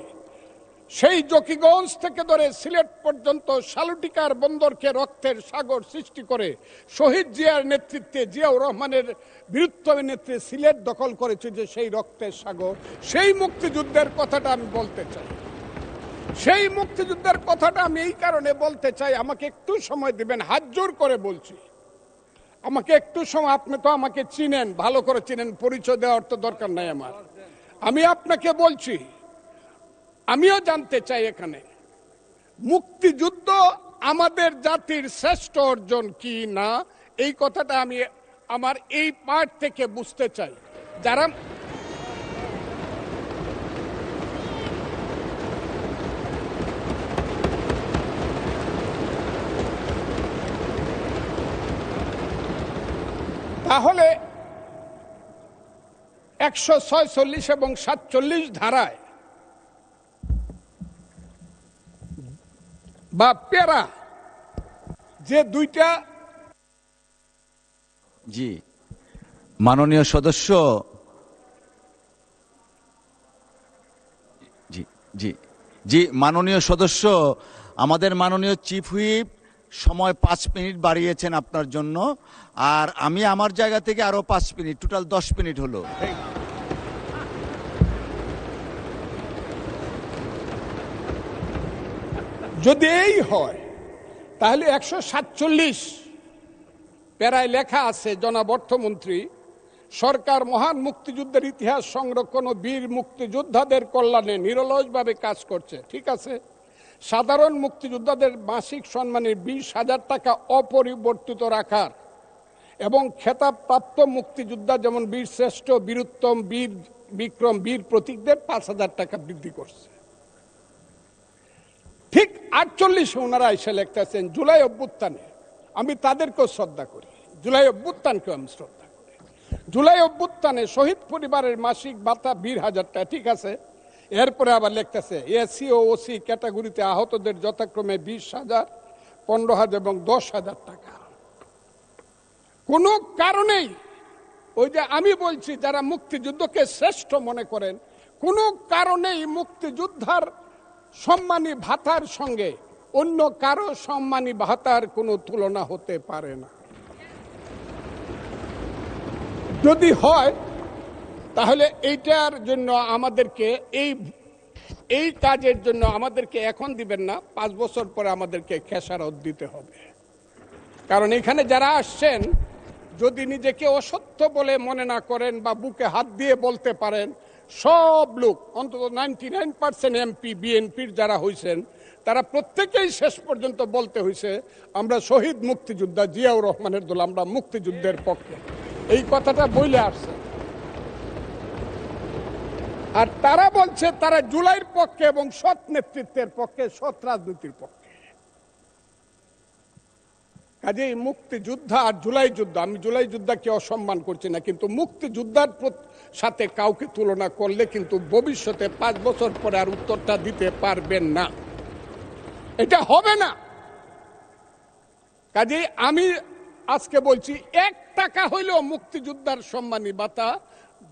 সেই জকিগঞ্জ থেকে ধরে সিলেট পর্যন্ত সালুটিকার বন্দরকে রক্তের সাগর সৃষ্টি করে শহীদ জিয়ার নেতৃত্বে, জিয়াউর রহমানের বীরত্বের নেতৃত্বে সিলেট দখল করেছে, যে সেই রক্তের সাগর, সেই মুক্তিযুদ্ধের কথাটা আমি বলতে চাই। সেই মুক্তিযুদ্ধের কথাটা আমি এই কারণে বলতে চাই, আমাকে একটু সময় দিবেন, হাত জোর করে বলছি, আমাকে একটু সময়। আপনি তো আমাকে চিনেন, ভালো করে চিনেন, পরিচয় দেওয়ার তো দরকার নাই আমার। আমি আপনাকে বলছি, আমিও জানতে চাই এখানে মুক্তিযুদ্ধ আমাদের জাতির শ্রেষ্ঠ অর্জন কি না, এই কথাটা আমি আমার এই পার্ট থেকে বুঝতে চাই। যারা তাহলে 146 এবং 47 ধারায় বা পেরা যে দুইটা, জি মাননীয় সদস্য, জি জি জি মাননীয় সদস্য, আমাদের মাননীয় চিফ হুইপ সময় 5 মিনিট বাড়িয়েছেন আপনার জন্য, আর আমি আমার জায়গা থেকে আরো 5 মিনিট, টোটাল 10 মিনিট হলো। যদি এই হয় তাহলে 147 প্যারায় লেখা আছে, জনাব অর্থমন্ত্রী, সরকার মহান মুক্তিযুদ্ধের ইতিহাস সংরক্ষণ ও বীর মুক্তিযোদ্ধাদের কল্যাণে নিরলসভাবে কাজ করছে। ঠিক আছে, সাধারণ মুক্তিযোদ্ধাদের মাসিক সম্মানের 20,000 টাকা অপরিবর্তিত রাখার এবং খেতাবপ্রাপ্ত মুক্তিযোদ্ধা যেমন বীর শ্রেষ্ঠ, বীরুত্তম, বীর বিক্রম, বীর প্রতীকদের 5,000 টাকা বৃদ্ধি করছে। ঠিক 48 ওনারা এসে লিখতেছেন জুলাই অভ্যুত্থানে, আমি তাদেরকেও শ্রদ্ধা করি, জুলাই অভ্যুত্থানকেও আমি শ্রদ্ধা করি। জুলাই অভ্যুত্থানে শহীদ পরিবারের মাসিক ভাতা 20,000 টাকা, ঠিক আছে। এরপরে আবার লিখতেছে এসসি ও ওসি ক্যাটাগরিতে আহতদের যথাক্রমে 20,000, 15,000 এবং 10,000 টাকা। কোনো কারণেই ওই যে আমি বলছি যারা মুক্তিযুদ্ধকে শ্রেষ্ঠ মনে করেন, কোনো কারণেই মুক্তিযোদ্ধার সম্মানী ভাতার সঙ্গে অন্য কারো সম্মানী ভাতার কোনো তুলনা হতে পারে না। যদি হয় তাহলে এইটার জন্য আমাদেরকে এই কাজের জন্য আমাদেরকে এখন দিবেন না, 5 বছর পরে আমাদেরকে খেসারত দিতে হবে। কারণ এখানে যারা আসছেন যদি নিজেকে অসত্য বলে মনে না করেন বা বুকে হাত দিয়ে বলতে পারেন, সব লোক অন্তত 99% এমপি বিএনপির যারা হয়েছেন তারা প্রত্যেকেই শেষ পর্যন্ত বলতে হয়েছে আমরা শহীদ মুক্তিযোদ্ধা জিয়াউর রহমানের দল, আমরা মুক্তিযুদ্ধের পক্ষে, এই কথাটা বলে আসছে। আর তারা বলছে তারা জুলাইয়ের পক্ষে এবং সৎ নেতৃত্বের পক্ষে, সৎ রাজনীতির পক্ষে। কাজেই মুক্তিযোদ্ধা আর জুলাই যুদ্ধ, আমি জুলাই যুদ্ধকে অসম্মান করছি না, কিন্তু মুক্তিযোদ্ধার সাথে কাউকে তুলনা করলে কিন্তু ভবিষ্যতে 5 বছর পরে আর উত্তরটা দিতে পারবেন না, এটা হবে না। কাজেই আমি আজকে বলছি 1 টাকা হইলেও মুক্তিযোদ্ধার সম্মানী ভাতা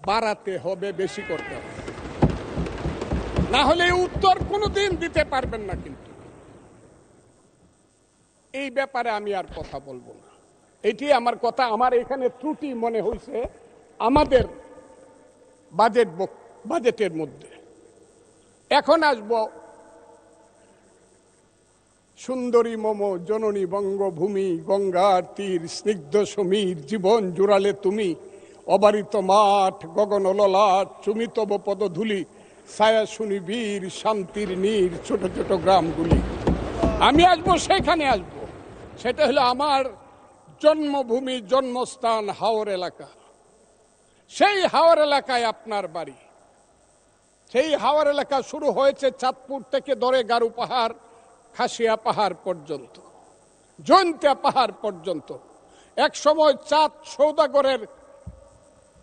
বাড়াতে হবে, বেশি করতে হবে, না হলে উত্তর কোনোদিন দিতে পারবেন না। কিন্তু এই ব্যাপারে আমি আর কথা বলবো না, এটি আমার কথা। আমার এখানে ত্রুটি মনে হয়েছে আমাদের বাজেটের মধ্যে। এখন আসব সুন্দরী মম জননী বঙ্গভূমি, গঙ্গার তীর স্নিগ্ধ সমীর, জীবন জুড়ালে তুমি, অবারিত মাঠ গগন ললাট, চুমিতব পদধূলি, ছায়া শুনি বীর শান্তির নীর, ছোট ছোট গ্রামগুলি। আমি আসবো সেখানে আসবো, সেটা হলো আমার জন্মভূমি, জন্মস্থান হাওর এলাকা। সেই হাওর এলাকায় আপনার বাড়ি। সেই হাওর এলাকা শুরু হয়েছে চাঁদপুর থেকে ধরে গারু পাহাড়, খাসিয়া পাহাড় পর্যন্ত, জৈন্তিয়া পাহাড় পর্যন্ত। এক সময় চাঁদ সৌদাগরের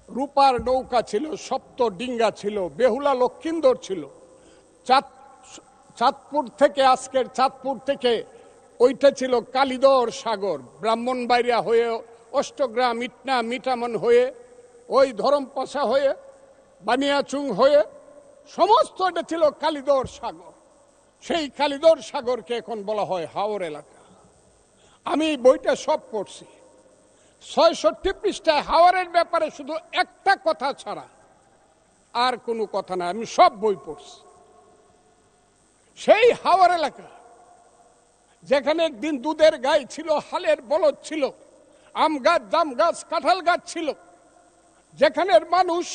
রূপার নৌকা ছিল, সপ্ত ডিঙ্গা ছিল, বেহুলা লক্ষিন্দর ছিল। চাঁদপুর থেকে, আজকের চাঁদপুর থেকে ওইটা ছিল কালিদর সাগর, ব্রাহ্মণবাড়িয়া হয়ে, অষ্টগ্রাম, ইটনা, মিঠামন হয়ে, ওই ধরমপাশা হয়ে, বানিয়াচুং হয়ে, সমস্ত এটা ছিল কালিদর সাগর। সেই কালিদর সাগরকে এখন বলা হয় হাওর এলাকা। আমি বইটা সব পড়ছি, 66 পৃষ্ঠায় হাওরের ব্যাপারে শুধু একটা কথা ছাড়া আর কোনো কথা না, আমি সব বই পড়ছি। সেই হাওর এলাকা যেখানে একদিন দুধের গাই ছিল, হালের বলদ ছিল, আম গাছ, জাম গাছ, কাঁঠাল গাছ ছিল, যেখানের মানুষ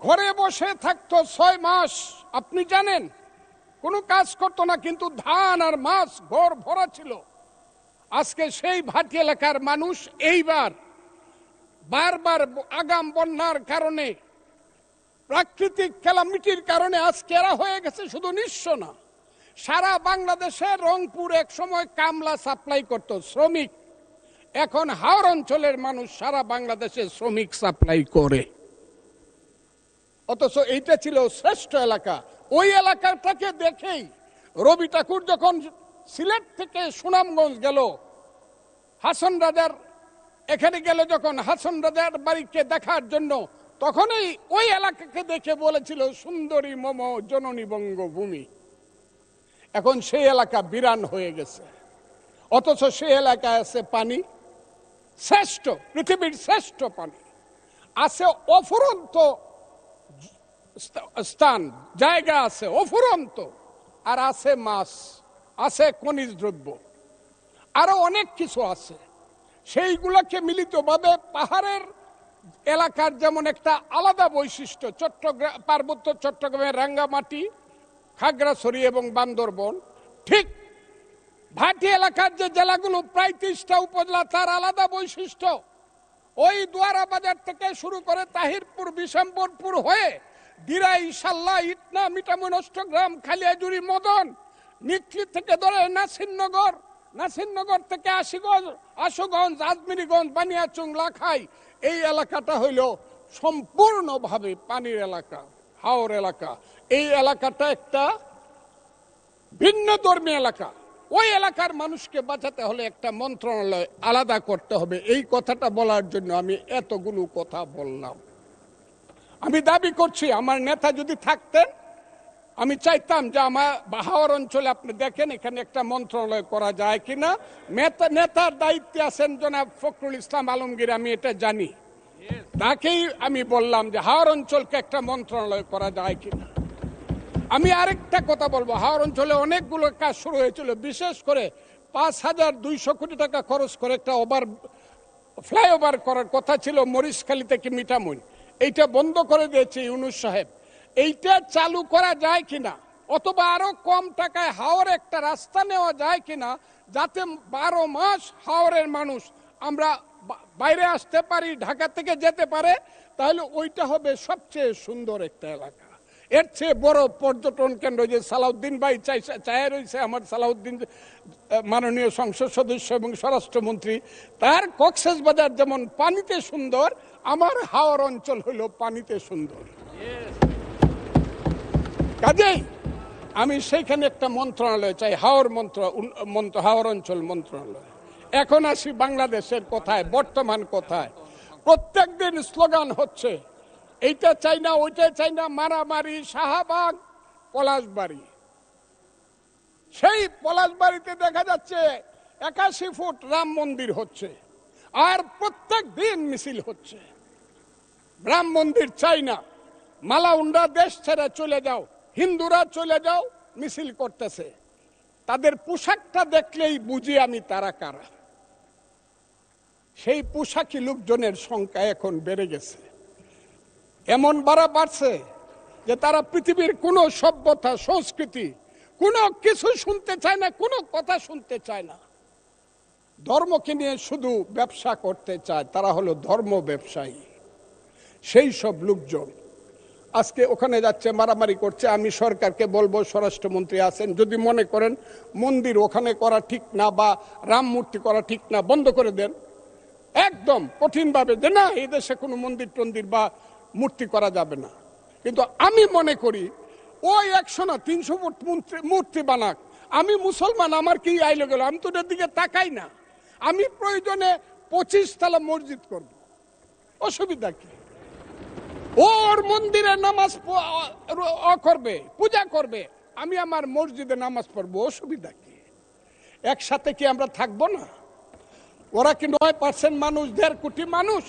ঘরে বসে থাকতো 6 মাস, আপনি জানেন, কোনো কাজ করতো না, কিন্তু ধান আর মাছ ঘর ভরা ছিল। আজকে সেই ভাটি এলাকার মানুষ এইবার বারবার আগাম বন্যার কারণে, প্রাকৃতিক ক্যালামিটির কারণে আজকে এরা হয়ে গেছে শুধু নিঃস্ব না, সারা বাংলাদেশে রংপুর এক সময় কামলা সাপ্লাই করত, শ্রমিক। এখন হাওর অঞ্চলের মানুষ সারা বাংলাদেশে শ্রমিক সাপ্লাই করে। অথচ এইটা ছিল শ্রেষ্ঠ এলাকা। ওই এলাকাটাকে দেখেই রবি ঠাকুর যখন সিলেট থেকে সুনামগঞ্জ গেল, হাসন রাজার এখানে গেল, যখন হাসন রাজার বাড়িকে দেখার জন্য, তখনই ওই এলাকাকে দেখে বলেছিল সুন্দরী মম জননী বঙ্গভূমি। এখন সেই এলাকা বিরান হয়ে গেছে, অথচ সেই এলাকায় আছে পানি, শ্রেষ্ঠ, পৃথিবীর শ্রেষ্ঠ পানি আছে, অফুরন্ত স্থান, জায়গা আছে অফুরন্ত, আর আছে মাছ, আছে খনিজ দ্রব্য, আরো অনেক কিছু আছে। সেইগুলোকে মিলিতভাবে পাহাড়ের এলাকার যেমন একটা আলাদা বৈশিষ্ট্য, চট্টগ্রাম, পার্বত্য চট্টগ্রামের রাঙ্গামাটি, খাগড়াছড়ি এবং বান্দরবন, ঠিক ভাটি এলাকার যে জেলাগুলো প্রায় 30টা উপজেলা, তার আলাদা বৈশিষ্ট্য। ওই দুয়ারা বাজার থেকে শুরু করে তাহিরপুর, বিশম্বরপুর হয়ে দিরাই, সাল্লা, ইটনা, মিঠামন, অষ্টগ্রাম, খালিয়াজুরি, মদন, নিকলি থেকে ধরে নাসিরনগর, নাসিরনগর থেকে আশুগঞ্জ, আজমিরিগঞ্জ, বানিয়াচুং, লাখাই, এই এলাকাটা হইল সম্পূর্ণভাবে পানির এলাকা, হাওর এলাকা। এই এলাকাটা একটা ভিন্ন ধর্মী এলাকা। ওই এলাকার মানুষকে বাঁচাতে হলে একটা মন্ত্রণালয় আলাদা করতে হবে। এই কথাটা বলার জন্য আমি এতগুলো কথা বললাম। আমি দাবি করছি আমার নেতা যদি থাকতেন, আমি চাইতাম যে আমার হাওর অঞ্চলে আপনি দেখেন এখানে একটা মন্ত্রণালয় করা যায় কিনা। নেতার দায়িত্বে আছেন জনাব ফখরুল ইসলাম আলমগীর, আমি এটা জানি। তাকেই আমি বললাম যে হাওর অঞ্চলকে একটা মন্ত্রণালয় করা যায় কিনা। আমি আরেকটা কথা বলবো, হাওর অঞ্চলে অনেকগুলো কাজ শুরু হয়েছিল, বিশেষ করে ৫,২০০ কোটি টাকা খরচ করে একটা ফ্লাইওভার করার কথা ছিল মরিচখালী থেকে মিঠামইন। এইটা বন্ধ করে দিয়েছে ইউনূস সাহেব। এইটা চালু করা যায় কিনা, অথবা আরো কম টাকায় হাওর একটা রাস্তা নেওয়া যায় কিনা, যাতে 12 মাস হাওরের মানুষ আমরা বাইরে আসতে পারি, ঢাকা থেকে যেতে পারে, তাহলে ওইটা হবে সবচেয়ে সুন্দর একটা এলাকা। এর চেয়ে বড় পর্যটন কেন্দ্র যে সালাউদ্দিন ভাই চায় রয়েছে, আমার সালাউদ্দিন মাননীয় সংসদ সদস্য এবং স্বরাষ্ট্রমন্ত্রী, তার কক্সবাজার যেমন পানিতে সুন্দর, আমার হাওর অঞ্চল হলো পানিতে সুন্দর। কাজেই আমি সেইখানে একটা মন্ত্রণালয় চাই, হাওর অঞ্চল মন্ত্রণালয়। এখন আসি বাংলাদেশের কথায়, বর্তমান কথায়। প্রত্যেক দিন স্লোগান হচ্ছে এইটা চাই না, ওইটা চাই না, মারামারি, শাহবাগ, পলাশবাড়ি। সেই পলাশবাড়িতে দেখা যাচ্ছে ৮১ ফুট রাম মন্দির হচ্ছে, আর প্রত্যেক দিন মিছিল হচ্ছে। রাম মন্দির চাই না, মালাউন্ডা দেশ ছেড়ে চলে যাও, হিন্দুরা চলে যাও, মিছিল করতেছে। তাদের পোশাকটা দেখলেই বুঝি আমি তারা কারা। সেই পোশাকি লোকজনের সংখ্যা এখন বেড়ে গেছে, এমন বাড়ছে যে তারা পৃথিবীর কোনো সভ্যতা, সংস্কৃতি, কোনো কিছু শুনতে চায় না, কোনো কথা শুনতে চায় না। ধর্মকে নিয়ে শুধু ব্যবসা করতে চায়, তারা হলো ধর্ম ব্যবসায়ী। সেই সব লোকজন আজকে ওখানে যাচ্ছে, মারামারি করছে। আমি সরকারকে বলবো, স্বরাষ্ট্রমন্ত্রী আছেন, যদি মনে করেন মন্দির ওখানে করা ঠিক না বা রাম মূর্তি করা ঠিক না, বন্ধ করে দেন একদম কঠিনভাবে, যে না এই দেশে কোনো মন্দির টন্দির বা মূর্তি করা যাবে না। কিন্তু আমি মনে করি ওই 100 না 300 ফুট মূর্তি বানাক, আমি মুসলমান, আমার কি আইলো গেল, আমি তো ওটার দিকে তাকাই না। আমি প্রয়োজনে 25 তলা মসজিদ করব, অসুবিধা কি? ওর মন্দিরে নামাজ করবে, পূজা করবে, আমি আমার মসজিদে নামাজ পড়বো, অসুবিধা কি? একসাথে কি আমরা থাকবো না? ওরা কি 9% মানুষ, 1.5 কোটি মানুষ,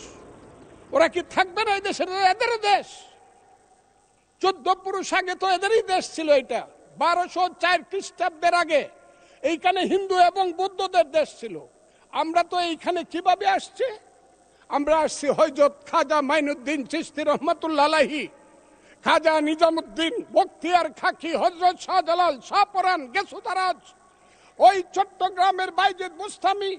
ওরা কি থাকবে না এই দেশের? এদেরও দেশ। 14 পুরুষ আগে তো এদেরই দেশ ছিল। এটা 1204 খ্রিস্টাব্দের আগে এইখানে হিন্দু এবং বৌদ্ধদের দেশ ছিল। আমরা তো এইখানে কিভাবে আসছি? আমরা আসছি হযরত খাজা মাইনুদ্দিন চিশতি রহমাতুল্লাহ আলাইহি, খাজা নিজামুদ্দিন বখতিয়ার খাকি, হযরত শাহজালাল, শাহপরান, গেসুতারাজ, ওই চট্টগ্রামের বাইজিদ বুস্তামি,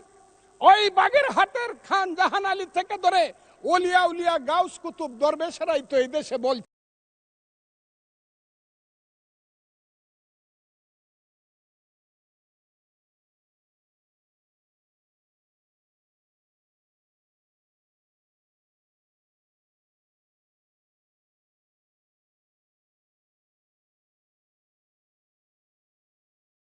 ওই বাগেরহাটের খান জাহান আলী থেকে ধরে ওলিয়া উলিয়া গাউস কুতুব দরবেশেরাই তো এই দেশে বলছে